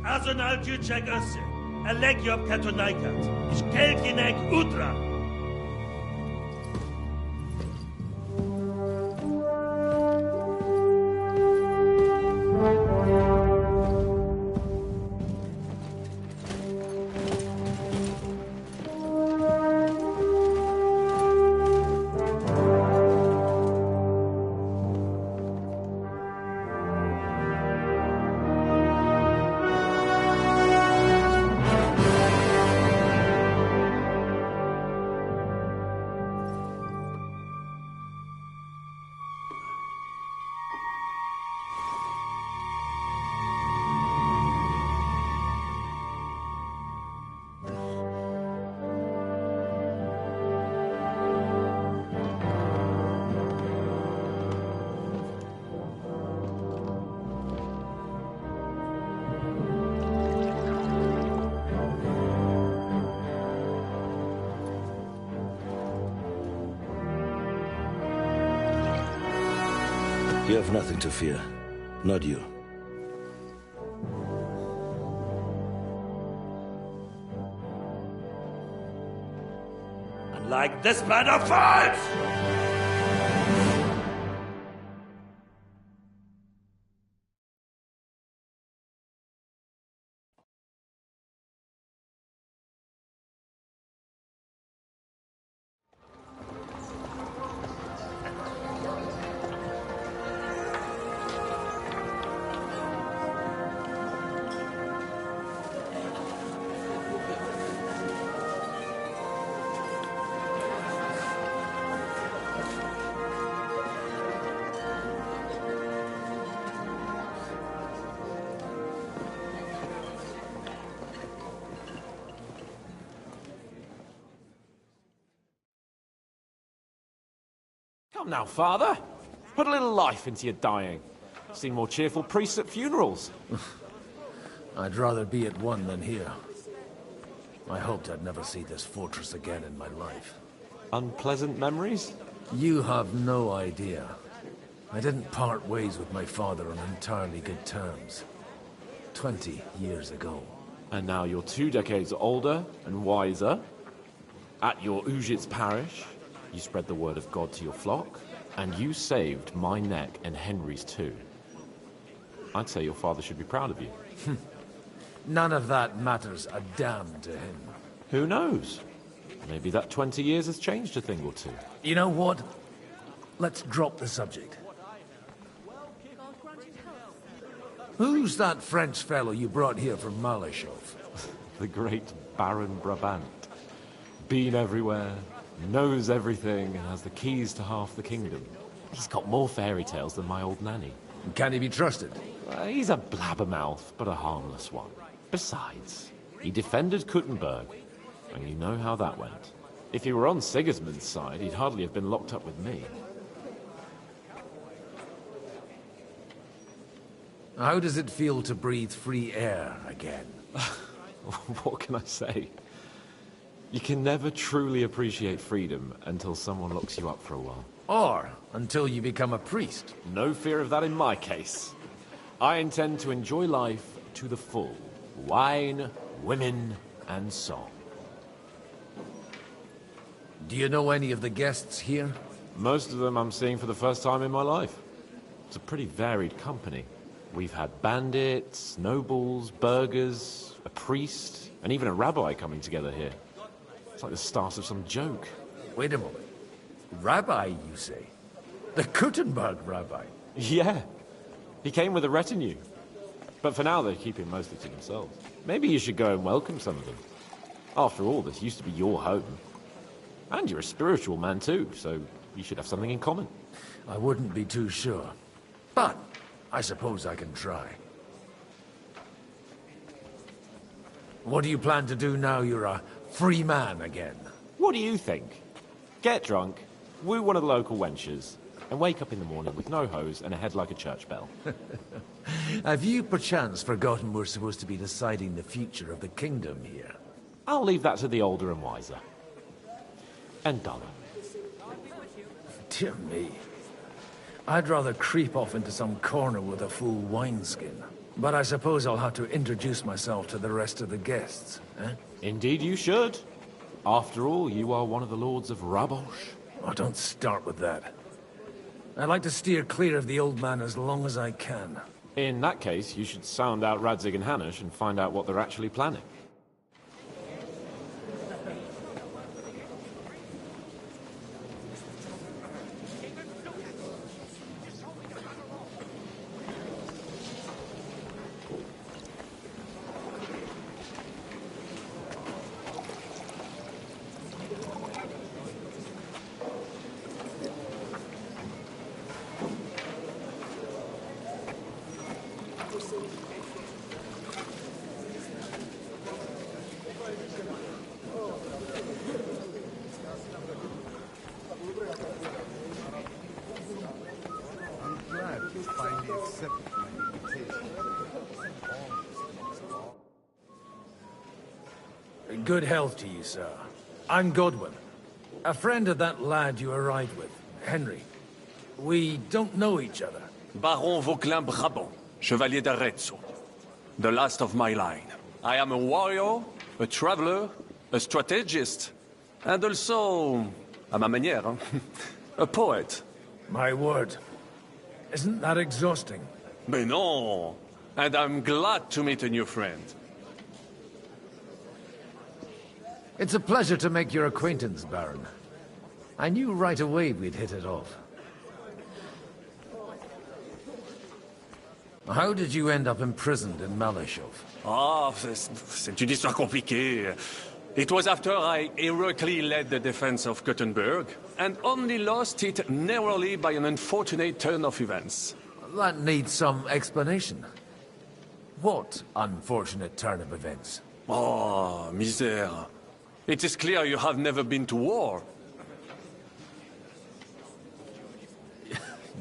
Azonal Juchek Össe, Elegiop Katonaikat, Ishkelkinek Utra. You have nothing to fear. Not you. And like this man of fights! Come now, Father. Put a little life into your dying. Seen more cheerful priests at funerals. I'd rather be at one than here. I hoped I'd never see this fortress again in my life. Unpleasant memories? You have no idea. I didn't part ways with my father on entirely good terms. 20 years ago. And now you're 2 decades older and wiser. At your Ujit's parish, you spread the word of God to your flock, and you saved my neck and Henry's too. I'd say your father should be proud of you. None of that matters a damn to him. Who knows? Maybe that 20 years has changed a thing or two. You know what? Let's drop the subject. Who's that French fellow you brought here from Malashov? The great Baron Brabant. Been everywhere, knows everything, and has the keys to half the kingdom. He's got more fairy tales than my old nanny. Can he be trusted? He's a blabbermouth, but a harmless one. Besides, he defended Kuttenberg, and you know how that went. If he were on Sigismund's side, he'd hardly have been locked up with me. How does it feel to breathe free air again? What can I say? You can never truly appreciate freedom until someone locks you up for a while. Or until you become a priest. No fear of that in my case. I intend to enjoy life to the full. Wine, women, and song. Do you know any of the guests here? Most of them I'm seeing for the first time in my life. It's a pretty varied company. We've had bandits, nobles, burghers, a priest, and even a rabbi coming together here. It's like the start of some joke. Wait a moment. Rabbi, you say? The Kuttenberg rabbi? Yeah. He came with a retinue. But for now, they're keeping mostly to themselves. Maybe you should go and welcome some of them. After all, this used to be your home. And you're a spiritual man too, so you should have something in common. I wouldn't be too sure. But I suppose I can try. What do you plan to do now you're a free man again? What do you think? Get drunk, woo one of the local wenches, and wake up in the morning with no hose and a head like a church bell. Have you perchance forgotten we're supposed to be deciding the future of the kingdom here? I'll leave that to the older and wiser. And duller. Dear me. I'd rather creep off into some corner with a full wineskin. But I suppose I'll have to introduce myself to the rest of the guests, eh? Indeed you should. After all, you are one of the lords of Rabosh. Oh, don't start with that. I'd like to steer clear of the old man as long as I can. In that case, you should sound out Radzig and Hanush and find out what they're actually planning. Good health to you, sir. I'm Godwin. A friend of that lad you arrived with, Henry. We don't know each other. Baron Vauquelin Brabant, Chevalier d'Arezzo. The last of my line. I am a warrior, a traveler, a strategist, and also, à ma manière, a poet. My word. Isn't that exhausting? Mais non! And I'm glad to meet a new friend. It's a pleasure to make your acquaintance, Baron. I knew right away we'd hit it off. How did you end up imprisoned in Malashov? Ah, c'est une histoire compliquée. It was after I heroically led the defense of Kuttenberg, and only lost it narrowly by an unfortunate turn of events. That needs some explanation. What unfortunate turn of events? Oh, misère. It is clear you have never been to war.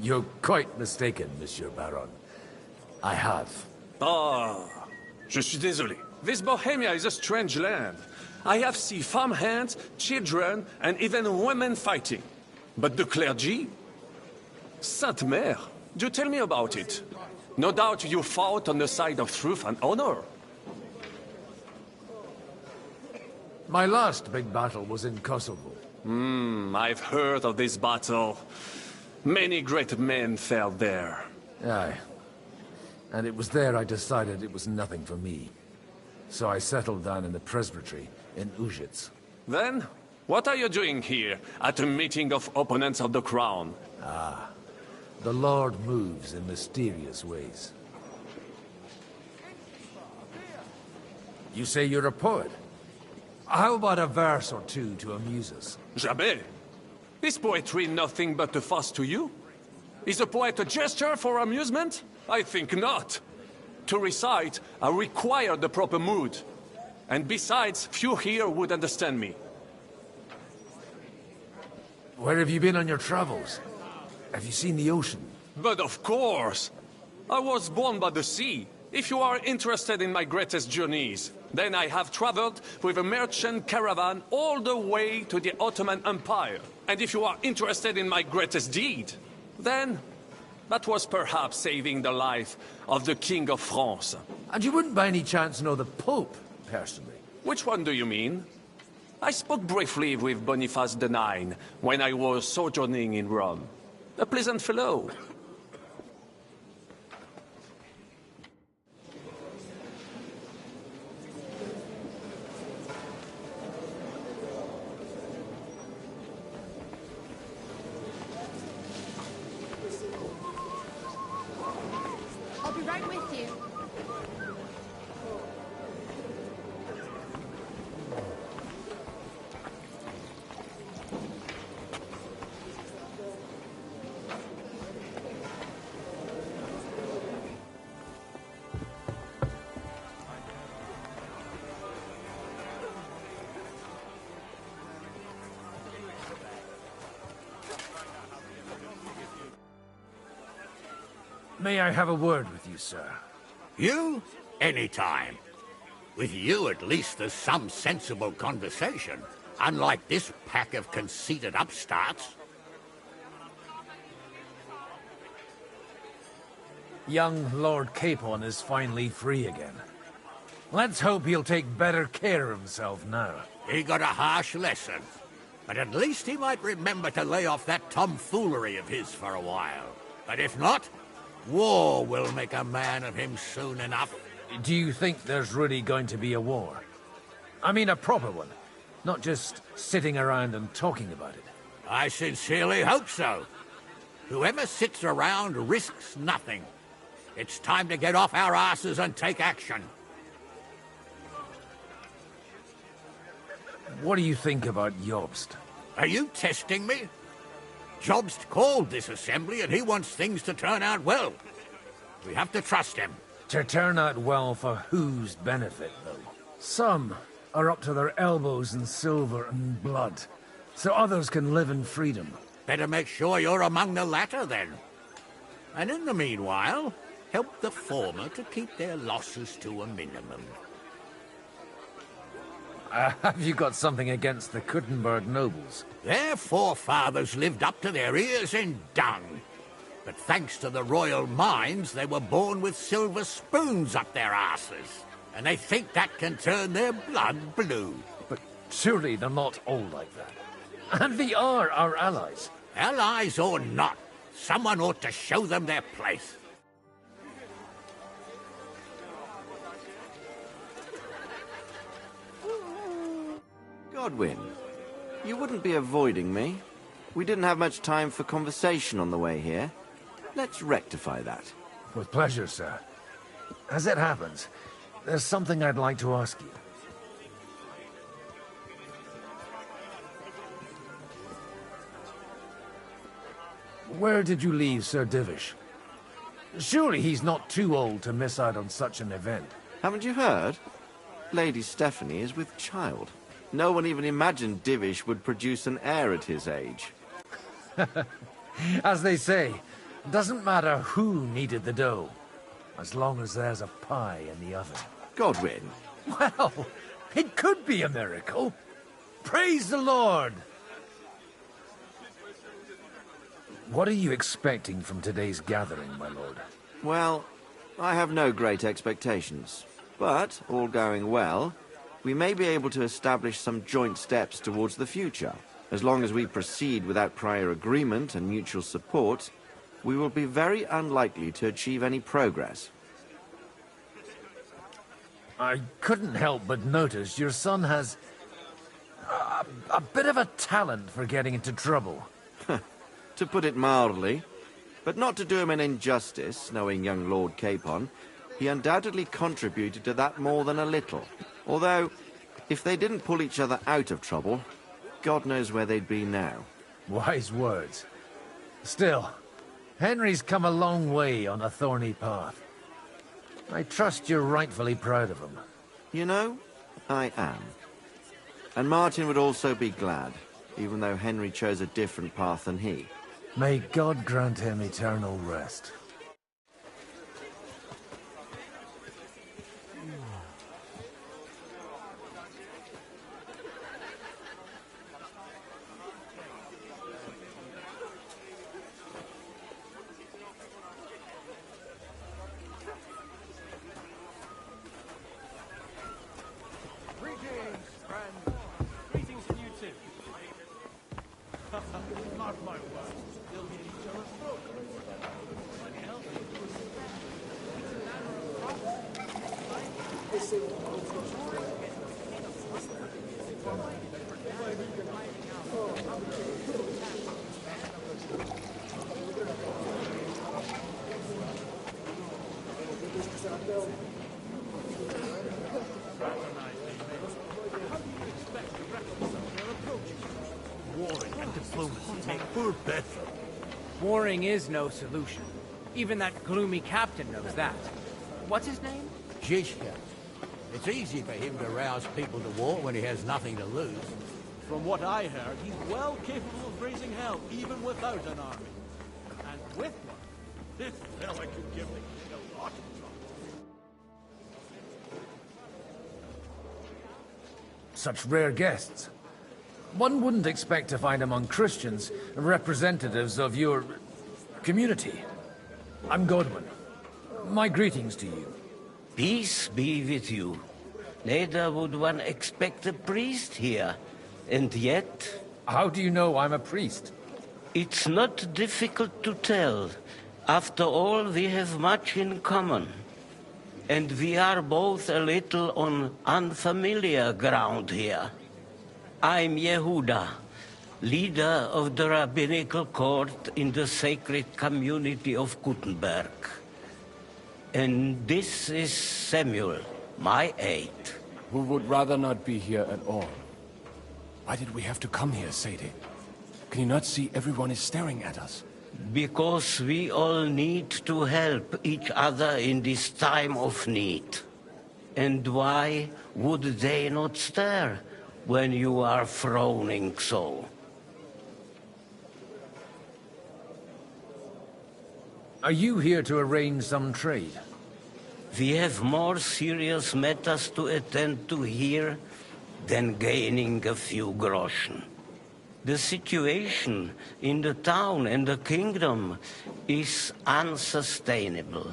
You're quite mistaken, Monsieur Baron. I have. Ah, je suis désolé. This Bohemia is a strange land. I have seen farmhands, children, and even women fighting. But the clergy? Sainte Mère, do tell me about it. No doubt you fought on the side of truth and honor. My last big battle was in Kosovo. I've heard of this battle. Many great men fell there. Aye. And it was there I decided it was nothing for me. So I settled down in the presbytery in Ujits. Then, what are you doing here, at a meeting of opponents of the crown? Ah, the Lord moves in mysterious ways. You say you're a poet? How about a verse or two to amuse us? Jamais. Is poetry nothing but a fuss to you? Is a poet a gesture for amusement? I think not. To recite, I require the proper mood. And besides, few here would understand me. Where have you been on your travels? Have you seen the ocean? But of course! I was born by the sea. If you are interested in my greatest journeys, then I have traveled with a merchant caravan all the way to the Ottoman Empire. And if you are interested in my greatest deed, then that was perhaps saving the life of the King of France. And you wouldn't by any chance know the Pope, personally? Which one do you mean? I spoke briefly with Boniface IX when I was sojourning in Rome. A pleasant fellow. I'll be right with you. May I have a word with you, sir? You? Anytime. With you, at least, there's some sensible conversation. Unlike this pack of conceited upstarts. Young Lord Capon is finally free again. Let's hope he'll take better care of himself now. He got a harsh lesson. But at least he might remember to lay off that tomfoolery of his for a while. But if not, war will make a man of him soon enough. Do you think there's really going to be a war? I mean a proper one, not just sitting around and talking about it. I sincerely hope so. Whoever sits around risks nothing. It's time to get off our asses and take action. What do you think about Jobst? Are you testing me? Jobst called this assembly and he wants things to turn out well. We have to trust him. To turn out well for whose benefit, though? Some are up to their elbows in silver and blood, so others can live in freedom. Better make sure you're among the latter, then. And in the meanwhile, help the former to keep their losses to a minimum. Have you got something against the Kuttenberg nobles? Their forefathers lived up to their ears in dung. But thanks to the royal mines, they were born with silver spoons up their asses. And they think that can turn their blood blue. But surely they're not all like that. And they are our allies. Allies or not, someone ought to show them their place. Godwin, you wouldn't be avoiding me. We didn't have much time for conversation on the way here. Let's rectify that. With pleasure, sir. As it happens, there's something I'd like to ask you. Where did you leave Sir Divish? Surely he's not too old to miss out on such an event. Haven't you heard? Lady Stephanie is with child. No one even imagined Divish would produce an heir at his age. As they say, doesn't matter who kneaded the dough, as long as there's a pie in the oven. Godwin. Well, it could be a miracle. Praise the Lord! What are you expecting from today's gathering, my lord? Well, I have no great expectations. But, all going well, we may be able to establish some joint steps towards the future. As long as we proceed without prior agreement and mutual support, we will be very unlikely to achieve any progress. I couldn't help but notice your son has a bit of a talent for getting into trouble. To put it mildly, but not to do him an injustice, knowing young Lord Capon, he undoubtedly contributed to that more than a little. Although, if they didn't pull each other out of trouble, God knows where they'd be now. Wise words. Still, Henry's come a long way on a thorny path. I trust you're rightfully proud of him. You know, I am. And Martin would also be glad, even though Henry chose a different path than he. May God grant him eternal rest. Warring is no solution. Even that gloomy captain knows that. What's his name? Sigismund. It's easy for him to rouse people to war when he has nothing to lose. From what I heard, he's well capable of raising hell, even without an army. And with one, this fella could give the king a lot of trouble. Such rare guests. One wouldn't expect to find among Christians representatives of your community. I'm Godwin. My greetings to you. Peace be with you. Neither would one expect a priest here. And yet... How do you know I'm a priest? It's not difficult to tell. After all, we have much in common. And we are both a little on unfamiliar ground here. I'm Yehuda, leader of the rabbinical court in the sacred community of Gutenberg. And this is Samuel, my aide. Who would rather not be here at all. Why did we have to come here, Sadie? Can you not see everyone is staring at us? Because we all need to help each other in this time of need. And why would they not stare when you are frowning so? Are you here to arrange some trade? We have more serious matters to attend to here than gaining a few groschen. The situation in the town and the kingdom is unsustainable.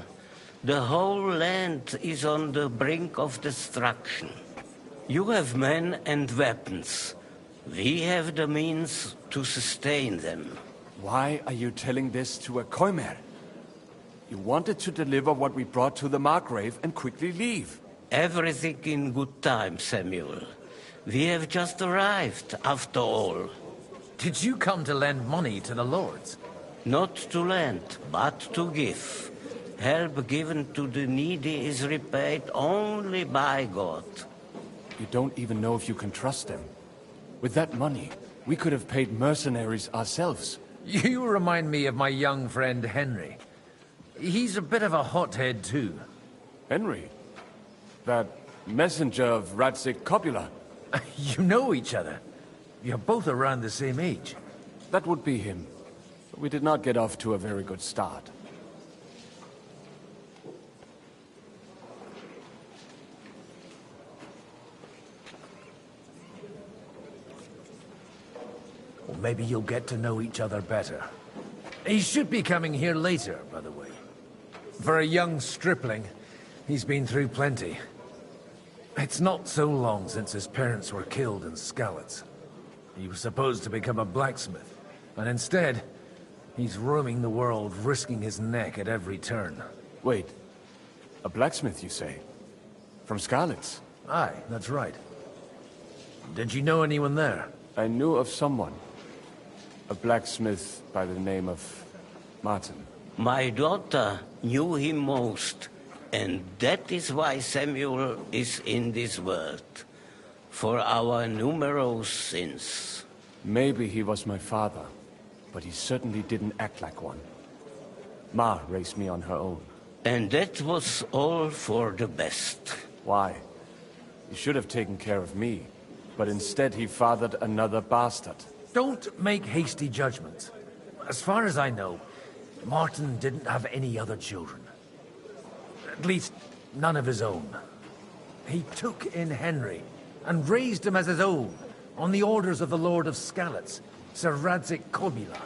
The whole land is on the brink of destruction. You have men and weapons. We have the means to sustain them. Why are you telling this to a Koimer? You wanted to deliver what we brought to the Margrave and quickly leave. Everything in good time, Samuel. We have just arrived, after all. Did you come to lend money to the lords? Not to lend, but to give. Help given to the needy is repaid only by God. You don't even know if you can trust them. With that money, we could have paid mercenaries ourselves. You remind me of my young friend Henry. He's a bit of a hothead too. Henry? That messenger of Radzik Copula? You know each other. You're both around the same age. That would be him. But we did not get off to a very good start. Or maybe you'll get to know each other better. He should be coming here later, by the way. For a young stripling, he's been through plenty. It's not so long since his parents were killed in Skalitz. He was supposed to become a blacksmith, and instead, he's roaming the world, risking his neck at every turn. Wait, a blacksmith, you say? From Skalitz? Aye, that's right. Did you know anyone there? I knew of someone. A blacksmith by the name of Martin. My daughter knew him most, and that is why Samuel is in this world. For our numerous sins. Maybe he was my father, but he certainly didn't act like one. Ma raised me on her own. And that was all for the best. Why? He should have taken care of me, but instead he fathered another bastard. Don't make hasty judgments. As far as I know, Martin didn't have any other children. At least, none of his own. He took in Henry, and raised him as his own, on the orders of the Lord of Skalitz, Sir Radzik Kobila,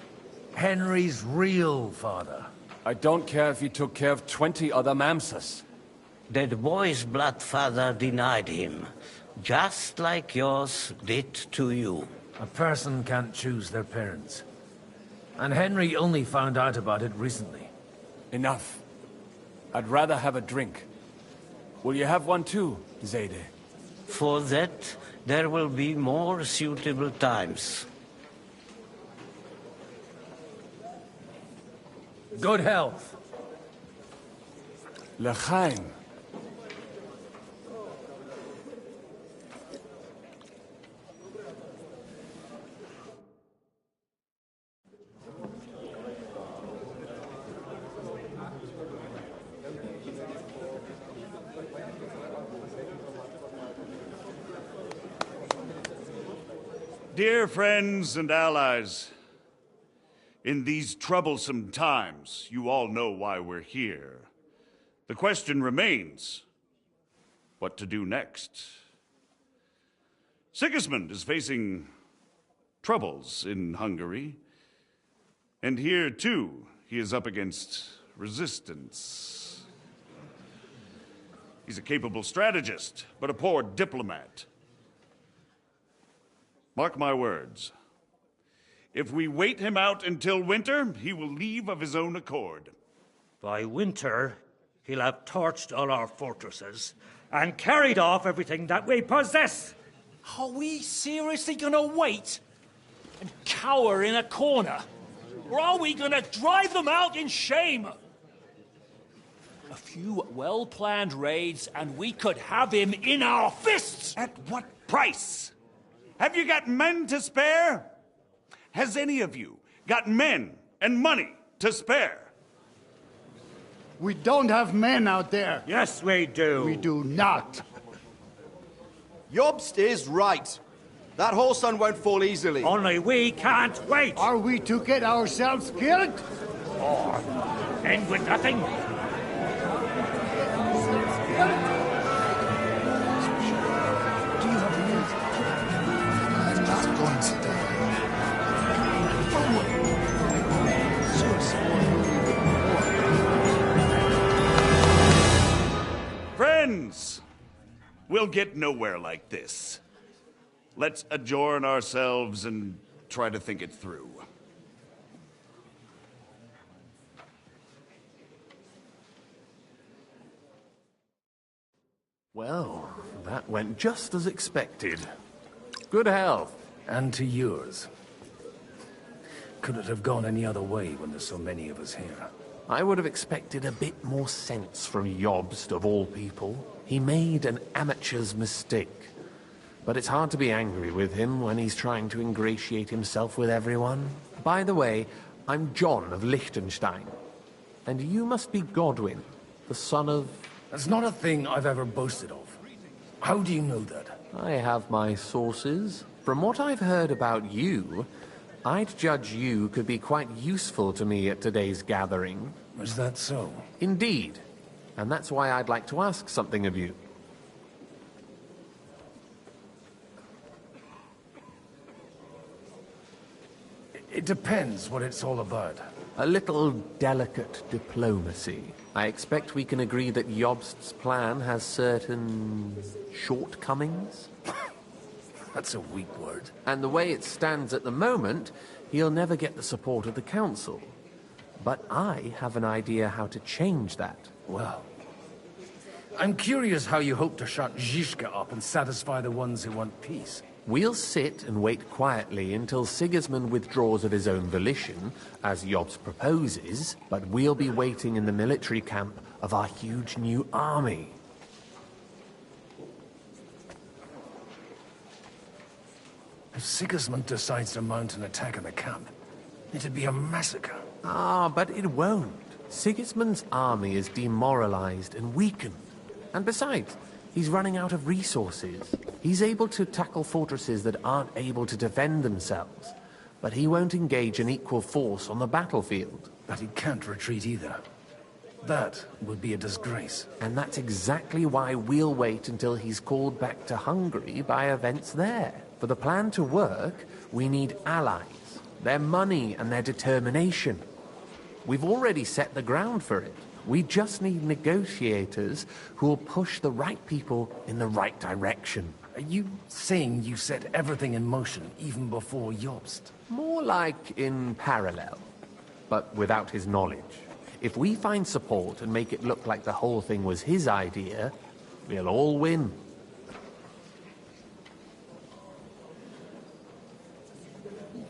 Henry's real father. I don't care if he took care of 20 other Mamsas. That boy's blood father denied him, just like yours did to you. A person can't choose their parents. And Henry only found out about it recently. Enough. I'd rather have a drink. Will you have one too, Zayde? For that, there will be more suitable times. Good health. L'chaim. Dear friends and allies, in these troublesome times, you all know why we're here. The question remains, what to do next? Sigismund is facing troubles in Hungary, and here, too, he is up against resistance. He's a capable strategist, but a poor diplomat. Mark my words. If we wait him out until winter, he will leave of his own accord. By winter, he'll have torched all our fortresses and carried off everything that we possess. Are we seriously gonna wait and cower in a corner? Or are we gonna drive them out in shame? A few well-planned raids and we could have him in our fists! At what price? Have you got men to spare? Has any of you got men and money to spare? We don't have men out there. Yes, we do. We do not. Jobst is right. That whole sun won't fall easily. Only we can't wait. Are we to get ourselves killed? Or end with nothing? Friends, we'll get nowhere like this. Let's adjourn ourselves and try to think it through. Well, that went just as expected. Good health. And to yours. Could it have gone any other way when there's so many of us here? I would have expected a bit more sense from Jobst, of all people. He made an amateur's mistake. But it's hard to be angry with him when he's trying to ingratiate himself with everyone. By the way, I'm John of Liechtenstein. And you must be Godwin, the son of... That's not a thing I've ever boasted of. How do you know that? I have my sources. From what I've heard about you, I'd judge you could be quite useful to me at today's gathering. Is that so? Indeed. And that's why I'd like to ask something of you. It depends what it's all about. A little delicate diplomacy. I expect we can agree that Jobst's plan has certain shortcomings. That's a weak word. And the way it stands at the moment, he'll never get the support of the council. But I have an idea how to change that. Well, I'm curious how you hope to shut Zizka up and satisfy the ones who want peace. We'll sit and wait quietly until Sigismund withdraws of his own volition, as Jobst proposes, but we'll be waiting in the military camp of our huge new army. If Sigismund decides to mount an attack on the camp, it'd be a massacre. Ah, but it won't. Sigismund's army is demoralized and weakened. And besides, he's running out of resources. He's able to tackle fortresses that aren't able to defend themselves, but he won't engage an equal force on the battlefield. But he can't retreat either. That would be a disgrace. And that's exactly why we'll wait until he's called back to Hungary by events there. For the plan to work, we need allies, their money and their determination. We've already set the ground for it. We just need negotiators who will push the right people in the right direction. Are you saying you set everything in motion even before Jobst? More like in parallel, but without his knowledge. If we find support and make it look like the whole thing was his idea, we'll all win.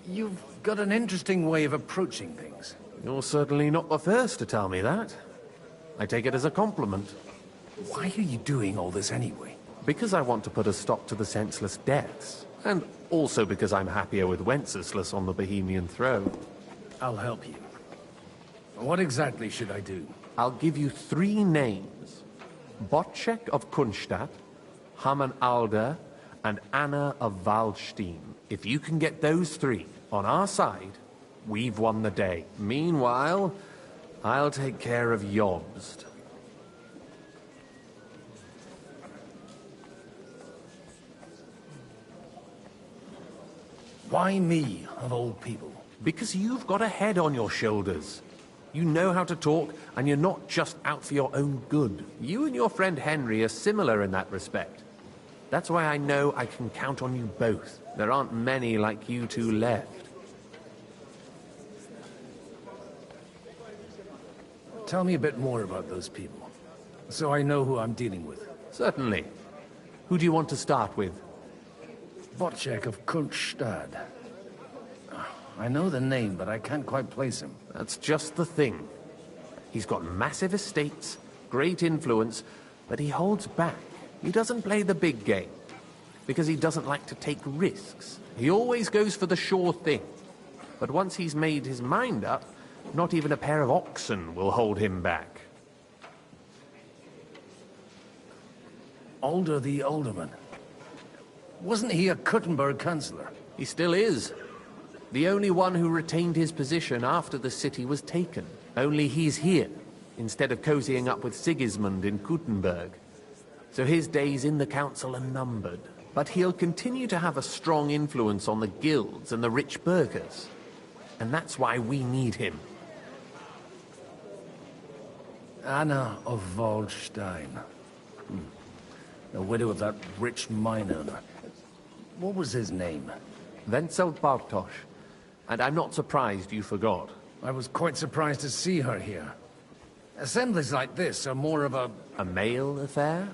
You've got an interesting way of approaching things. You're certainly not the first to tell me that. I take it as a compliment. Why are you doing all this anyway? Because I want to put a stop to the senseless deaths. And also because I'm happier with Wenceslas on the Bohemian throne. I'll help you. What exactly should I do? I'll give you 3 names. Botchek of Kunstadt, Haman Alder, and Anna of Waldstein. If you can get those 3 on our side, we've won the day. Meanwhile, I'll take care of Jobst. Why me, of all people? Because you've got a head on your shoulders. You know how to talk, and you're not just out for your own good. You and your friend Henry are similar in that respect. That's why I know I can count on you both. There aren't many like you two left. Tell me a bit more about those people, so I know who I'm dealing with. Certainly. Who do you want to start with? Wojciech of Kunststadt. I know the name, but I can't quite place him. That's just the thing. He's got massive estates, great influence, but he holds back. He doesn't play the big game, because he doesn't like to take risks. He always goes for the sure thing. But once he's made his mind up, not even a pair of oxen will hold him back. Alder the Alderman. Wasn't he a Kuttenberg councillor? He still is. The only one who retained his position after the city was taken. Only he's here, instead of cozying up with Sigismund in Kuttenberg. So his days in the council are numbered. But he'll continue to have a strong influence on the guilds and the rich burghers. And that's why we need him. Anna of Waldstein. The widow of that rich mine owner. What was his name? Wenzel Bartosz. And I'm not surprised you forgot. I was quite surprised to see her here. Assemblies like this are more of a... A male affair?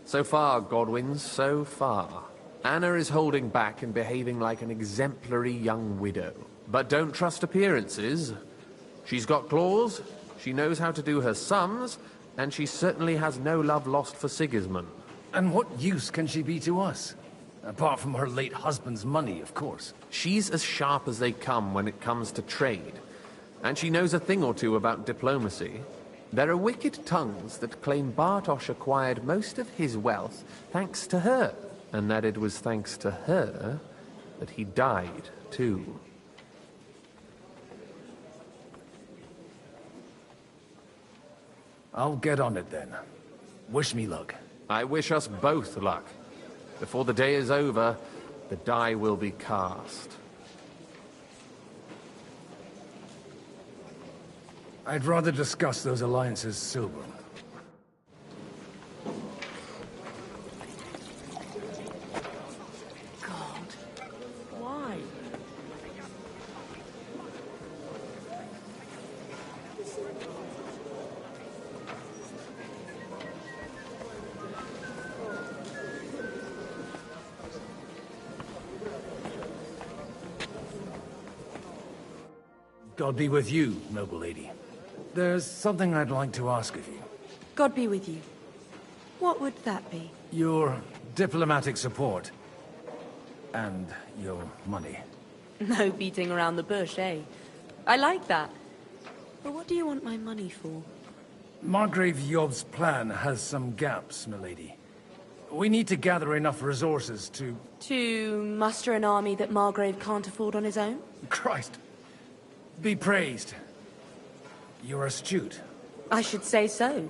So far, Godwin, so far. Anna is holding back and behaving like an exemplary young widow. But don't trust appearances. She's got claws, she knows how to do her sums, and she certainly has no love lost for Sigismund. And what use can she be to us? Apart from her late husband's money, of course. She's as sharp as they come when it comes to trade. And she knows a thing or two about diplomacy. There are wicked tongues that claim Bartosz acquired most of his wealth thanks to her. And that it was thanks to her that he died, too. I'll get on it then. Wish me luck. I wish us both luck. Before the day is over, the die will be cast. I'd rather discuss those alliances sober. God, why? God be with you, noble lady. There's something I'd like to ask of you. God be with you. What would that be? Your diplomatic support. And your money. No beating around the bush, eh? I like that. But what do you want my money for? Margrave Yob's plan has some gaps, milady. We need to gather enough resources to... To muster an army that Margrave can't afford on his own? Christ. Be praised. You're astute. I should say so.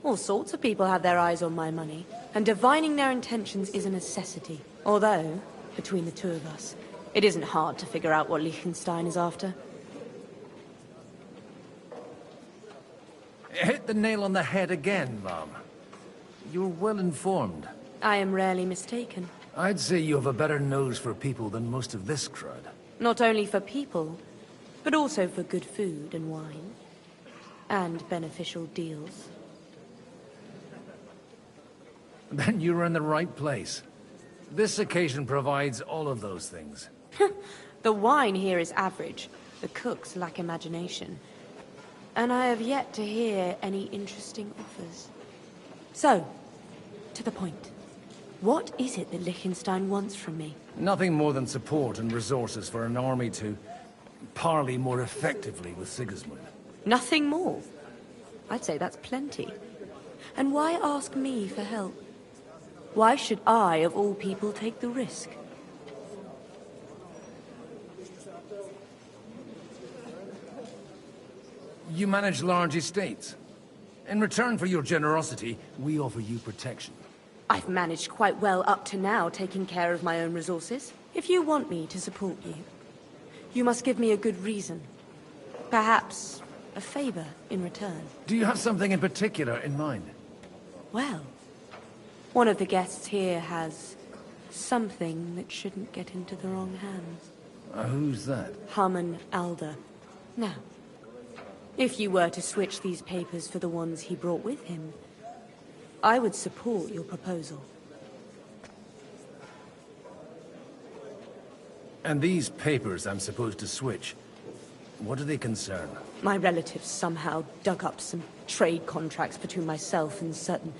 All sorts of people have their eyes on my money, and divining their intentions is a necessity. Although, between the two of us, it isn't hard to figure out what Liechtenstein is after. Hit the nail on the head again, Mom. You're well informed. I am rarely mistaken. I'd say you have a better nose for people than most of this crowd. Not only for people, but also for good food and wine. And beneficial deals. Then you're in the right place. This occasion provides all of those things. The wine here is average. The cooks lack imagination. And I have yet to hear any interesting offers. So, to the point. What is it that Liechtenstein wants from me? Nothing more than support and resources for an army to parley more effectively with Sigismund. Nothing more? I'd say that's plenty. And why ask me for help? Why should I, of all people, take the risk? You manage large estates. In return for your generosity, we offer you protection. I've managed quite well up to now, taking care of my own resources. If you want me to support you, you must give me a good reason. Perhaps a favor in return. Do you have something in particular in mind? Well, one of the guests here has something that shouldn't get into the wrong hands. Who's that? Harmon Alder. Now, if you were to switch these papers for the ones he brought with him, I would support your proposal. And these papers I'm supposed to switch, what do they concern? My relatives somehow dug up some trade contracts between myself and certain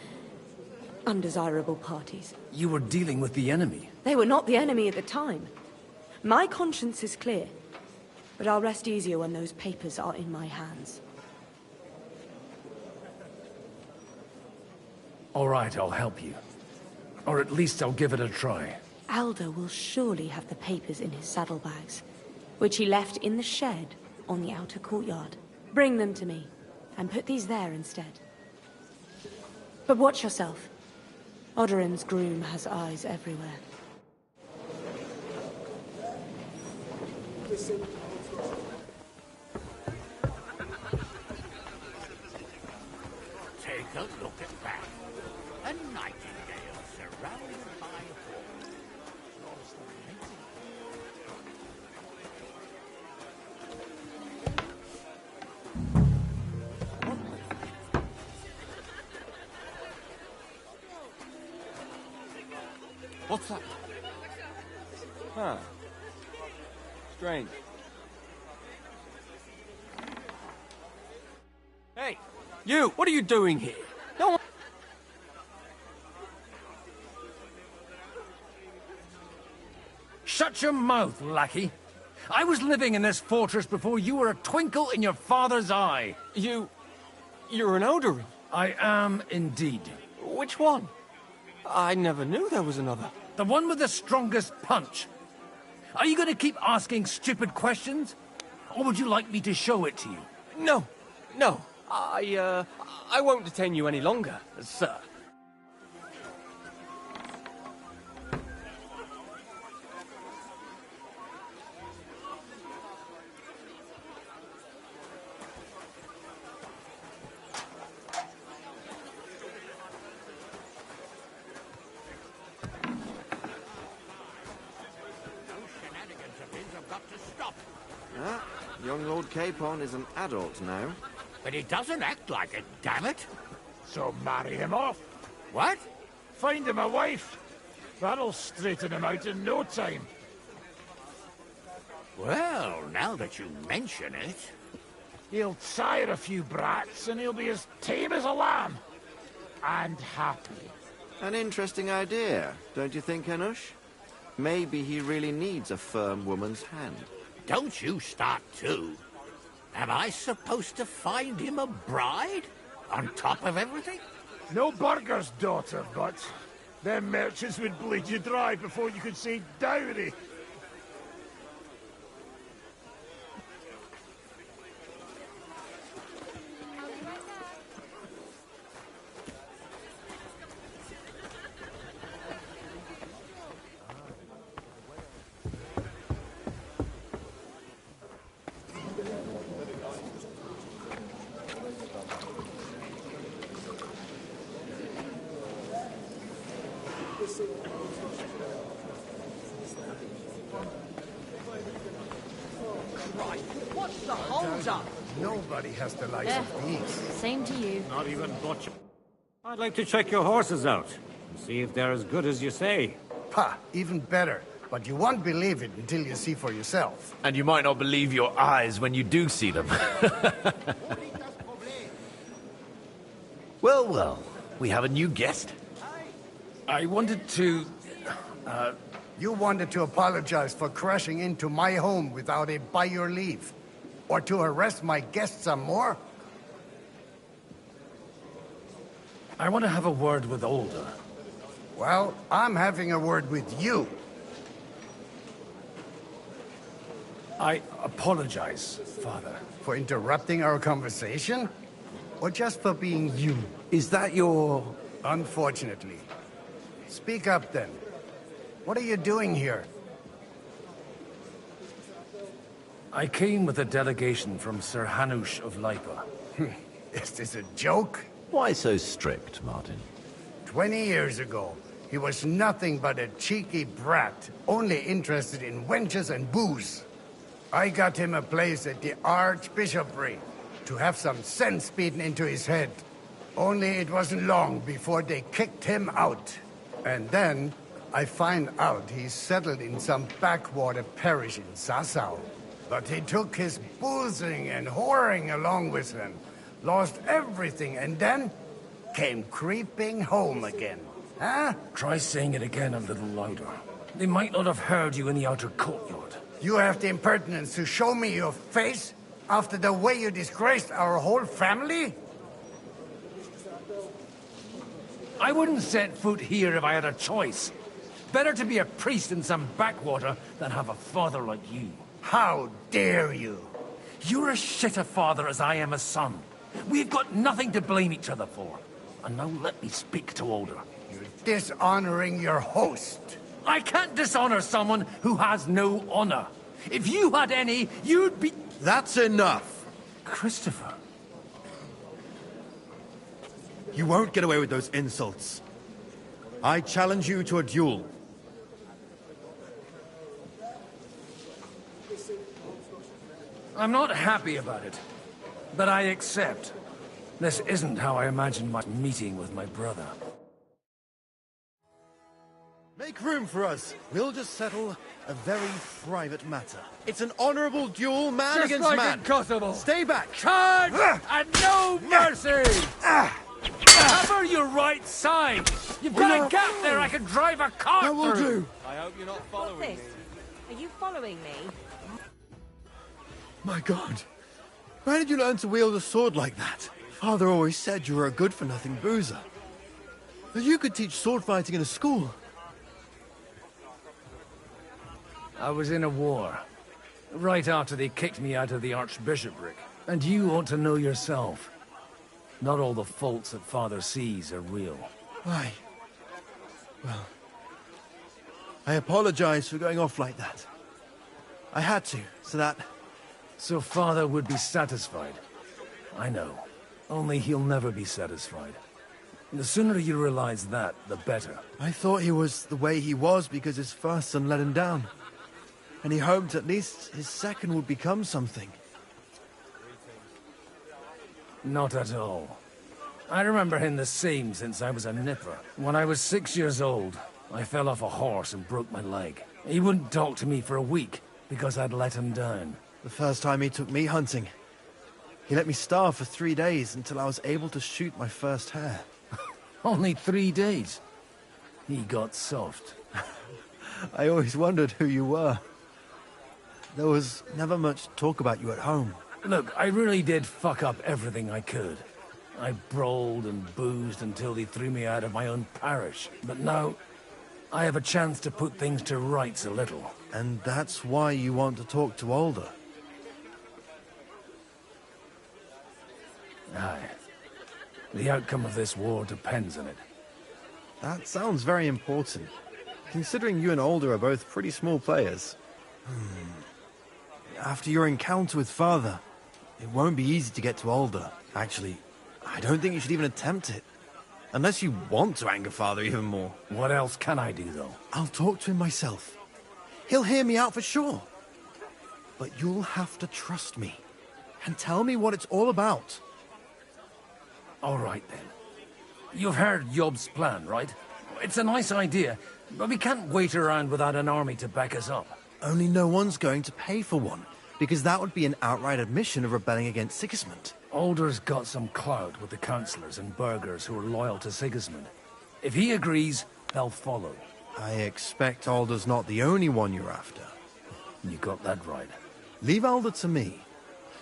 undesirable parties. You were dealing with the enemy. They were not the enemy at the time. My conscience is clear, but I'll rest easier when those papers are in my hands. All right, I'll help you. Or at least I'll give it a try. Alder will surely have the papers in his saddlebags, which he left in the shed on the outer courtyard. Bring them to me, and put these there instead. But watch yourself. Odoran's groom has eyes everywhere. Take a look at that. A nightingale surrounded by hawks. What's that? Huh. Strange. Hey, you! What are you doing here? No one... Shut your mouth, lackey. I was living in this fortress before you were a twinkle in your father's eye. You're an Odoran. I am indeed. Which one? I never knew there was another. The one with the strongest punch. Are you going to keep asking stupid questions? Or would you like me to show it to you? No. I won't detain you any longer, sir. Young Lord Capon is an adult now. But he doesn't act like it, damn it. So marry him off. What? Find him a wife. That'll straighten him out in no time. Well, now that you mention it... He'll sire a few brats and he'll be as tame as a lamb. And happy. An interesting idea, don't you think, Hanush? Maybe he really needs a firm woman's hand. Don't you start too. Am I supposed to find him a bride? On top of everything? No burger's daughter, but them merchants would bleed you dry before you could say dowry. What's the hold-up? Nobody has the likes of these. Same to you. Not even butcher. I'd like to check your horses out and see if they're as good as you say. Ha! Even better. But you won't believe it until you see for yourself. And you might not believe your eyes when you do see them. Well, well. We have a new guest. I wanted to... You wanted to apologize for crashing into my home without a by your leave. Or to harass my guests some more? I want to have a word with Older. Well, I'm having a word with you. I apologize, Father. For interrupting our conversation? Or just for being you? Is that your... Unfortunately. Speak up, then. What are you doing here? I came with a delegation from Sir Hanush of Lipa. Is this a joke? Why so strict, Martin? 20 years ago, he was nothing but a cheeky brat, only interested in wenches and booze. I got him a place at the Archbishopric to have some sense beaten into his head. Only it wasn't long before they kicked him out. And then I find out he's settled in some backwater parish in Sassau. But he took his boozing and whoring along with him, lost everything, and then came creeping home again. Huh? Try saying it again a little louder. They might not have heard you in the outer courtyard. You have the impertinence to show me your face after the way you disgraced our whole family? I wouldn't set foot here if I had a choice. Better to be a priest in some backwater than have a father like you. How dare you? You're as shit a father as I am a son. We've got nothing to blame each other for. And now let me speak to Older. You're dishonoring your host. I can't dishonor someone who has no honor. If you had any, you'd be... That's enough. Christopher. You won't get away with those insults. I challenge you to a duel. I'm not happy about it, but I accept. This isn't how I imagined my meeting with my brother. Make room for us. We'll just settle a very private matter. It's an honorable duel, man Just against like man. in Kosovo. Stay back. Charge and no mercy! Cover your right side! You've got a gap there I can drive a car I will through! do. I hope you're not following What's this? Are you following me? My God. Where did you learn to wield a sword like that? Father always said you were a good-for-nothing boozer. That you could teach sword fighting in a school. I was in a war. Right after they kicked me out of the Archbishopric. And you ought to know yourself. Not all the faults that Father sees are real. Why? Well, I apologize for going off like that. I had to, so that... So Father would be satisfied. I know. Only he'll never be satisfied. The sooner you realize that, the better. I thought he was the way he was because his first son let him down. And he hoped at least his second would become something. Not at all. I remember him the same since I was a nipper. When I was 6 years old, I fell off a horse and broke my leg. He wouldn't talk to me for a week because I'd let him down. The first time he took me hunting, he let me starve for 3 days until I was able to shoot my first hare. Only 3 days? He got soft. I always wondered who you were. There was never much talk about you at home. Look, I really did fuck up everything I could. I brawled and boozed until they threw me out of my own parish. But now, I have a chance to put things to rights a little. And that's why you want to talk to Alder? Aye. The outcome of this war depends on it. That sounds very important, considering you and Alder are both pretty small players. After your encounter with Father, it won't be easy to get to Alder. Actually, I don't think you should even attempt it. Unless you want to anger Father even more. What else can I do, though? I'll talk to him myself. He'll hear me out for sure. But you'll have to trust me, and tell me what it's all about. All right, then. You've heard Yob's plan, right? It's a nice idea, but we can't wait around without an army to back us up. Only no one's going to pay for one, because that would be an outright admission of rebelling against Sigismund. Alder's got some clout with the councillors and burghers who are loyal to Sigismund. If he agrees, they'll follow. I expect Alder's not the only one you're after. You got that right. Leave Alder to me.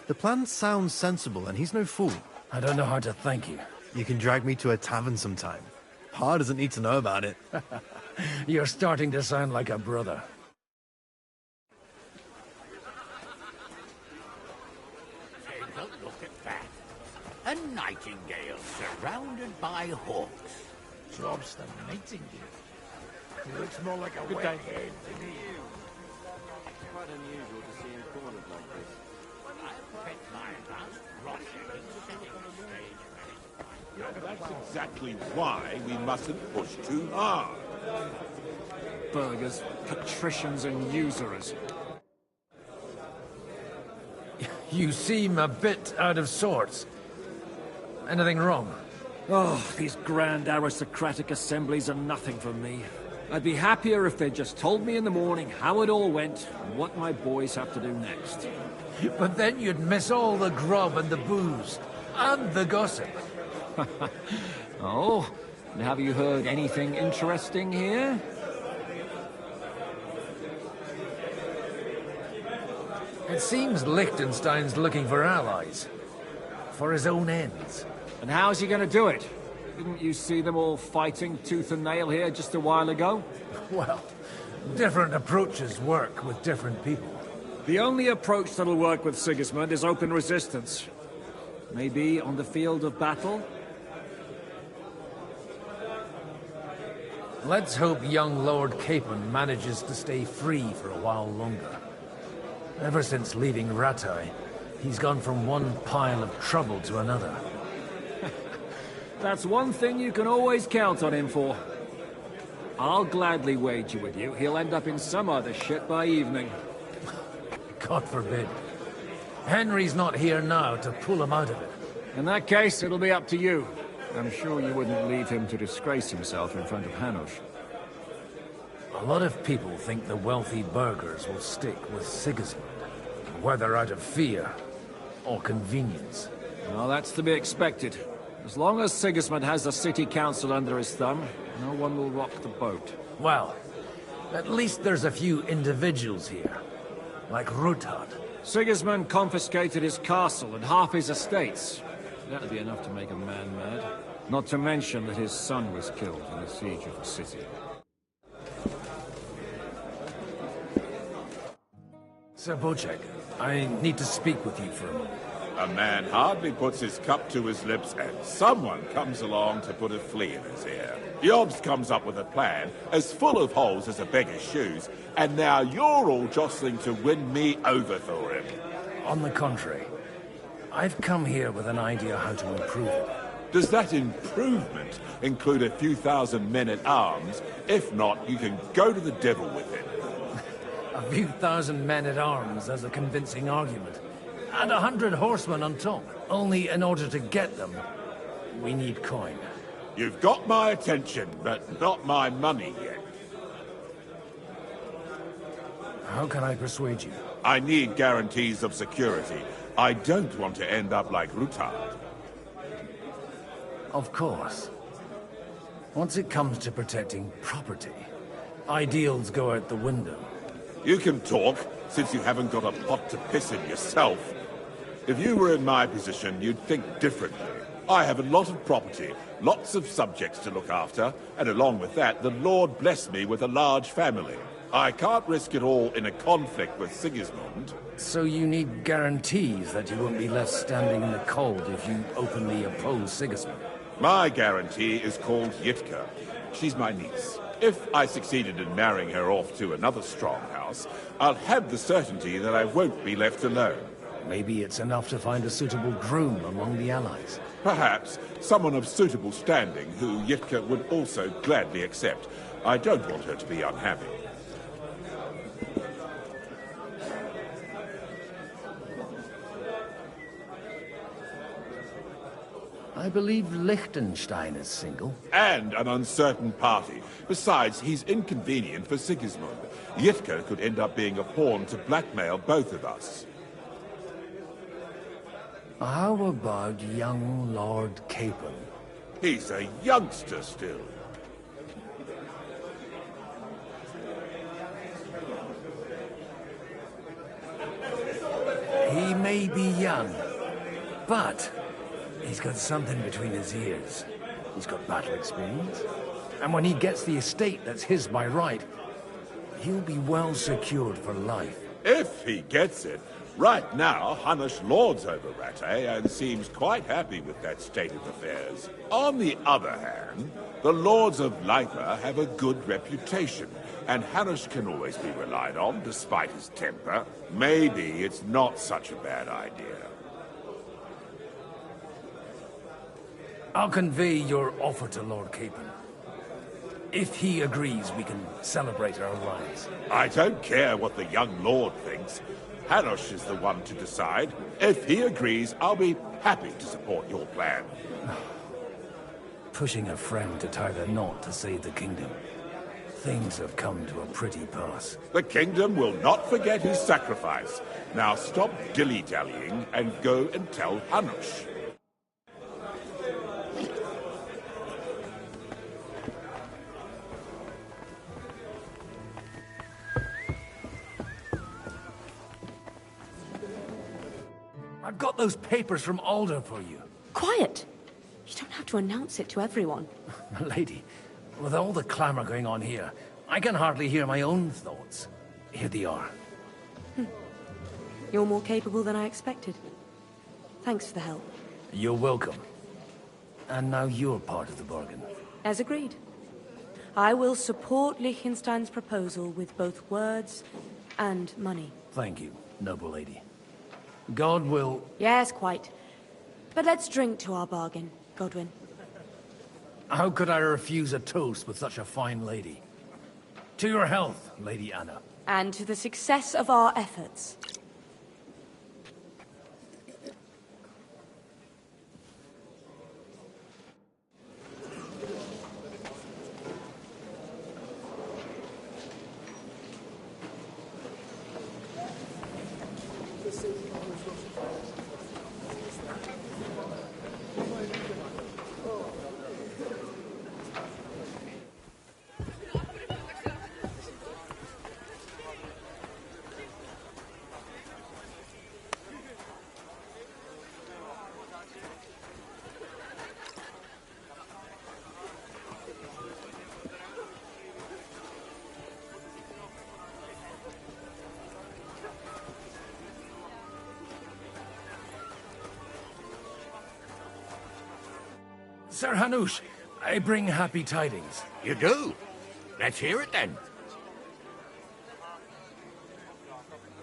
The plan sounds sensible, and he's no fool. I don't know how to thank you. You can drag me to a tavern sometime. Pa doesn't need to know about it. You're starting to sound like a brother. Take a look at that. A nightingale surrounded by hawks. Job's the nightingale. He looks more like a wet head to me. Quite unusual to see him cornered like this. I'll bet my last groschen in setting the stage. That's exactly why we mustn't push too hard. Burghers, patricians and usurers. You seem a bit out of sorts. Anything wrong? Oh, these grand aristocratic assemblies are nothing for me. I'd be happier if they just told me in the morning how it all went and what my boys have to do next. But then you'd miss all the grub and the booze, and the gossip. Oh, and have you heard anything interesting here? It seems Liechtenstein's looking for allies. For his own ends. And how's he going to do it? Didn't you see them all fighting tooth and nail here just a while ago? Well, different approaches work with different people. The only approach that'll work with Sigismund is open resistance. Maybe on the field of battle? Let's hope young Lord Capon manages to stay free for a while longer. Ever since leaving Rattay, he's gone from one pile of trouble to another. That's one thing you can always count on him for. I'll gladly wager with you he'll end up in some other shit by evening. God forbid. Henry's not here now to pull him out of it. In that case, it'll be up to you. I'm sure you wouldn't leave him to disgrace himself in front of Hanush. A lot of people think the wealthy burghers will stick with Sigismund, whether out of fear or convenience. Well, that's to be expected. As long as Sigismund has the city council under his thumb, no one will rock the boat. Well, at least there's a few individuals here, like Ruthard. Sigismund confiscated his castle and half his estates. That'd be enough to make a man mad. Not to mention that his son was killed in the siege of the city. Sir Bocek, I need to speak with you for a moment. A man hardly puts his cup to his lips and someone comes along to put a flea in his ear. Yobs comes up with a plan as full of holes as a beggar's shoes, and now you're all jostling to win me over for him. On the contrary, I've come here with an idea how to improve it. Does that improvement include a few thousand men-at-arms? If not, you can go to the devil with it. A few thousand men-at-arms as a convincing argument. and 100 horsemen on top. Only in order to get them, we need coin. You've got my attention, but not my money yet. How can I persuade you? I need guarantees of security. I don't want to end up like Rutard. Of course. Once it comes to protecting property, ideals go out the window. You can talk, since you haven't got a pot to piss in yourself. If you were in my position, you'd think differently. I have a lot of property, lots of subjects to look after, and along with that, the Lord blessed me with a large family. I can't risk it all in a conflict with Sigismund. So you need guarantees that you won't be left standing in the cold if you openly oppose Sigismund? My guarantee is called Yitka. She's my niece. If I succeeded in marrying her off to another strong house, I'll have the certainty that I won't be left alone. Maybe it's enough to find a suitable groom among the allies. Perhaps someone of suitable standing who Yitka would also gladly accept. I don't want her to be unhappy. I believe Liechtenstein is single. And an uncertain party. Besides, he's inconvenient for Sigismund. Yitka could end up being a pawn to blackmail both of us. How about young Lord Capon? He's a youngster still. He may be young, but he's got something between his ears. He's got battle experience. And when he gets the estate that's his by right, he'll be well secured for life. If he gets it. Right now, Hanush lords over Rattay and seems quite happy with that state of affairs. On the other hand, the lords of Leitha have a good reputation, and Hanush can always be relied on, despite his temper. Maybe it's not such a bad idea. I'll convey your offer to Lord Capon. If he agrees, we can celebrate our alliance. I don't care what the young lord thinks. Hanush is the one to decide. If he agrees, I'll be happy to support your plan. Pushing a friend to tie the knot to save the kingdom. Things have come to a pretty pass. The kingdom will not forget his sacrifice. Now stop dilly-dallying and go and tell Hanush. I've got those papers from Alder for you. Quiet! You don't have to announce it to everyone. Lady, with all the clamor going on here, I can hardly hear my own thoughts. Here they are. You're more capable than I expected. Thanks for the help. You're welcome. And now you're part of the bargain. As agreed. I will support Liechtenstein's proposal with both words and money. Thank you, noble lady. God will... Yes, quite. But let's drink to our bargain, Godwin. How could I refuse a toast with such a fine lady? To your health, Lady Anna. And to the success of our efforts. Sir Hanush, I bring happy tidings. You do? Let's hear it then.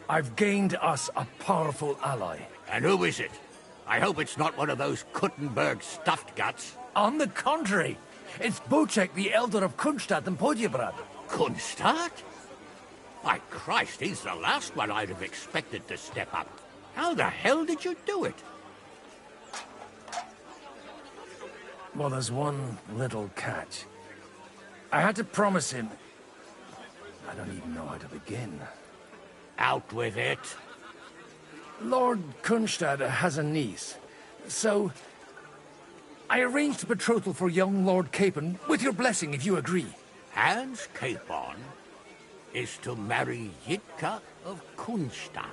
I've gained us a powerful ally. And who is it? I hope it's not one of those Kuttenberg stuffed guts. On the contrary, it's Bocek, the Elder of Kunstadt and Podjebrad. Kunstadt? By Christ, he's the last one I'd have expected to step up. How the hell did you do it? Well, there's one little catch. I had to promise him... I don't even know how to begin. Out with it. Lord Kunstad has a niece, so... I arranged a betrothal for young Lord Capon, with your blessing, if you agree. Hans Capon is to marry Yitka of Kunstad.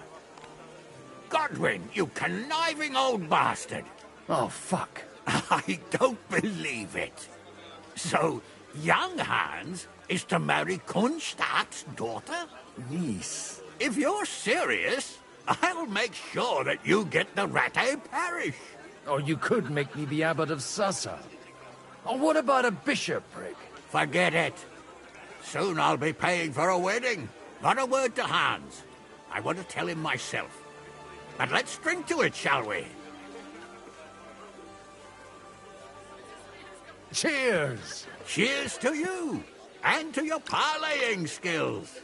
Godwin, you conniving old bastard! Oh, fuck. I don't believe it. So, young Hans is to marry Kunstad's daughter? Niece. If you're serious, I'll make sure that you get the Rattay parish. Or you could make me the abbot of Sassa. Or what about a bishopric? Forget it. Soon I'll be paying for a wedding. Not a word to Hans. I want to tell him myself. But let's drink to it, shall we? Cheers! Cheers to you, and to your parleying skills.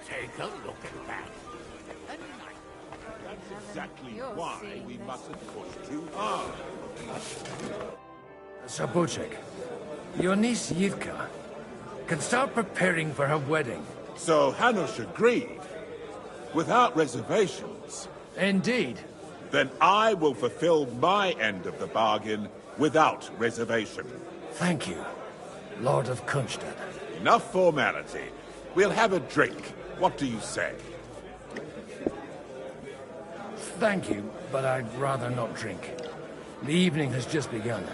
Take a look at that. That's exactly why we mustn't push too hard. Sabocek, your niece Yivka can start preparing for her wedding. So Hanush agreed, without reservations. Indeed. Then I will fulfill my end of the bargain without reservation. Thank you, Lord of Kunstad. Enough formality. We'll have a drink. What do you say? Thank you, but I'd rather not drink. The evening has just begun.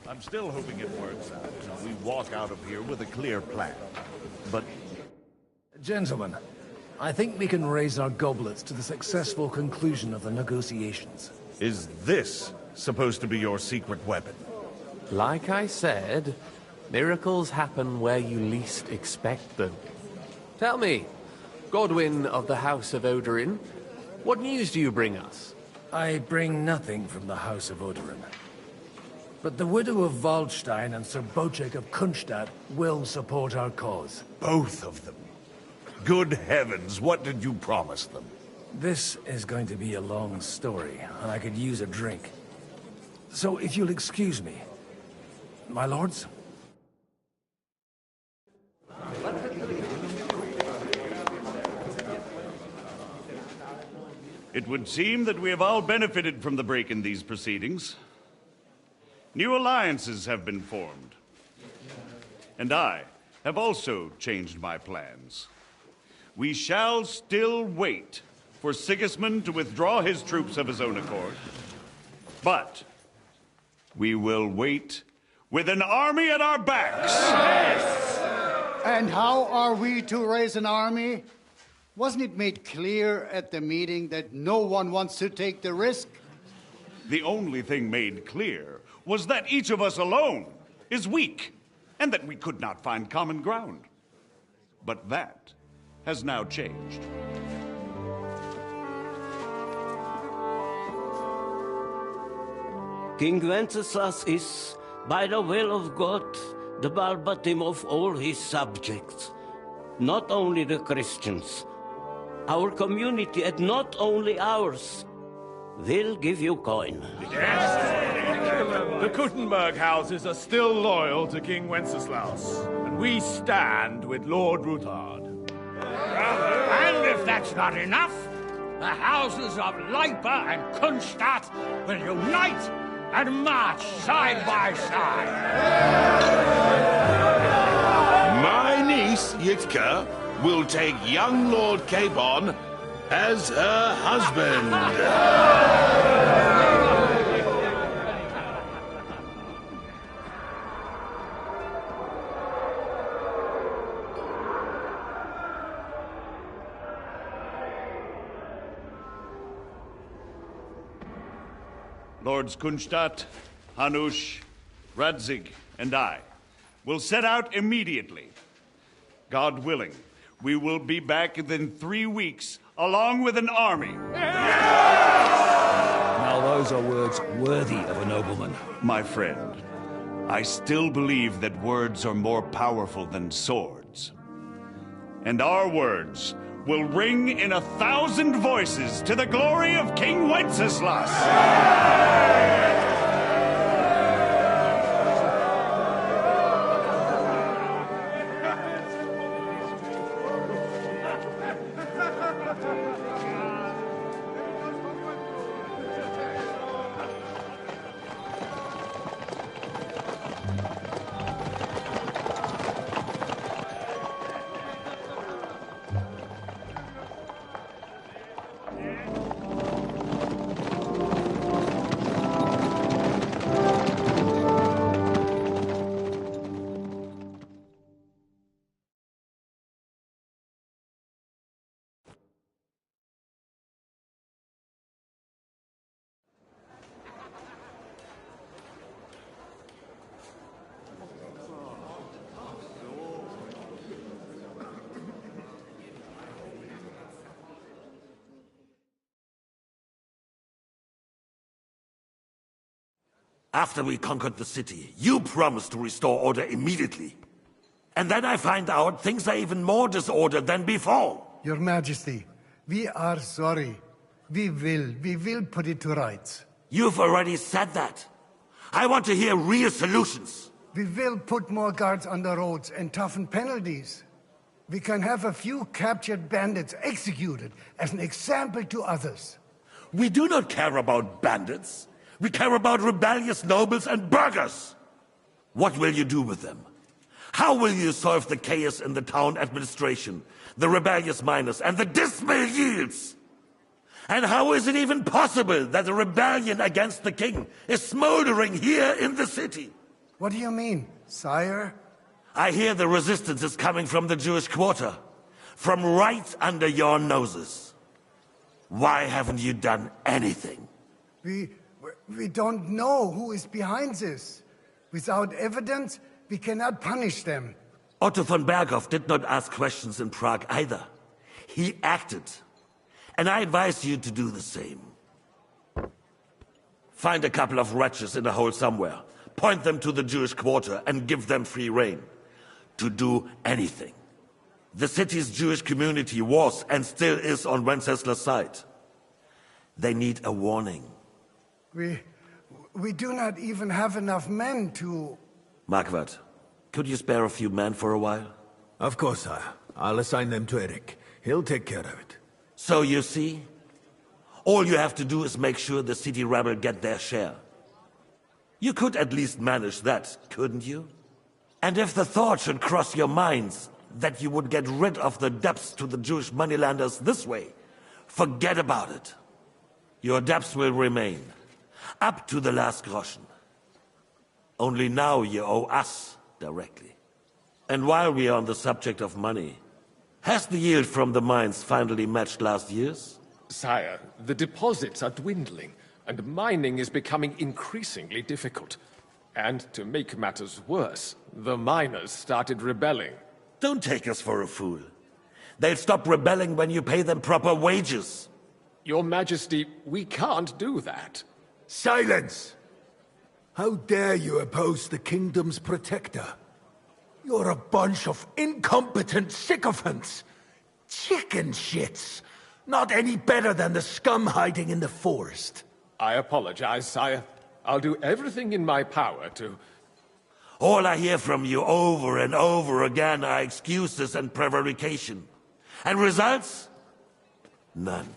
I'm still hoping it works out, and we walk out of here with a clear plan. But... Gentlemen, I think we can raise our goblets to the successful conclusion of the negotiations. is this supposed to be your secret weapon? Like I said, miracles happen where you least expect them. Tell me, Godwin of the House of Odorin, what news do you bring us? I bring nothing from the House of Odorin. But the widow of Waldstein and Sir Bocek of Kunstad will support our cause. Both of them? Good heavens, what did you promise them? This is going to be a long story, and I could use a drink. So if you'll excuse me, my lords? It would seem that we have all benefited from the break in these proceedings. New alliances have been formed. And I have also changed my plans. We shall still wait for Sigismund to withdraw his troops of his own accord. But we will wait with an army at our backs. Yes! And how are we to raise an army? Wasn't it made clear at the meeting that no one wants to take the risk? The only thing made clear was that each of us alone is weak, and that we could not find common ground. But that has now changed. King Wenceslas is, by the will of God, the Balbatim of all his subjects. Not only the Christians, our community, and not only ours, will give you coin. The Kuttenberg houses are still loyal to King Wenceslaus, and we stand with Lord Ruthard. And if that's not enough, the houses of Leipa and Kunstadt will unite and march side by side. My niece, Yitka, will take young Lord Capon as her husband. Lords Kunstadt, Hanush, Radzig, and I will set out immediately. God willing, we will be back within 3 weeks, along with an army. Now those are words worthy of a nobleman. My friend, I still believe that words are more powerful than swords. And our words will ring in 1,000 voices to the glory of King Wenceslas! After we conquered the city, you promised to restore order immediately. And then I find out things are even more disordered than before. Your Majesty, we are sorry. We will put it to rights. You've already said that. I want to hear real solutions. We will put more guards on the roads and toughen penalties. We can have a few captured bandits executed as an example to others. We do not care about bandits. We care about rebellious nobles and burghers. What will you do with them? How will you solve the chaos in the town administration, the rebellious miners, and the dismal yields? And how is it even possible that a rebellion against the king is smoldering here in the city? What do you mean, sire? I hear the resistance is coming from the Jewish quarter, from right under your noses. Why haven't you done anything? We don't know who is behind this. Without evidence, we cannot punish them. Otto von Berghoff did not ask questions in Prague either. He acted. And I advise you to do the same. Find a couple of wretches in a hole somewhere, point them to the Jewish quarter, and give them free rein to do anything. The city's Jewish community was and still is on Wenceslas' side. They need a warning. We do not even have enough men to... Marquardt, could you spare a few men for a while? Of course, sire. I'll assign them to Eric. He'll take care of it. So you see, all you have to do is make sure the city rebel get their share. You could at least manage that, couldn't you? And if the thought should cross your minds that you would get rid of the debts to the Jewish moneylenders this way, forget about it. Your debts will remain, up to the last groschen. Only now you owe us directly. And while we are on the subject of money, has the yield from the mines finally matched last year's? Sire, the deposits are dwindling, and mining is becoming increasingly difficult. And to make matters worse, the miners started rebelling. Don't take us for a fool. They'll stop rebelling when you pay them proper wages. Your Majesty, we can't do that. Silence! How dare you oppose the kingdom's protector? You're a bunch of incompetent sycophants! Chicken shits! Not any better than the scum hiding in the forest. I apologize, sire. I'll do everything in my power to... All I hear from you over and over again are excuses and prevarication. And results? None.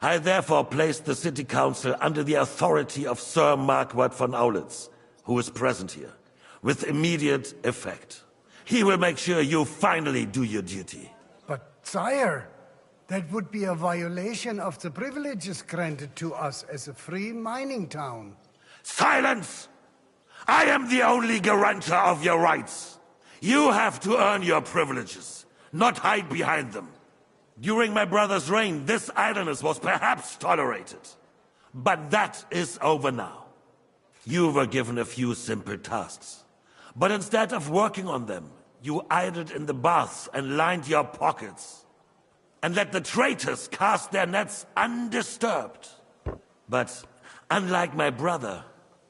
I therefore placed the city council under the authority of Sir Marquardt von Aulitz, who is present here, with immediate effect. He will make sure you finally do your duty. But, sire, that would be a violation of the privileges granted to us as a free mining town. Silence! I am the only guarantor of your rights. You have to earn your privileges, not hide behind them. During my brother's reign, this idleness was perhaps tolerated. But that is over now. You were given a few simple tasks. But instead of working on them, you idled in the baths and lined your pockets. And let the traitors cast their nets undisturbed. But unlike my brother,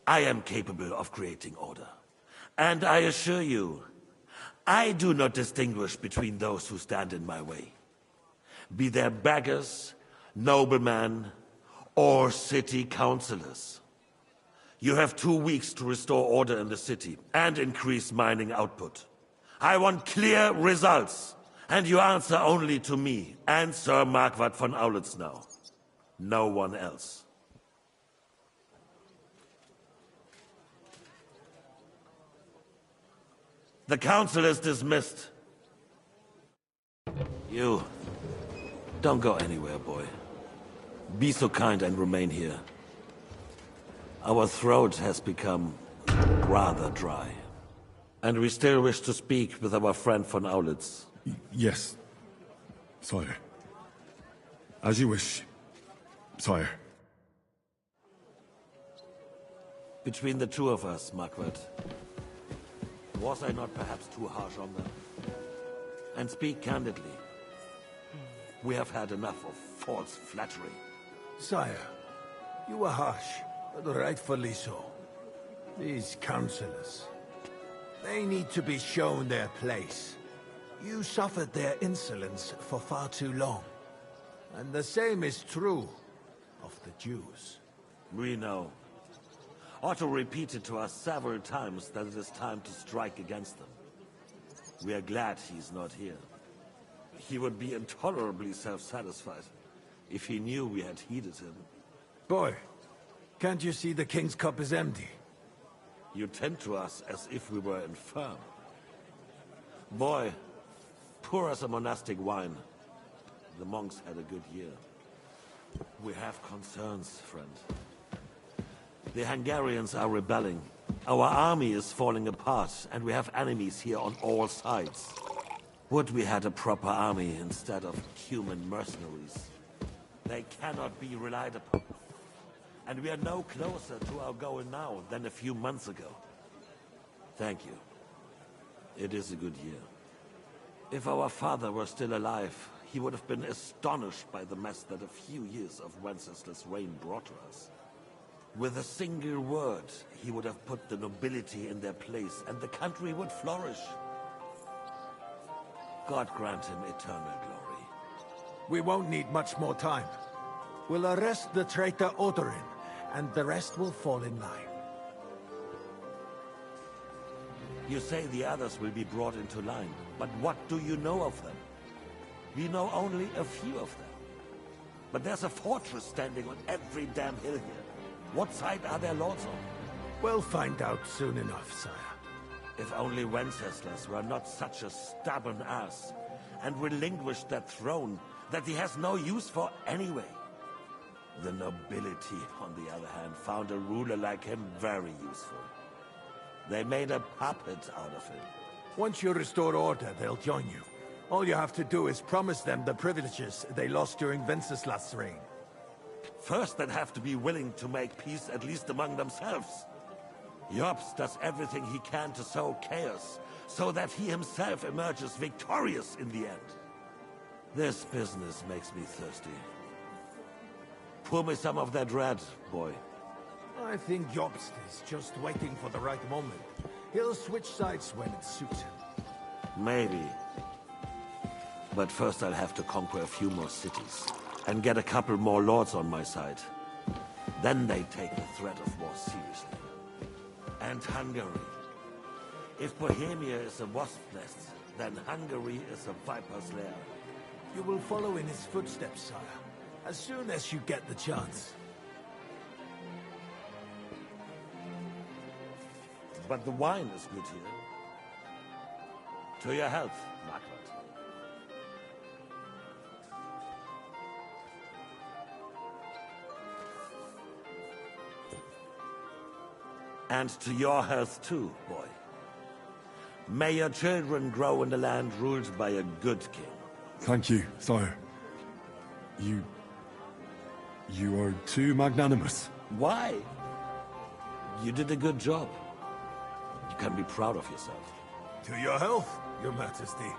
I am capable of creating order. And I assure you, I do not distinguish between those who stand in my way. Be they beggars, noblemen, or city councillors. You have 2 weeks to restore order in the city and increase mining output. I want clear results, and you answer only to me and Sir Marquardt von Aulitz now. No one else. The council is dismissed. You, don't go anywhere, boy. Be so kind and remain here. Our throat has become rather dry. And we still wish to speak with our friend von Aulitz. Yes, sire. As you wish, sire. Between the two of us, Marquardt, was I not perhaps too harsh on them? And speak candidly. We have had enough of false flattery. Sire, you were harsh, but rightfully so. These councillors, they need to be shown their place. You suffered their insolence for far too long. And the same is true of the Jews. We know. Otto repeated to us several times that it is time to strike against them. We are glad he's not here. He would be intolerably self-satisfied if he knew we had heeded him. Boy, can't you see the king's cup is empty? You tend to us as if we were infirm. Boy, pour us a monastic wine. The monks had a good year. We have concerns, friend. The Hungarians are rebelling. Our army is falling apart, and we have enemies here on all sides. Would we had a proper army instead of human mercenaries? They cannot be relied upon. And we are no closer to our goal now than a few months ago. Thank you. It is a good year. If our father were still alive, he would have been astonished by the mess that a few years of Wenceslaus' reign brought to us. With a single word, he would have put the nobility in their place, and the country would flourish. God grant him eternal glory. We won't need much more time. We'll arrest the traitor Odorin, and the rest will fall in line. You say the others will be brought into line, but what do you know of them? We know only a few of them. But there's a fortress standing on every damn hill here. What side are their lords on? We'll find out soon enough, sire. If only Wenceslas were not such a stubborn ass, and relinquished that throne that he has no use for anyway. The nobility, on the other hand, found a ruler like him very useful. They made a puppet out of him. Once you restore order, they'll join you. All you have to do is promise them the privileges they lost during Wenceslas' reign. First, they'd have to be willing to make peace at least among themselves. Jobst does everything he can to sow chaos, so that he himself emerges victorious in the end. This business makes me thirsty. Pour me some of that red, boy. I think Jobst is just waiting for the right moment. He'll switch sides when it suits him. Maybe. But first I'll have to conquer a few more cities, and get a couple more lords on my side. Then they take the threat of war seriously. And Hungary. If Bohemia is a wasp nest, then Hungary is a viper's lair. You will follow in his footsteps, sire, as soon as you get the chance. But the wine is good here. To your health, Marquardt. And to your health too, boy. May your children grow in a land ruled by a good king. Thank you, sire. You You are too magnanimous. Why? You did a good job. You can be proud of yourself. To your health, Your Majesty.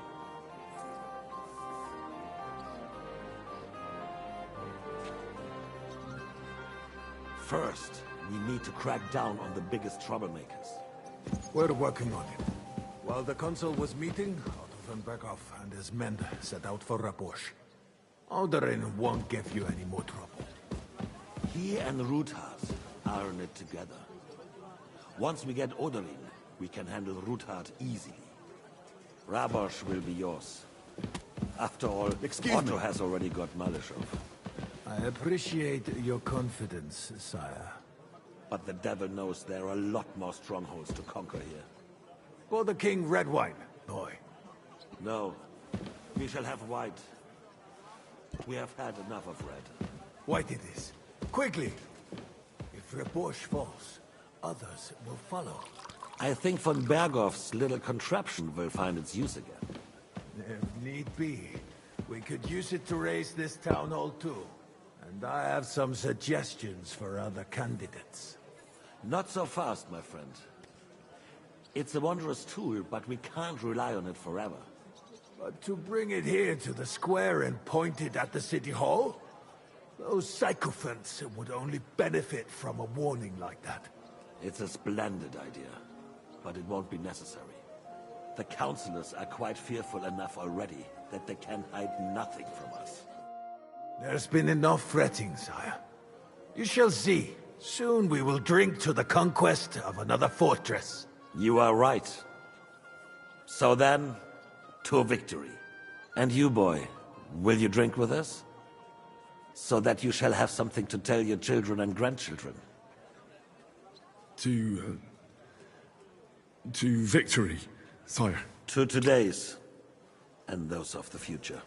First, we need to crack down on the biggest troublemakers. We're working on it. While the council was meeting, Otto von Berghoff and his men set out for Rabosch. Alderin won't give you any more trouble. He and Ruthard are in it together. Once we get Oderin, we can handle Ruthard easily. Rabosch will be yours. After all, Otto has already got Malishov. I appreciate your confidence, sire. But the devil knows there are a lot more strongholds to conquer here. For the king, red wine, boy. No. We shall have white. We have had enough of red. White it is. Quickly! If Rabosch falls, others will follow. I think von Berghoff's little contraption will find its use again. If need be, we could use it to raise this town hall too. And I have some suggestions for other candidates. Not so fast, my friend. It's a wondrous tool, but we can't rely on it forever. But to bring it here to the square and point it at the city hall? Those sycophants would only benefit from a warning like that. It's a splendid idea, but it won't be necessary. The councillors are quite fearful enough already that they can hide nothing from us. There's been enough fretting, sire. You shall see. Soon we will drink to the conquest of another fortress. You are right. So then, to victory. And you, boy, will you drink with us? So that you shall have something to tell your children and grandchildren. To victory, sire. To today's, and those of the future.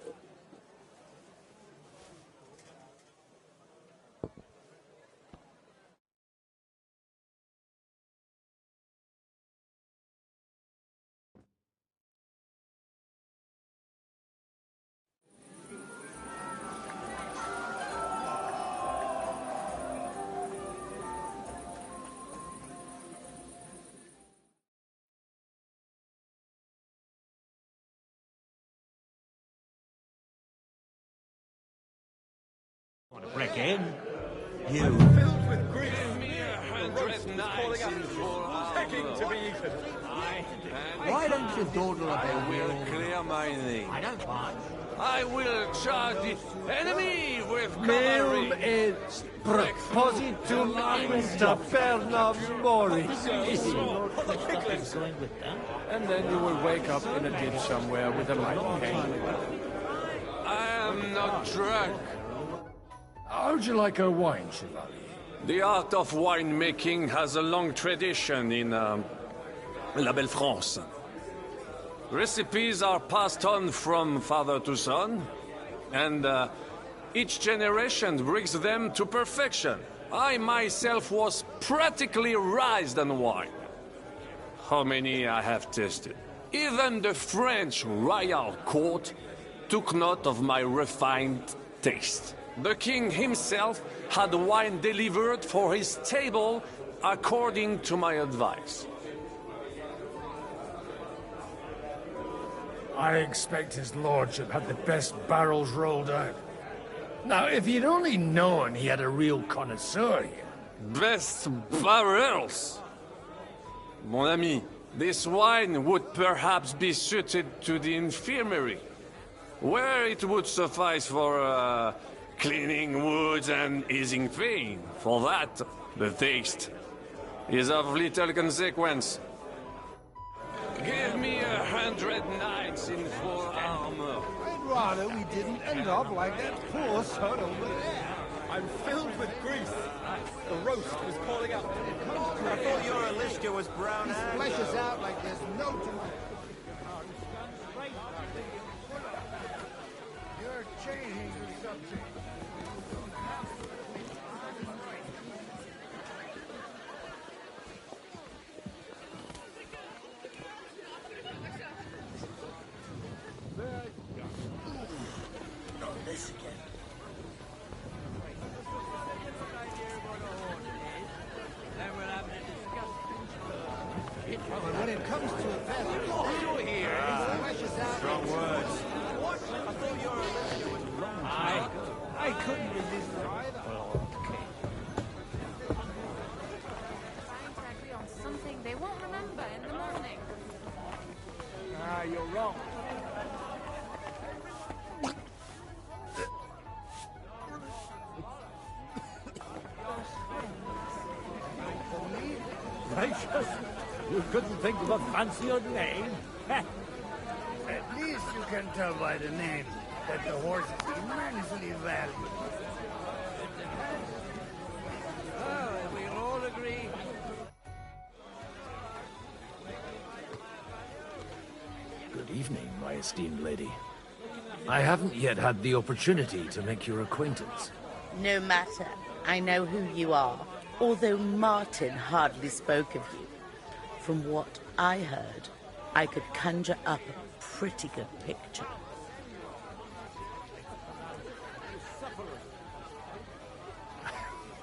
Want to break in? You. Filled with grief. Why don't you dawdle a bit? Will clear my name. I don't mind. I will charge the enemy with Meum cavalry. et propositum quinta perna moris. And then you will wake up in a ditch somewhere with a light cane. I am not drunk. How'd you like a wine, Chevalier? The art of winemaking has a long tradition in La Belle France. Recipes are passed on from father to son, and each generation brings them to perfection. I myself was practically raised on wine. How many I have tasted. Even the French royal court took note of my refined taste. The king himself had wine delivered for his table according to my advice. I expect his lordship had the best barrels rolled out. Now, if you'd only known he had a real connoisseur here. Best barrels! Mon ami, this wine would perhaps be suited to the infirmary, where it would suffice for cleaning wounds and easing pain. For that, the taste is of little consequence. Give me 100 knights in full armor. I'd rather we didn't end up like that poor son over there. I'm filled with grief. The roast was calling out. I thought your Alishka was brown. He splashes out like there's no tomorrow. You're changing the subject. But when it comes to a vessel, you here, flashes out. Strong words. What? I thought your elixir was long. I couldn't resist either. Trying to agree on something they won't remember in the morning. Ah, you're wrong. Gracious, you couldn't think of a fancier name? At least you can tell by the name that the horse is immensely valuable. Oh, we'll all agree. Good evening, my esteemed lady. I haven't yet had the opportunity to make your acquaintance. No matter. I know who you are, although Martin hardly spoke of you. From what I heard, I could conjure up a pretty good picture.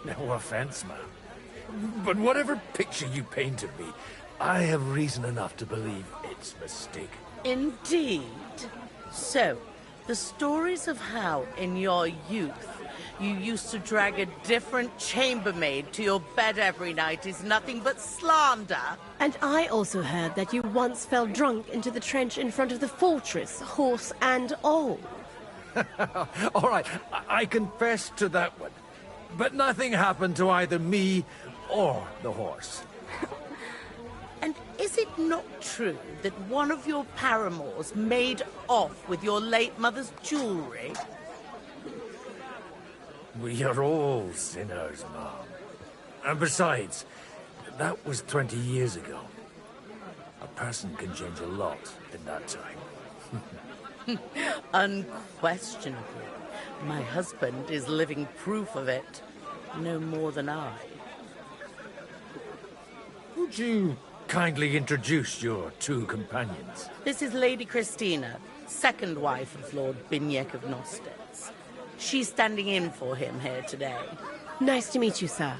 No offense, ma'am. But whatever picture you painted me, I have reason enough to believe it's mistaken. Indeed. So, the stories of how, in your youth, you used to drag a different chambermaid to your bed every night is nothing but slander. And I also heard that you once fell drunk into the trench in front of the fortress, horse and all. All right, I confess to that one. But nothing happened to either me or the horse. And is it not true that one of your paramours made off with your late mother's jewelry? We are all sinners, Mom. And besides, that was 20 years ago. A person can change a lot in that time. Unquestionably. My husband is living proof of it. No more than I. Would you kindly introduce your two companions? This is Lady Christina, second wife of Lord Binyek of Nostitz. She's standing in for him here today. Nice to meet you, sir.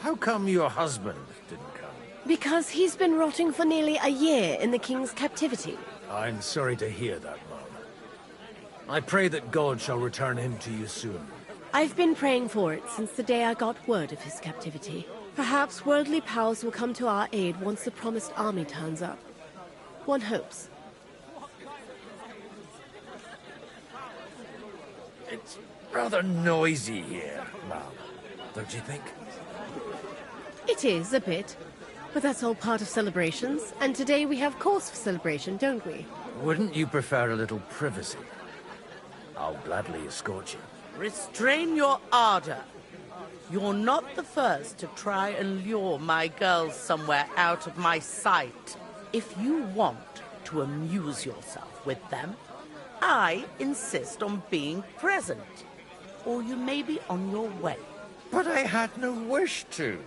How come your husband didn't come? Because he's been rotting for nearly a year in the king's captivity. I'm sorry to hear that, Mom. I pray that God shall return him to you soon. I've been praying for it since the day I got word of his captivity. Perhaps worldly powers will come to our aid once the promised army turns up. One hopes. It's rather noisy here, Mom. Don't you think? It is, a bit. But that's all part of celebrations, and today we have cause for celebration, don't we? Wouldn't you prefer a little privacy? I'll gladly escort you. Restrain your ardor. You're not the first to try and lure my girls somewhere out of my sight. If you want to amuse yourself with them, I insist on being present. Or you may be on your way. But I had no wish to.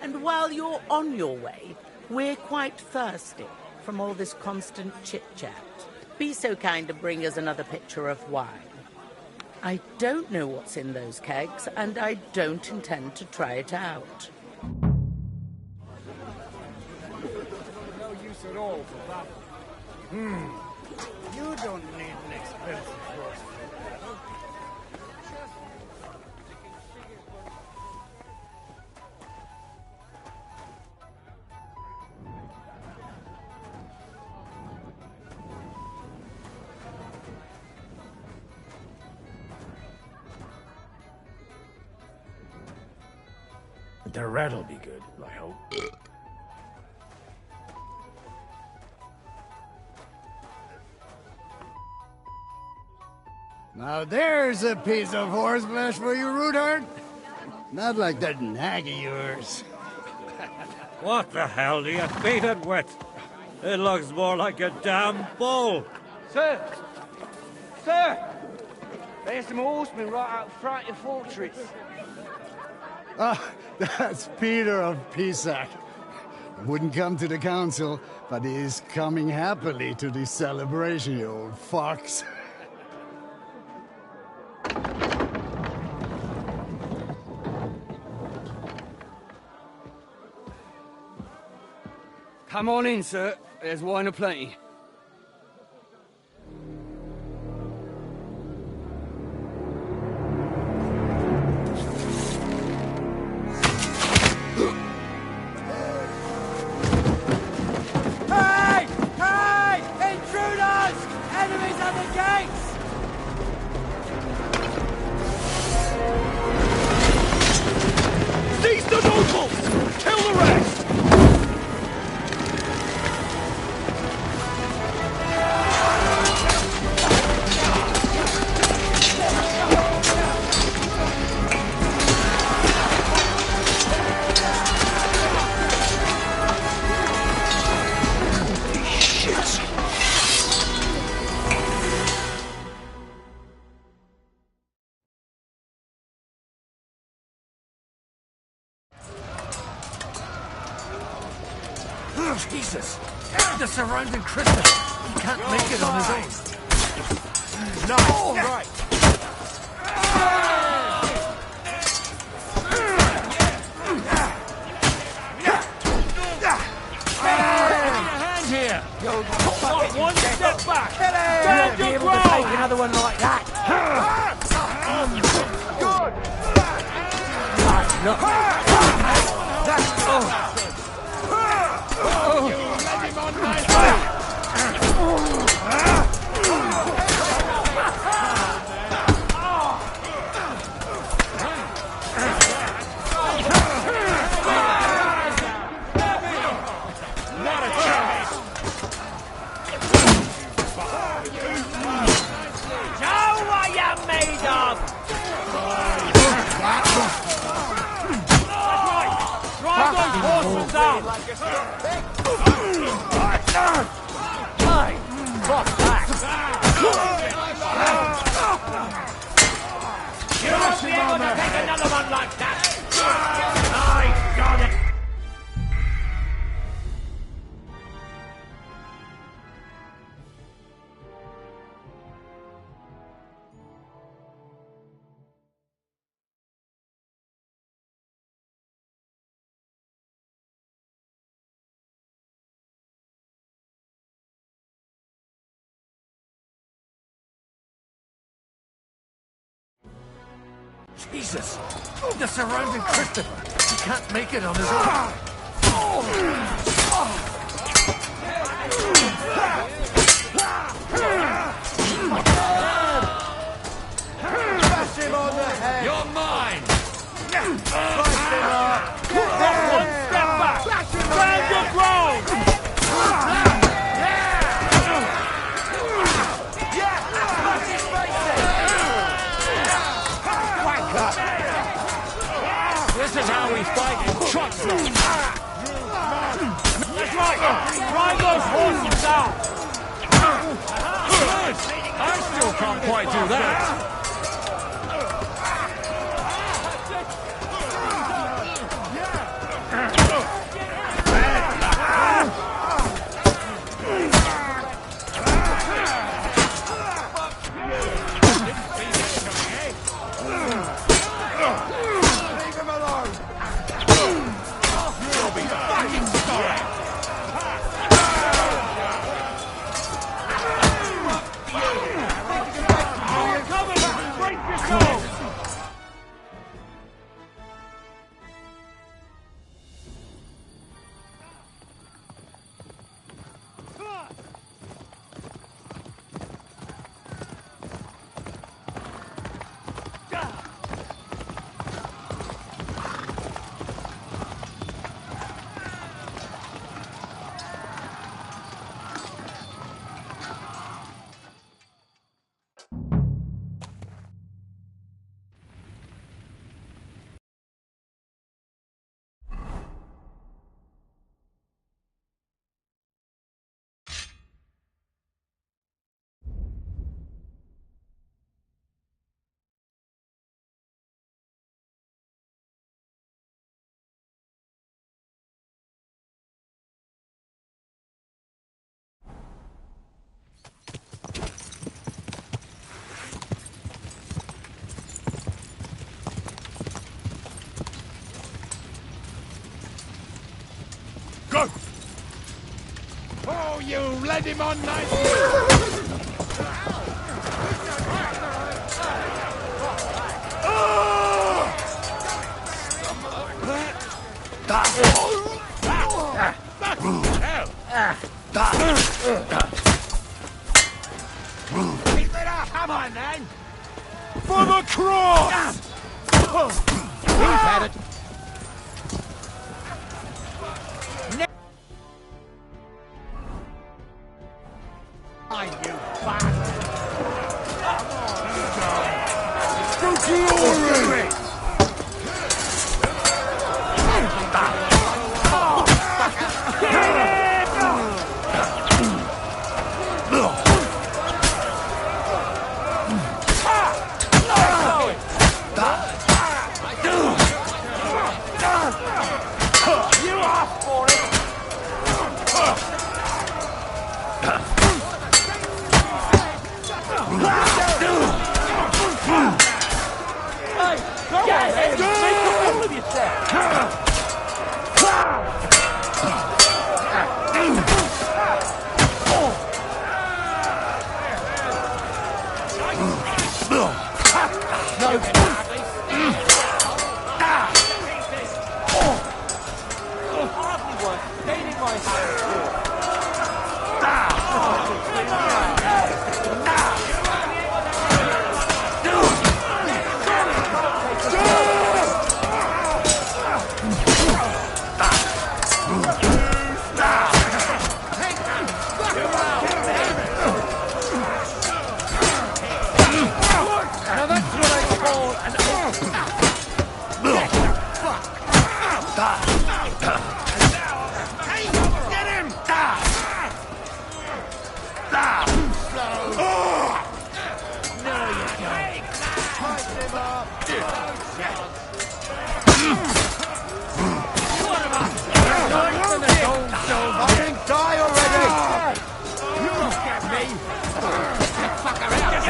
And while you're on your way, we're quite thirsty from all this constant chit-chat. Be so kind to bring us another pitcher of wine. I don't know what's in those kegs, and I don't intend to try it out. No use at all for that. You don't need an expensive horse for that. The rat'll be good, I hope. Now there's a piece of horseflesh for you, Rootard. Not like that nag of yours. What the hell do you feed it with? It looks more like a damn bull. Sir! Sir! There's some horsemen right out front of the fortress. Ah, that's Peter of Pisac. Wouldn't come to the council, but he is coming happily to the celebration, you old fox. Come on in, sir. There's wine aplenty. Hey! Hey! Intruders! Enemies at the gates! Seize the nobles! Kill the rest! Jesus! The surrounding Christopher! He can't make it on his own! Nice, right. Hand here! One step back! Stand your ground! Take another one like that! Good! Jesus! The surrounding Christopher! He can't make it on his own! Smash him on the head! You're mine! Slice him up! One step back! Stand your ground! Smash his face in! Whack up! This is how we fight in trucks. That's right! Drive those horses out! I still can't quite do that. Leave him alone! You'll be fucking sorry! you led him on nicely! Keep it up! Come on, then! For the cross! He's had it. You bastard! To glory! You asked for it! Go ahead! Make a fool of yourself! Now that's what I call an Get him! No, you can't. Pipe him up! Fucking die already! You look at me! Get fucker out!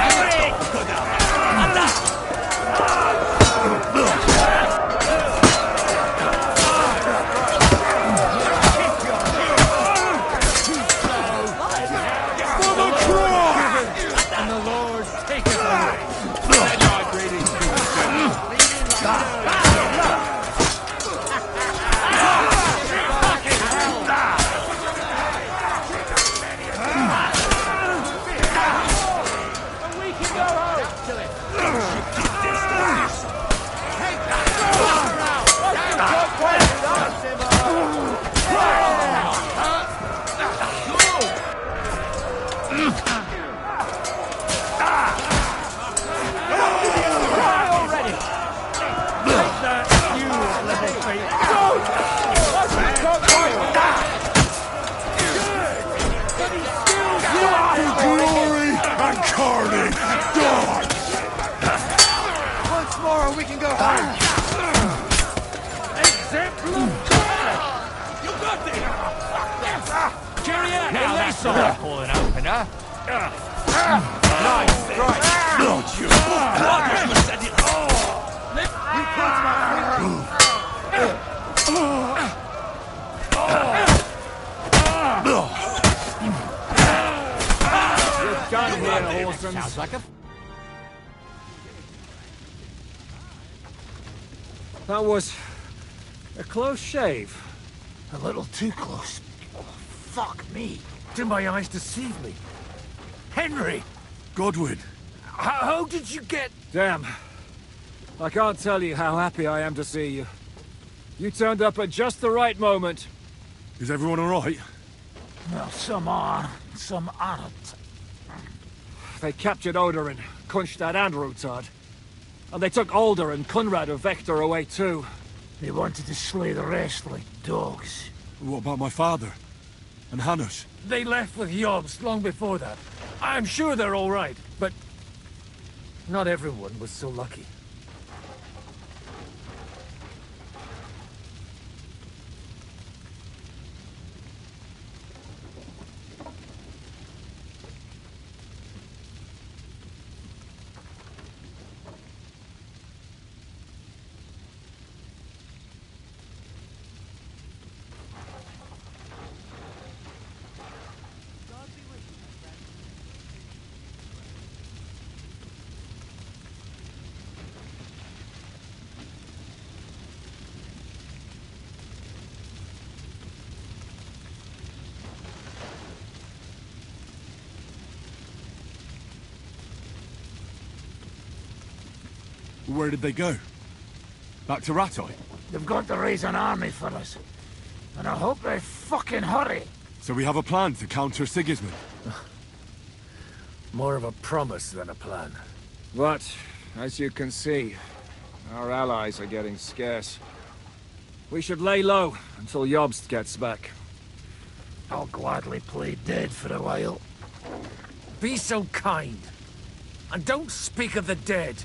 For the cross! And the Lord take it away! Let my greetings Glory and carnage! God! Once more and we can go home! You got this! Carry out! Now that's all I call an opener! Nice strike! Not you! You caught my Done here, Orsons. Sounds like a... That was a close shave. A little too close. Oh, fuck me. Did my eyes deceive me? Henry! Godwin! How did you get... Damn. I can't tell you how happy I am to see you. You turned up at just the right moment. Is everyone alright? Well, some are, some aren't. They captured Odorin, Kunstad and Rutard. And they took Alder and Conrad of Vector away too. They wanted to slay the rest like dogs. What about my father? And Hanush? They left with Yobs long before that. I'm sure they're all right, but... not everyone was so lucky. Where did they go? Back to Ratoi? They've got to raise an army for us. And I hope they fucking hurry. So we have a plan to counter Sigismund? More of a promise than a plan. But, as you can see, our allies are getting scarce. We should lay low until Jobst gets back. I'll gladly play dead for a while. Be so kind. And don't speak of the dead.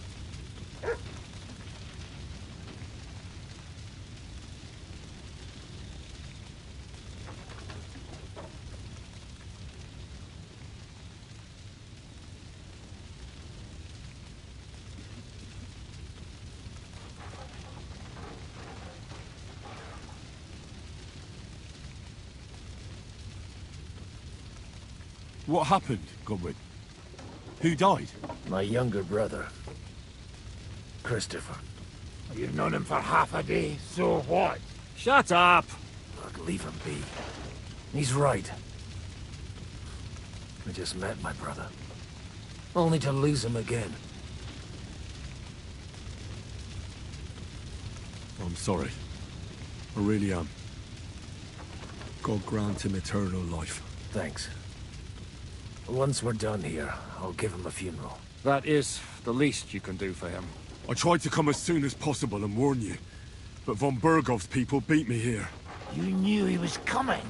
What happened, Godwin? Who died? My younger brother. Christopher. You've known him for half a day, so what? Shut up! Look, leave him be. He's right. I just met my brother. Only to lose him again. I'm sorry. I really am. God grant him eternal life. Thanks. Once we're done here, I'll give him a funeral. That is the least you can do for him. I tried to come as soon as possible and warn you, but von Bergov's people beat me here. You knew he was coming.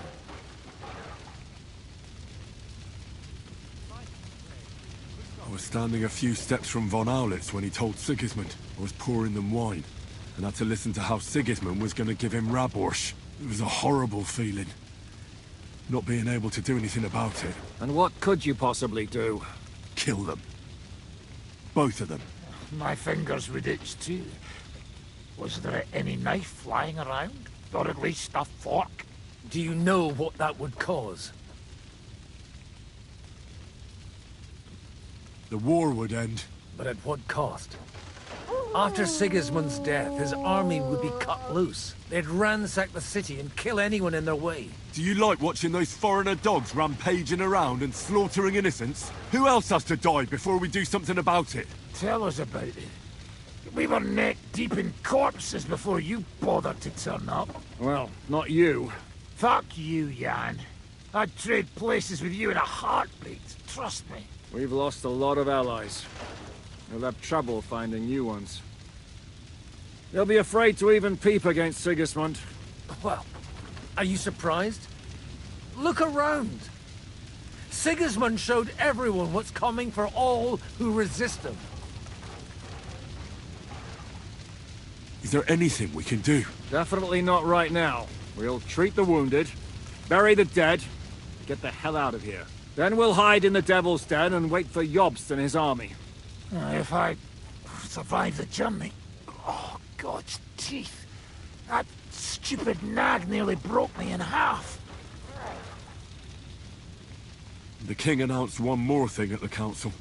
I was standing a few steps from von Aulitz when he told Sigismund I was pouring them wine, and had to listen to how Sigismund was going to give him Raborsch. It was a horrible feeling. Not being able to do anything about it. And what could you possibly do? Kill them. Both of them. My fingers would itch too. Was there any knife lying around? Or at least a fork? Do you know what that would cause? The war would end. But at what cost? After Sigismund's death, his army would be cut loose. They'd ransack the city and kill anyone in their way. Do you like watching those foreigner dogs rampaging around and slaughtering innocents? Who else has to die before we do something about it? Tell us about it. We were neck deep in corpses before you bothered to turn up. Well, not you. Fuck you, Jan. I'd trade places with you in a heartbeat, trust me. We've lost a lot of allies. We'll have trouble finding new ones. They'll be afraid to even peep against Sigismund. Well, are you surprised? Look around. Sigismund showed everyone what's coming for all who resist him. Is there anything we can do? Definitely not right now. We'll treat the wounded, bury the dead, get the hell out of here. Then we'll hide in the Devil's Den and wait for Jobst and his army. If I survive the journey... Oh, God's teeth. That stupid nag nearly broke me in half. The king announced one more thing at the council.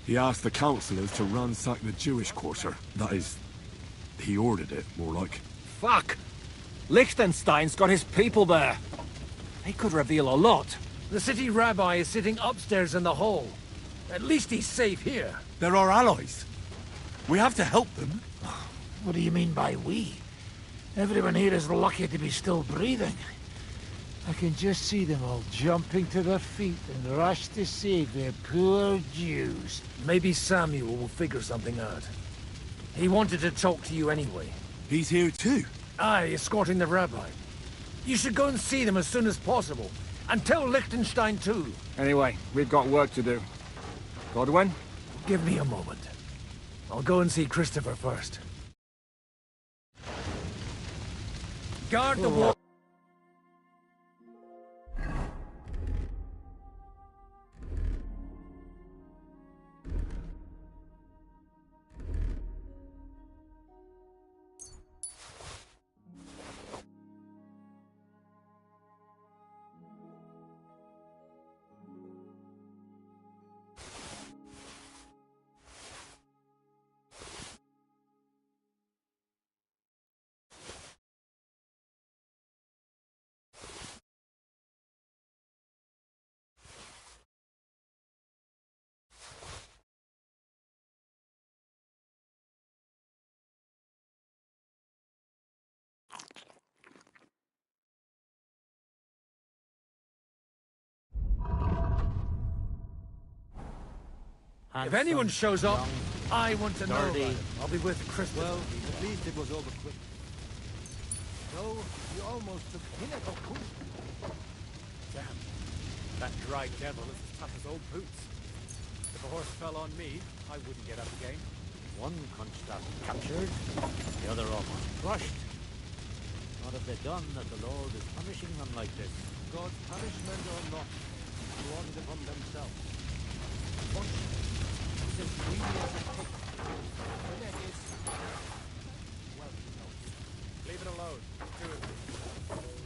He asked the councillors to ransack the Jewish quarter. That is, he ordered it, more like. Fuck! Liechtenstein's got his people there. They could reveal a lot. The city rabbi is sitting upstairs in the hall. At least he's safe here. They're our allies. We have to help them. What do you mean by we? Everyone here is lucky to be still breathing. I can just see them all jumping to their feet and rush to save their poor Jews. Maybe Samuel will figure something out. He wanted to talk to you anyway. He's here too? Aye, escorting the rabbi. You should go and see them as soon as possible. And tell Liechtenstein too. Anyway, we've got work to do. Godwin? Give me a moment. I'll go and see Christopher first. Guard the wall. If anyone shows up, I want to know about it. I'll be with Christopher. Well, at least it was over quick. No, you almost took pinnacle. Damn. That dry devil is as tough as old boots. If a horse fell on me, I wouldn't get up again. One Kunstadt captured, the other almost crushed. What have they done that the Lord is punishing them like this? God's punishment or not, brought it upon themselves. Bunch is as greedy as a pig. The neck is... well, no. Leave it alone. Do it.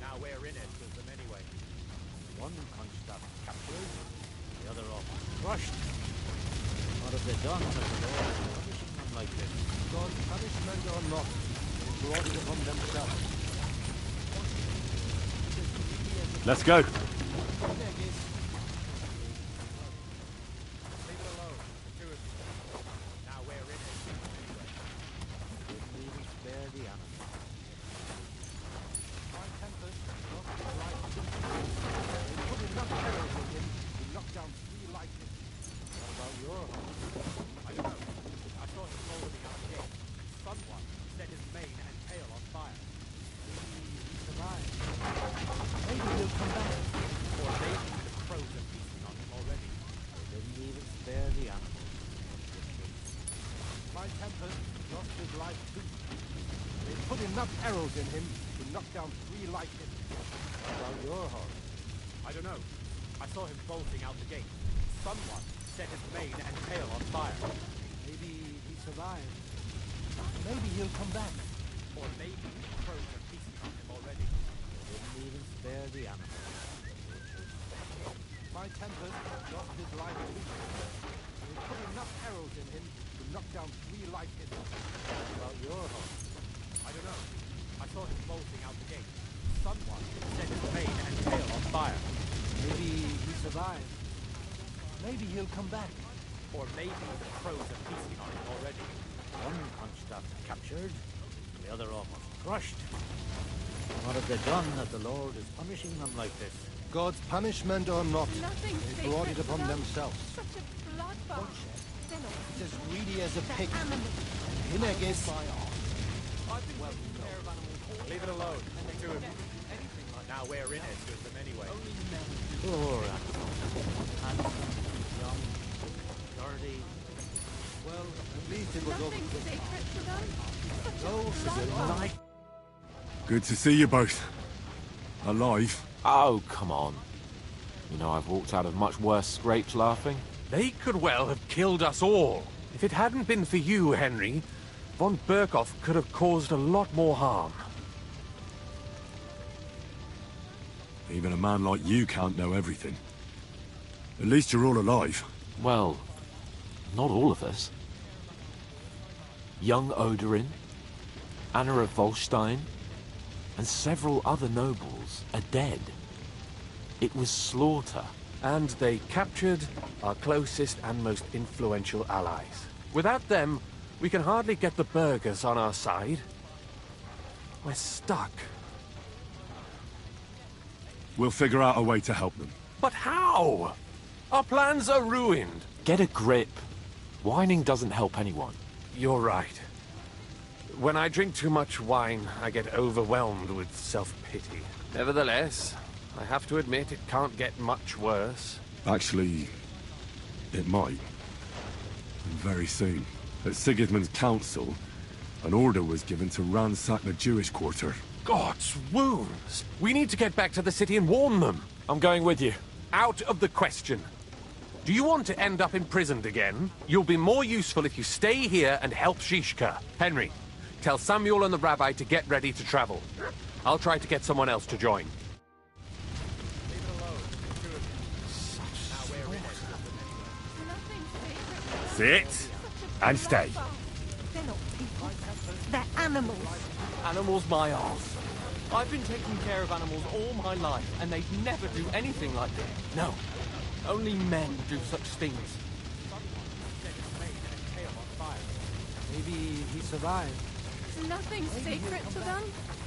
Now we're in it with them anyway. One Kunstadt captured, the other almost crushed. What have they done that the Lord is punishing them like this? God's punishment or not, brought it upon themselves. Let's go. Leave it alone. Do it. Now we're in it anyway. Didn't even spare the animal. My tempers not the right. They put enough arrows in him to knock down 3 lightning. What about your horse? I don't know. I saw him folding out the gate. Someone set his mane and tail on fire. He survived. Maybe he'll come back. Or maybe the crows are feasting on him already. They didn't even spare the animal. My tempers lost his life too. They put enough arrows in him to knock down 3 lightning. What about your horse? I don't know. I saw him bolting out the gate. Someone set his mane and tail on fire. Maybe he survived. Maybe he'll come back. Or maybe the crows are feasting on him already. They didn't even spare the animal. My tempers lost his life too. They put enough arrows in him to knock down 3 lightning. What about your horse? I don't know. I saw him bolting out the gate. Someone set his mane and tail on fire. Maybe he survived. Maybe he'll come back. Or maybe the crows are feasting on him already. One Kunstadt captured, the other almost crushed. What have they done that the Lord is punishing them like this? God's punishment or not, Nothing they brought it upon themselves. Such a bloodbath. They're not It's as greedy as a pig. animals. Hineg is... I've been taking care of animals. Leave it alone. Do it. Now we're in it with them anyway. Poor animal. Handsome, young, dirty. Well, at least it was over Nothing quick. sacred to them. Such No, a bloodbath. like... Good to see you both. Alive. Oh, come on. You know, I've walked out of much worse scrapes laughing. They could well have killed us all. If it hadn't been for you, Henry, von Berkhoff could have caused a lot more harm. Even a man like you can't know everything. At least you're all alive. Well, not all of us. Young Oderin, Anna of Volstein, and several other nobles are dead. It was slaughter. And they captured our closest and most influential allies. Without them, we can hardly get the burghers on our side. We're stuck. We'll figure out a way to help them. But how? Our plans are ruined. Get a grip. Whining doesn't help anyone. You're right. When I drink too much wine, I get overwhelmed with self-pity. Nevertheless, I have to admit it can't get much worse. Actually, it might. And very soon. At Sigismund's council, an order was given to ransack the Jewish quarter. God's wounds! We need to get back to the city and warn them. I'm going with you. Out of the question. Do you want to end up imprisoned again? You'll be more useful if you stay here and help Shishka. Henry, tell Samuel and the rabbi to get ready to travel. I'll try to get someone else to join. Sit and stay. They're not people. They're animals. Animals my arse. I've been taking care of animals all my life, and they'd never do anything like this. No. Only men do such things. Maybe he survived. Nothing sacred to them.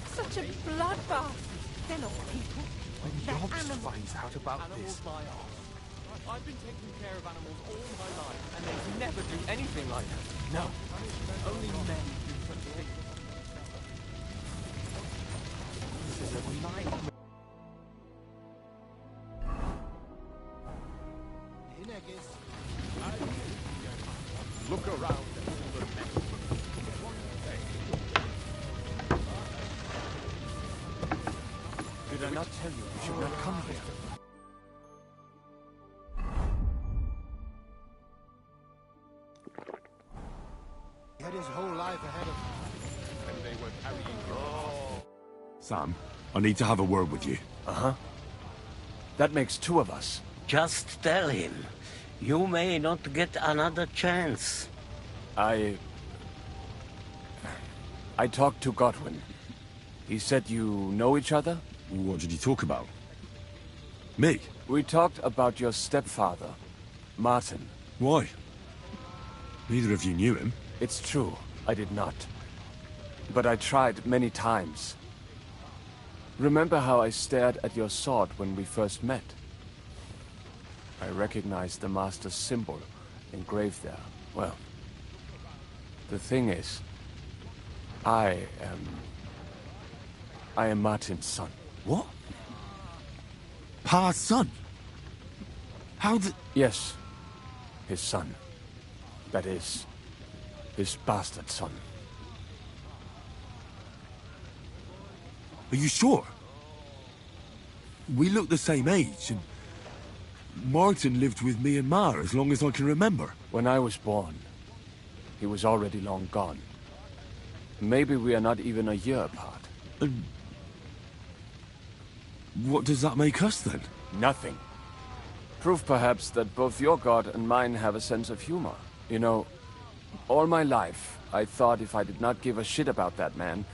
Such a bloodbath. They're not people. When They're Dobbs animals. finds out about this, I've been taking care of animals all my life, and they never do anything like that. No. Only men do such things. This is a nightmare. Look around at all the men. Did I not tell you you should not come here? He had his whole life ahead of him. And they were carrying him. Sam, I need to have a word with you. Uh-huh. That makes two of us. Just tell him. You may not get another chance. I talked to Godwin. He said you know each other? What did you talk about? Me? We talked about your stepfather, Martin. Why? Neither of you knew him. It's true, I did not. But I tried many times. Remember how I stared at your sword when we first met? I recognized the Master's symbol engraved there. Well, the thing is, I am Martin's son. What? Pa's son? How did... Yes, his son. That is, his bastard son. Are you sure? We look the same age, and Martin lived with me and Ma as long as I can remember. When I was born, he was already long gone. Maybe we are not even a year apart. What does that make us, then? Nothing. Proof, perhaps, that both your god and mine have a sense of humor. You know, all my life, I thought if I did not give a shit about that man,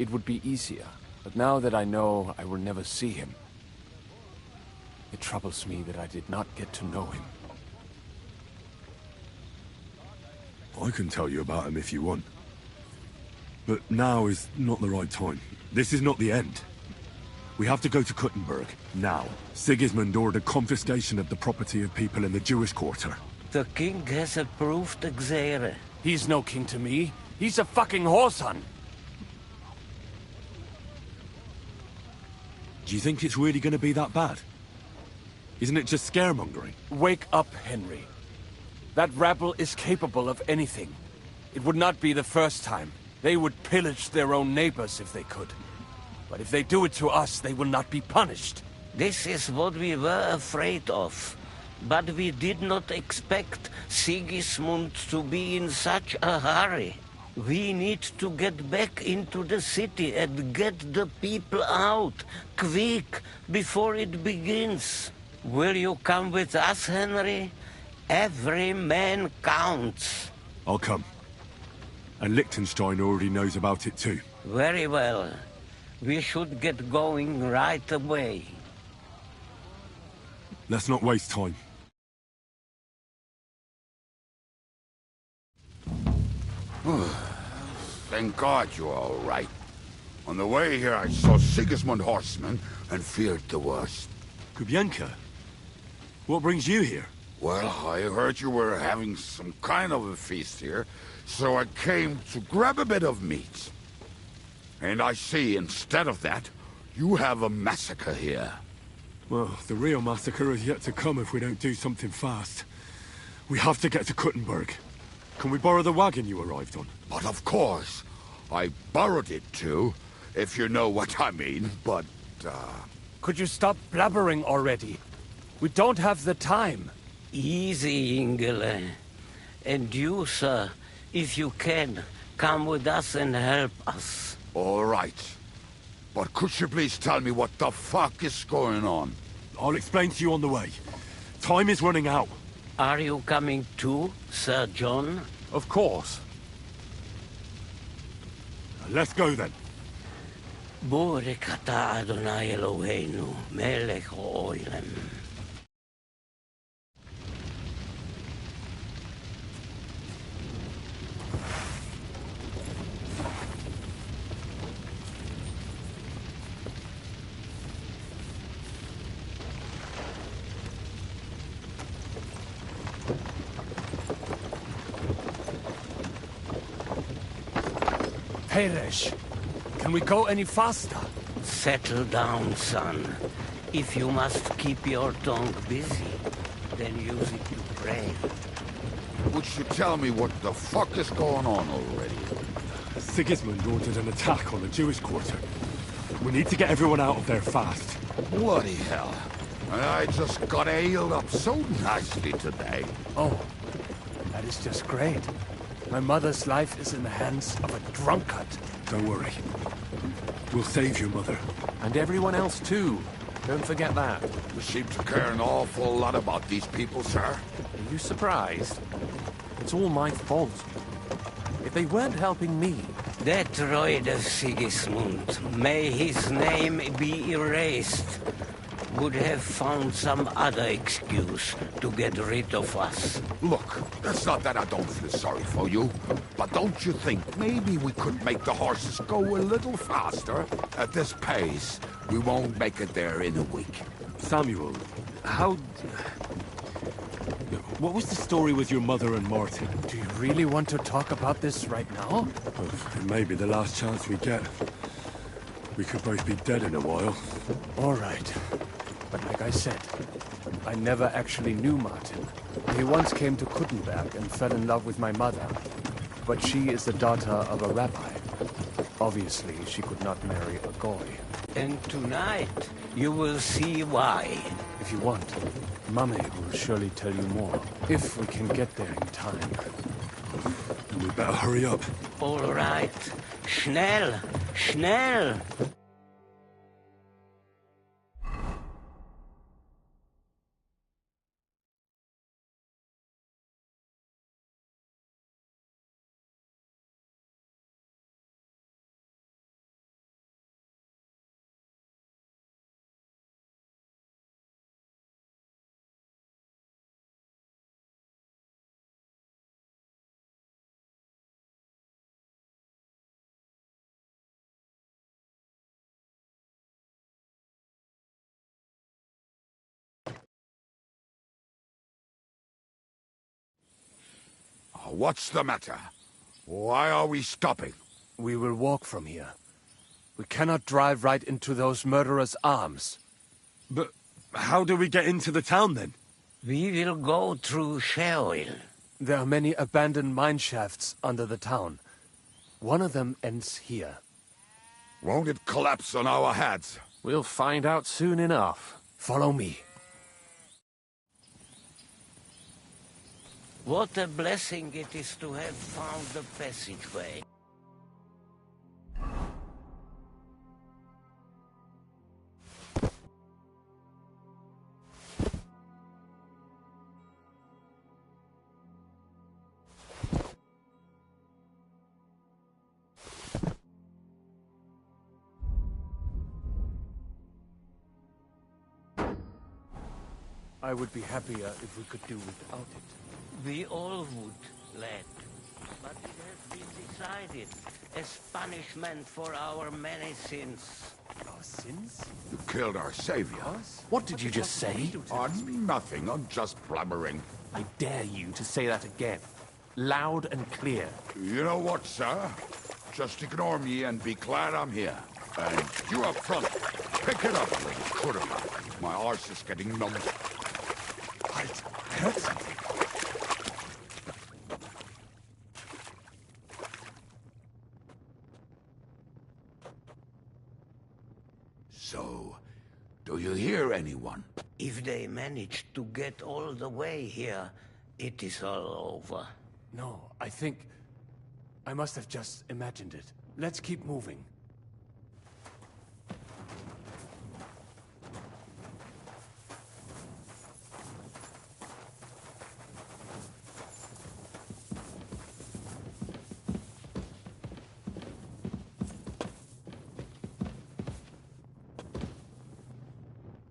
it would be easier. But now that I know I will never see him, it troubles me that I did not get to know him. I can tell you about him if you want. But now is not the right time. This is not the end. We have to go to Kuttenberg, now. Sigismund ordered confiscation of the property of people in the Jewish quarter. The king has approved Xere. He's no king to me. He's a fucking whoreson. Do you think it's really going to be that bad? Isn't it just scaremongering? Wake up, Henry. That rabble is capable of anything. It would not be the first time. They would pillage their own neighbors if they could. But if they do it to us, they will not be punished. This is what we were afraid of. But we did not expect Sigismund to be in such a hurry. We need to get back into the city and get the people out, quick, before it begins. Will you come with us, Henry? Every man counts. I'll come. And Liechtenstein already knows about it too. Very well. We should get going right away. Let's not waste time. Thank God you're all right. On the way here, I saw Sigismund horsemen and feared the worst. Kubienka? What brings you here? Well, I heard you were having some kind of a feast here, so I came to grab a bit of meat. And I see, instead of that, you have a massacre here. Well, the real massacre is yet to come if we don't do something fast. We have to get to Kuttenberg. Can we borrow the wagon you arrived on? But of course. I borrowed it too, if you know what I mean, but, Could you stop blabbering already? We don't have the time. Easy, Ingele. And you, sir, if you can, come with us and help us. All right. But could you please tell me what the fuck is going on? I'll explain to you on the way. Time is running out. Are you coming too, Sir John? Of course. Let's go then. Borekata Adonai Eloheinu, melech ha'olam. Peresh, can we go any faster? Settle down, son. If you must keep your tongue busy, then use it to pray. Would you tell me what the fuck is going on already? Sigismund ordered an attack on the Jewish quarter. We need to get everyone out of there fast. Bloody hell. I just got ailed up so nicely today. Oh, that is just great. My mother's life is in the hands of a drunkard. Don't worry. We'll save your mother. And everyone else too. Don't forget that. You seem to care an awful lot about these people, sir. Are you surprised? It's all my fault. If they weren't helping me... That droid of Sigismund, may his name be erased, would have found some other excuse to get rid of us. Look, it's not that I don't feel sorry for you, but don't you think maybe we could make the horses go a little faster? At this pace, we won't make it there in a week. Samuel, how... What was the story with your mother and Martin? Do you really want to talk about this right now? Well, it may be the last chance we get. We could both be dead in a while. All right. But like I said, I never actually knew Martin. He once came to Kuttenberg and fell in love with my mother. But she is the daughter of a rabbi. Obviously, she could not marry a goy. And tonight, you will see why. If you want, Mummy will surely tell you more. If we can get there in time. We better hurry up. All right. Schnell! Schnell! What's the matter? Why are we stopping? We will walk from here. We cannot drive right into those murderers' arms. But how do we get into the town then? We will go through Sheol. There are many abandoned mine shafts under the town. One of them ends here. Won't it collapse on our heads? We'll find out soon enough. Follow me. What a blessing it is to have found the passageway. I would be happier if we could do without it. We all would, lad. But it has been decided as punishment for our many sins. Our sins? You killed our savior. What did you just say? Nothing, I'm just blabbering. I dare you to say that again. Loud and clear. You know what, sir? Just ignore me and be glad I'm here. And you up front, pick it up when you could have. My arse is getting numb. I heard something. So, do you hear anyone? If they manage to get all the way here, it is all over. No, I think... I must have just imagined it. Let's keep moving.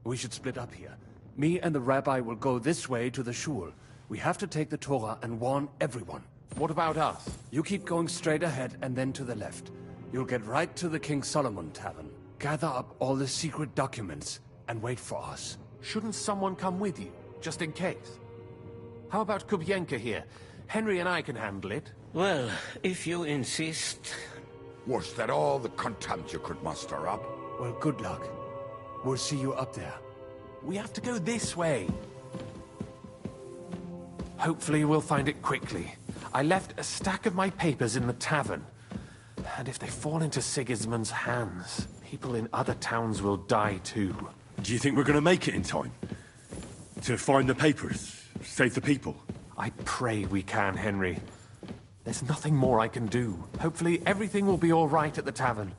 We should split up here. Me and the rabbi will go this way to the shul. We have to take the Torah and warn everyone. What about us? You keep going straight ahead and then to the left. You'll get right to the King Solomon Tavern. Gather up all the secret documents and wait for us. Shouldn't someone come with you, just in case? How about Kubyenka here? Henry and I can handle it. Well, if you insist. Was that all the contempt you could muster up? Well, good luck. We'll see you up there. We have to go this way. Hopefully we'll find it quickly. I left a stack of my papers in the tavern. And if they fall into Sigismund's hands, people in other towns will die too. Do you think we're gonna make it in time? To find the papers? Save the people? I pray we can, Henry. There's nothing more I can do. Hopefully everything will be all right at the tavern.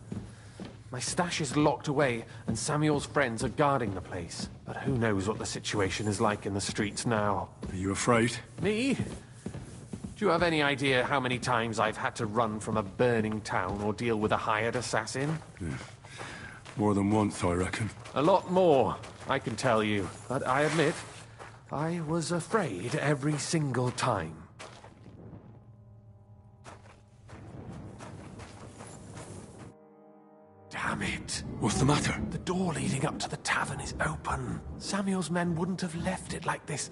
My stash is locked away, and Samuel's friends are guarding the place. But who knows what the situation is like in the streets now. Are you afraid? Me? Do you have any idea how many times I've had to run from a burning town or deal with a hired assassin? Yeah. More than once, I reckon. A lot more, I can tell you. But I admit, I was afraid every single time. Damn it! What's the matter? The door leading up to the tavern is open. Samuel's men wouldn't have left it like this.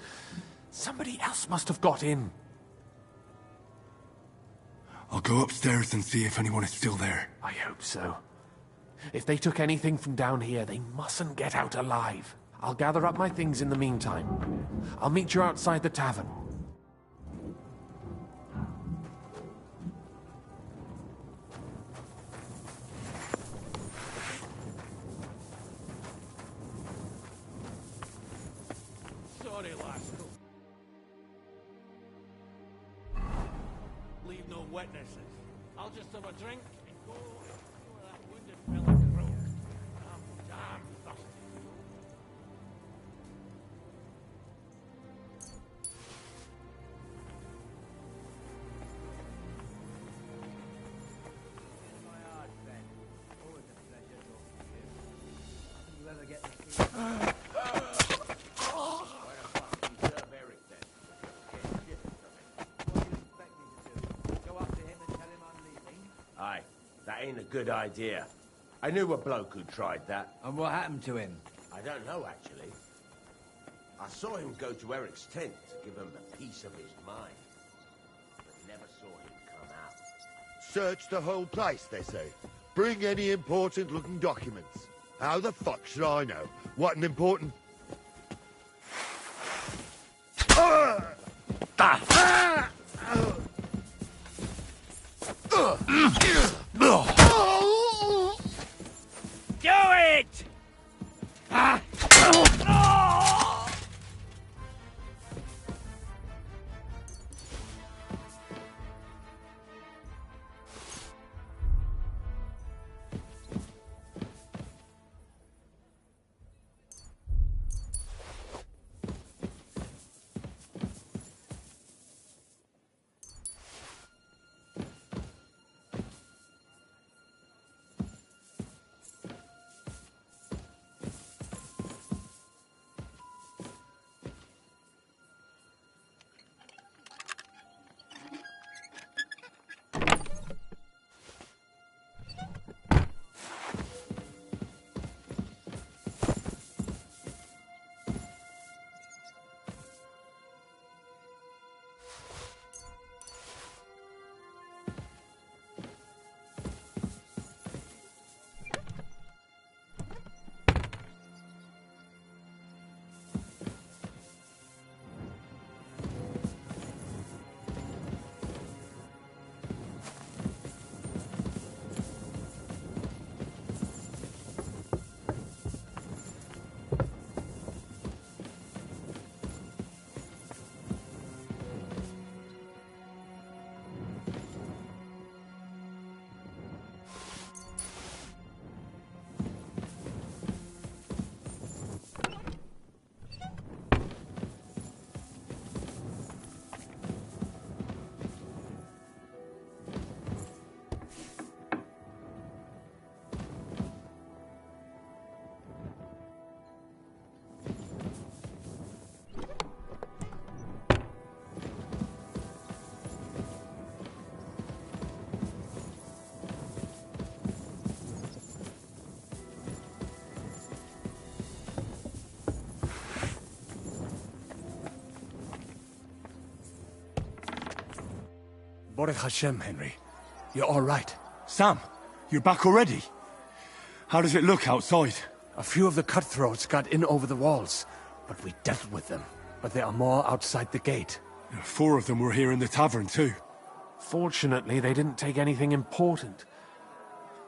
Somebody else must have got in. I'll go upstairs and see if anyone is still there. I hope so. If they took anything from down here, they mustn't get out alive. I'll gather up my things in the meantime. I'll meet you outside the tavern. Sorry, lass. Leave no witnesses. I'll just have a drink and go where that wounded fella's throat. I'm damn thirsty. Aye, that ain't a good idea. I knew a bloke who tried that. And what happened to him? I don't know, actually. I saw him go to Eric's tent to give him a piece of his mind, but never saw him come out. Search the whole place, they say. Bring any important-looking documents. How the fuck should I know what an important... Do it! Baruch Hashem, Henry. You're all right. Sam! You're back already? How does it look outside? A few of the cutthroats got in over the walls, but we dealt with them. But there are more outside the gate. 4 of them were here in the tavern too. Fortunately, they didn't take anything important.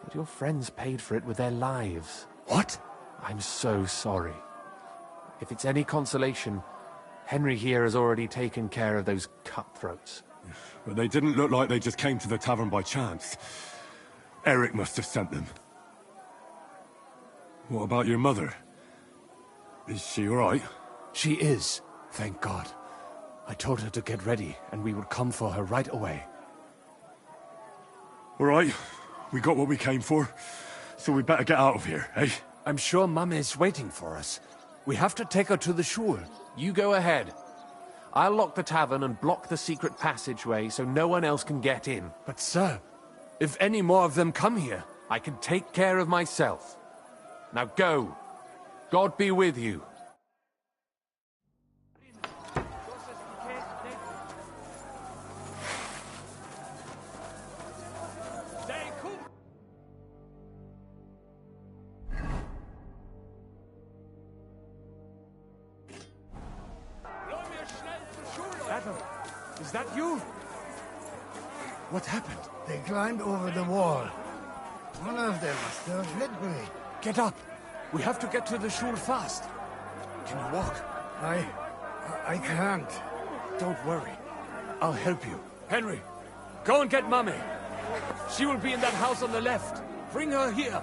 But your friends paid for it with their lives. What? I'm so sorry. If it's any consolation, Henry here has already taken care of those cutthroats. But they didn't look like they just came to the tavern by chance. Eric must have sent them. What about your mother? Is she all right? She is, thank God. I told her to get ready, and we would come for her right away. All right, we got what we came for, so we better get out of here, eh? I'm sure Mum is waiting for us. We have to take her to the shul. You go ahead. I'll lock the tavern and block the secret passageway so no one else can get in. But sir, if any more of them come here... I can take care of myself. Now go. God be with you. Adam, is that you? What happened? They climbed over the wall. One of them must have hit me. Get up. We have to get to the shul fast. Can you walk? I can't. Don't worry. I'll help you. Henry, go and get Mummy. She will be in that house on the left. Bring her here.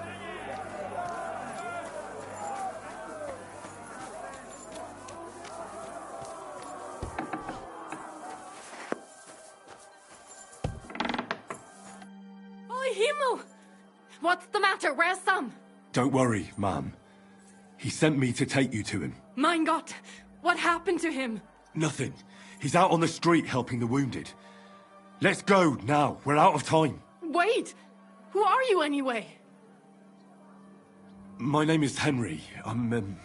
What's the matter? Where's Sam? Don't worry, ma'am. He sent me to take you to him. Mein Gott! What happened to him? Nothing. He's out on the street helping the wounded. Let's go, now. We're out of time. Wait! Who are you, anyway? My name is Henry. I'm,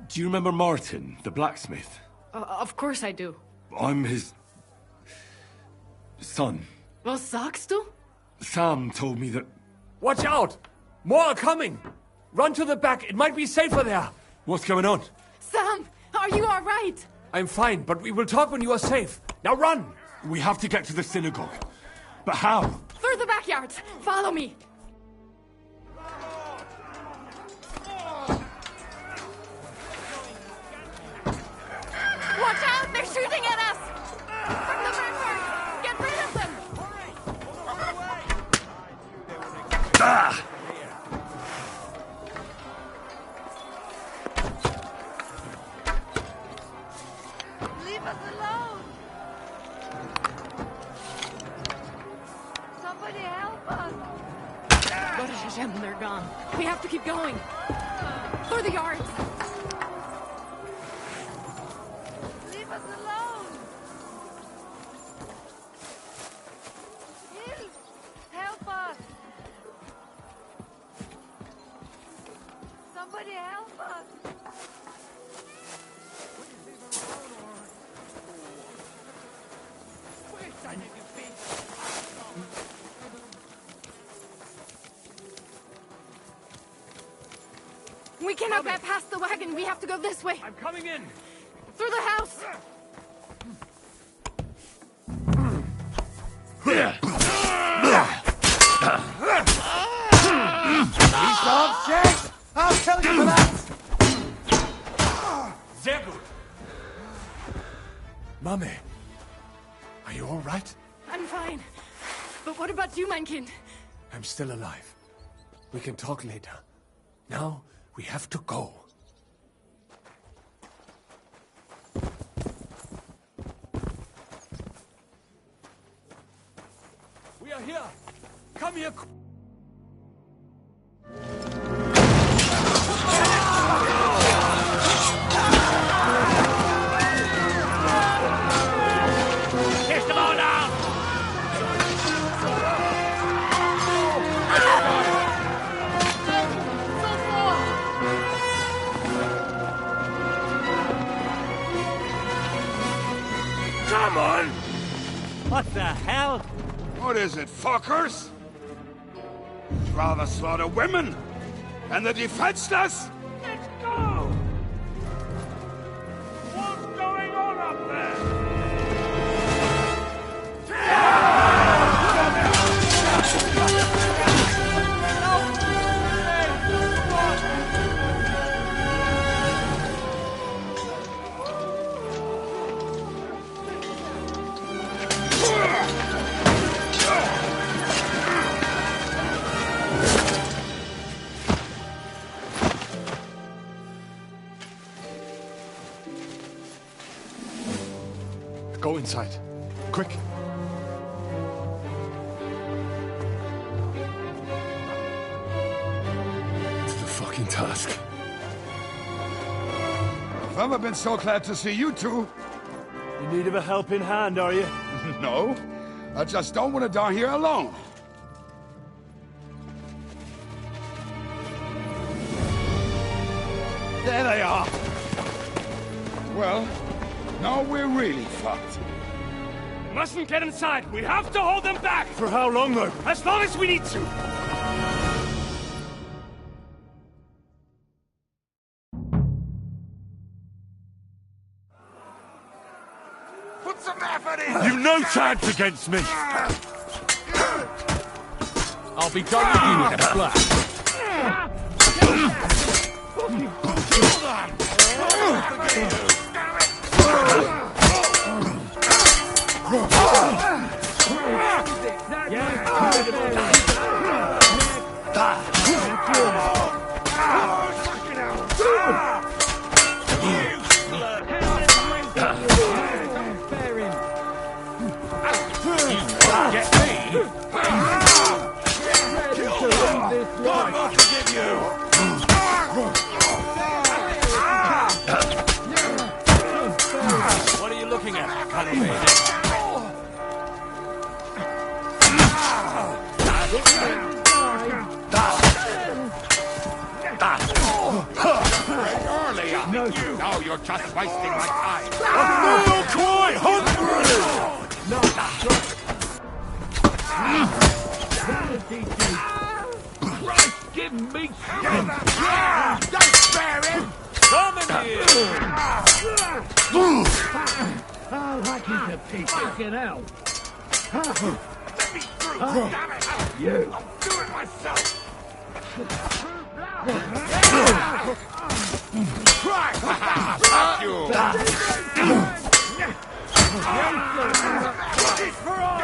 Do you remember Martin, the blacksmith? Of course I do. I'm his... son. Was sagst du? Sam told me that... Watch out! More are coming! Run to the back, it might be safer there! What's going on? Sam, are you all right? I'm fine, but we will talk when you are safe. Now run! We have to get to the synagogue. But how? Through the backyards. Follow me. Watch out! They're shooting at us! From the backyards! Get rid of them! Ah! Leave us alone! Somebody help us! Baruch Hashem, they're gone. We have to keep going. Through the yards! Leave us alone! Please, help us! Somebody help us! We cannot get past the wagon. We have to go this way. I'm coming in. Through the house. Piece of shit! I'll tell you for that! Sehr gut. Mummy, are you all right? I'm fine. But what about you, mein Kind? I'm still alive. We can talk later. Now, we have to go. We are here! Come here! Kiss them all down! Come on! What the hell? What is it, fuckers? Rather slaughter women and the defenseless? Let's go! What's going on up there? Go inside. Quick. It's the fucking task. I've never been so glad to see you two. In need of a helping hand, are you? No. I just don't want to die here alone. There they are. Well, now we're really fucked. Mustn't get inside. We have to hold them back. For how long, though? As long as we need to. Put some effort in! You've no chance against me! I'll be done with you in a flash. What are you looking at, Colonel? Now you're just wasting my time. No, Coy! Christ, give me Don't spare him! Come in here! I'll hack you to pieces. Get out. Let me through, damn it! You. I'll do it myself! Try! Fuck you!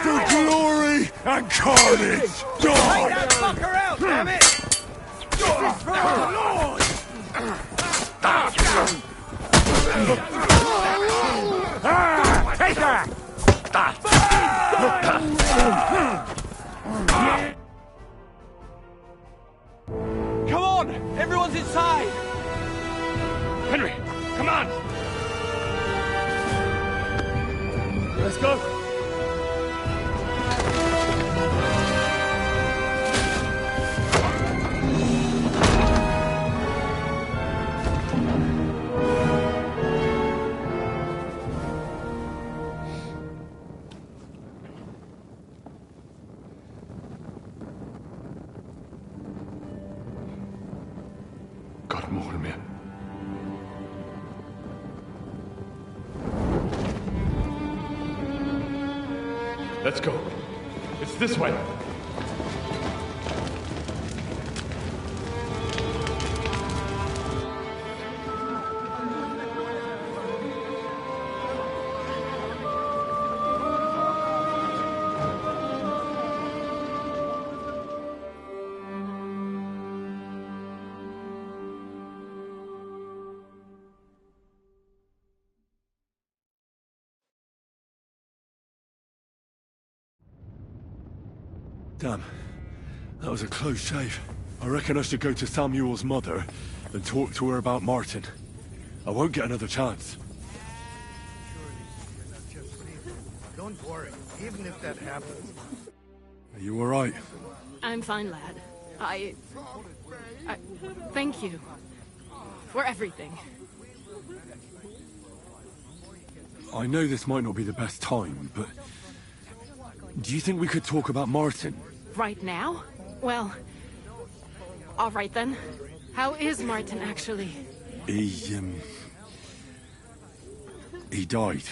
For glory and carnage! Take that fucker out, damn it! This is for our Lord! Take that! Come on! Everyone's inside! Henry, come on! Let's go! Gott mohre mir. Let's go. It's this way. Damn. That was a close shave. I reckon I should go to Samuel's mother and talk to her about Martin. I won't get another chance. Don't worry, even if that happens. Are you alright? I'm fine, lad. I thank you for everything. I know this might not be the best time, but Do you think we could talk about Martin? Right now? Well, all right then. How is Martin, actually? He died.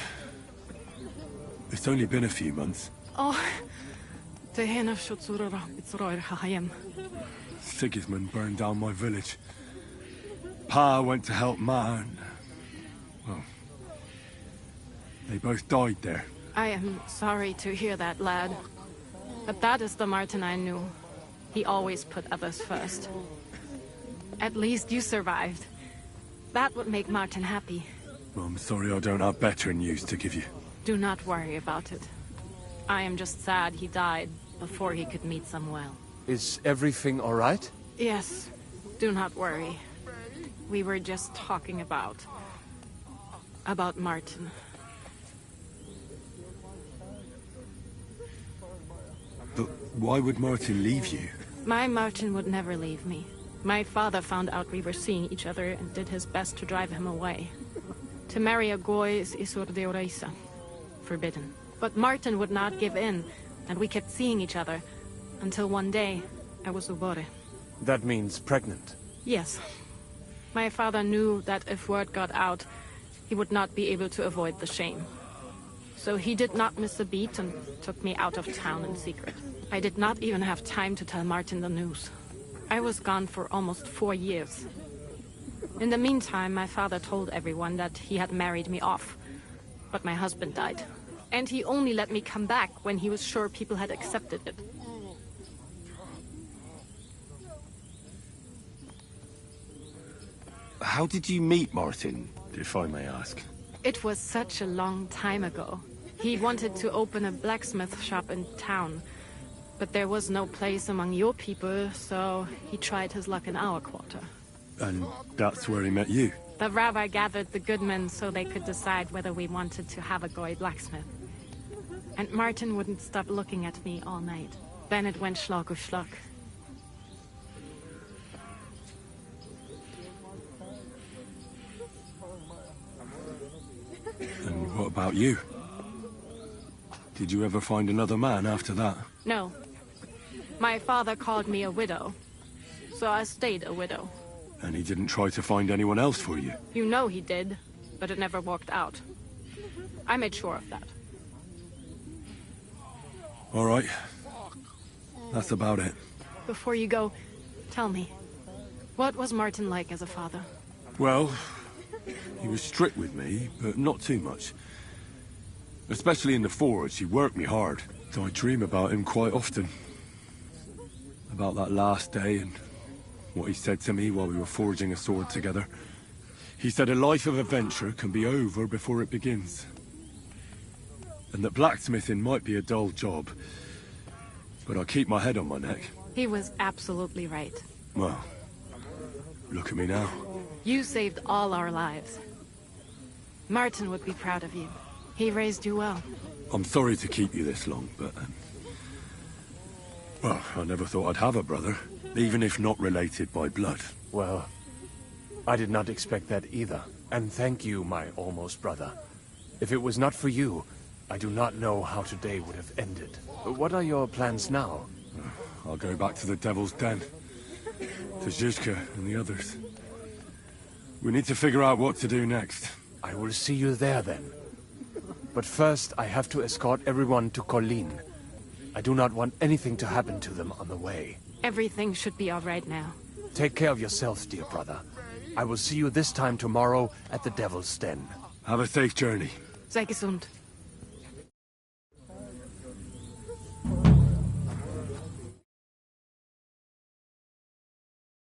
It's only been a few months. Oh, Sigismund burned down my village. Pa went to help Ma, and... well... they both died there. I am sorry to hear that, lad. But that is the Martin I knew. He always put others first. At least you survived. That would make Martin happy. I'm sorry I don't have better news to give you. Do not worry about it. I am just sad he died before he could meet Samuel. Is everything all right? Yes. Do not worry. We were just talking about Martin. But why would Martin leave you? My Martin would never leave me. My father found out we were seeing each other and did his best to drive him away. To marry a goy is isur deoreisa. Forbidden. But Martin would not give in, and we kept seeing each other. Until one day, I was ubore. That means pregnant. Yes. My father knew that if word got out, he would not be able to avoid the shame. So he did not miss a beat and took me out of town in secret. I did not even have time to tell Martin the news. I was gone for almost 4 years. In the meantime, my father told everyone that he had married me off. But my husband died. And he only let me come back when he was sure people had accepted it. How did you meet Martin, if I may ask? It was such a long time ago. He wanted to open a blacksmith shop in town. But there was no place among your people, so he tried his luck in our quarter. And that's where he met you? The rabbi gathered the good men so they could decide whether we wanted to have a goy blacksmith. And Martin wouldn't stop looking at me all night. Then it went schlag auf schlag. And what about you? Did you ever find another man after that? No. My father called me a widow, so I stayed a widow. And he didn't try to find anyone else for you? You know he did, but it never worked out. I made sure of that. All right. That's about it. Before you go, tell me, what was Martin like as a father? Well, he was strict with me, but not too much. Especially in the forge, he worked me hard. I dream about him quite often. About that last day and what he said to me while we were forging a sword together. He said a life of adventure can be over before it begins. And that blacksmithing might be a dull job, but I keep my head on my neck. He was absolutely right. Well, look at me now. You saved all our lives. Martin would be proud of you. He raised you well. I'm sorry to keep you this long, but... well, I never thought I'd have a brother, even if not related by blood. Well, I did not expect that either. And thank you, my almost brother. If it was not for you, I do not know how today would have ended. What are your plans now? I'll go back to the Devil's Den. To Zizka and the others. We need to figure out what to do next. I will see you there then. But first, I have to escort everyone to Colleen. I do not want anything to happen to them on the way. Everything should be all right now. Take care of yourself, dear brother. I will see you this time tomorrow at the Devil's Den. Have a safe journey. Sei gesund.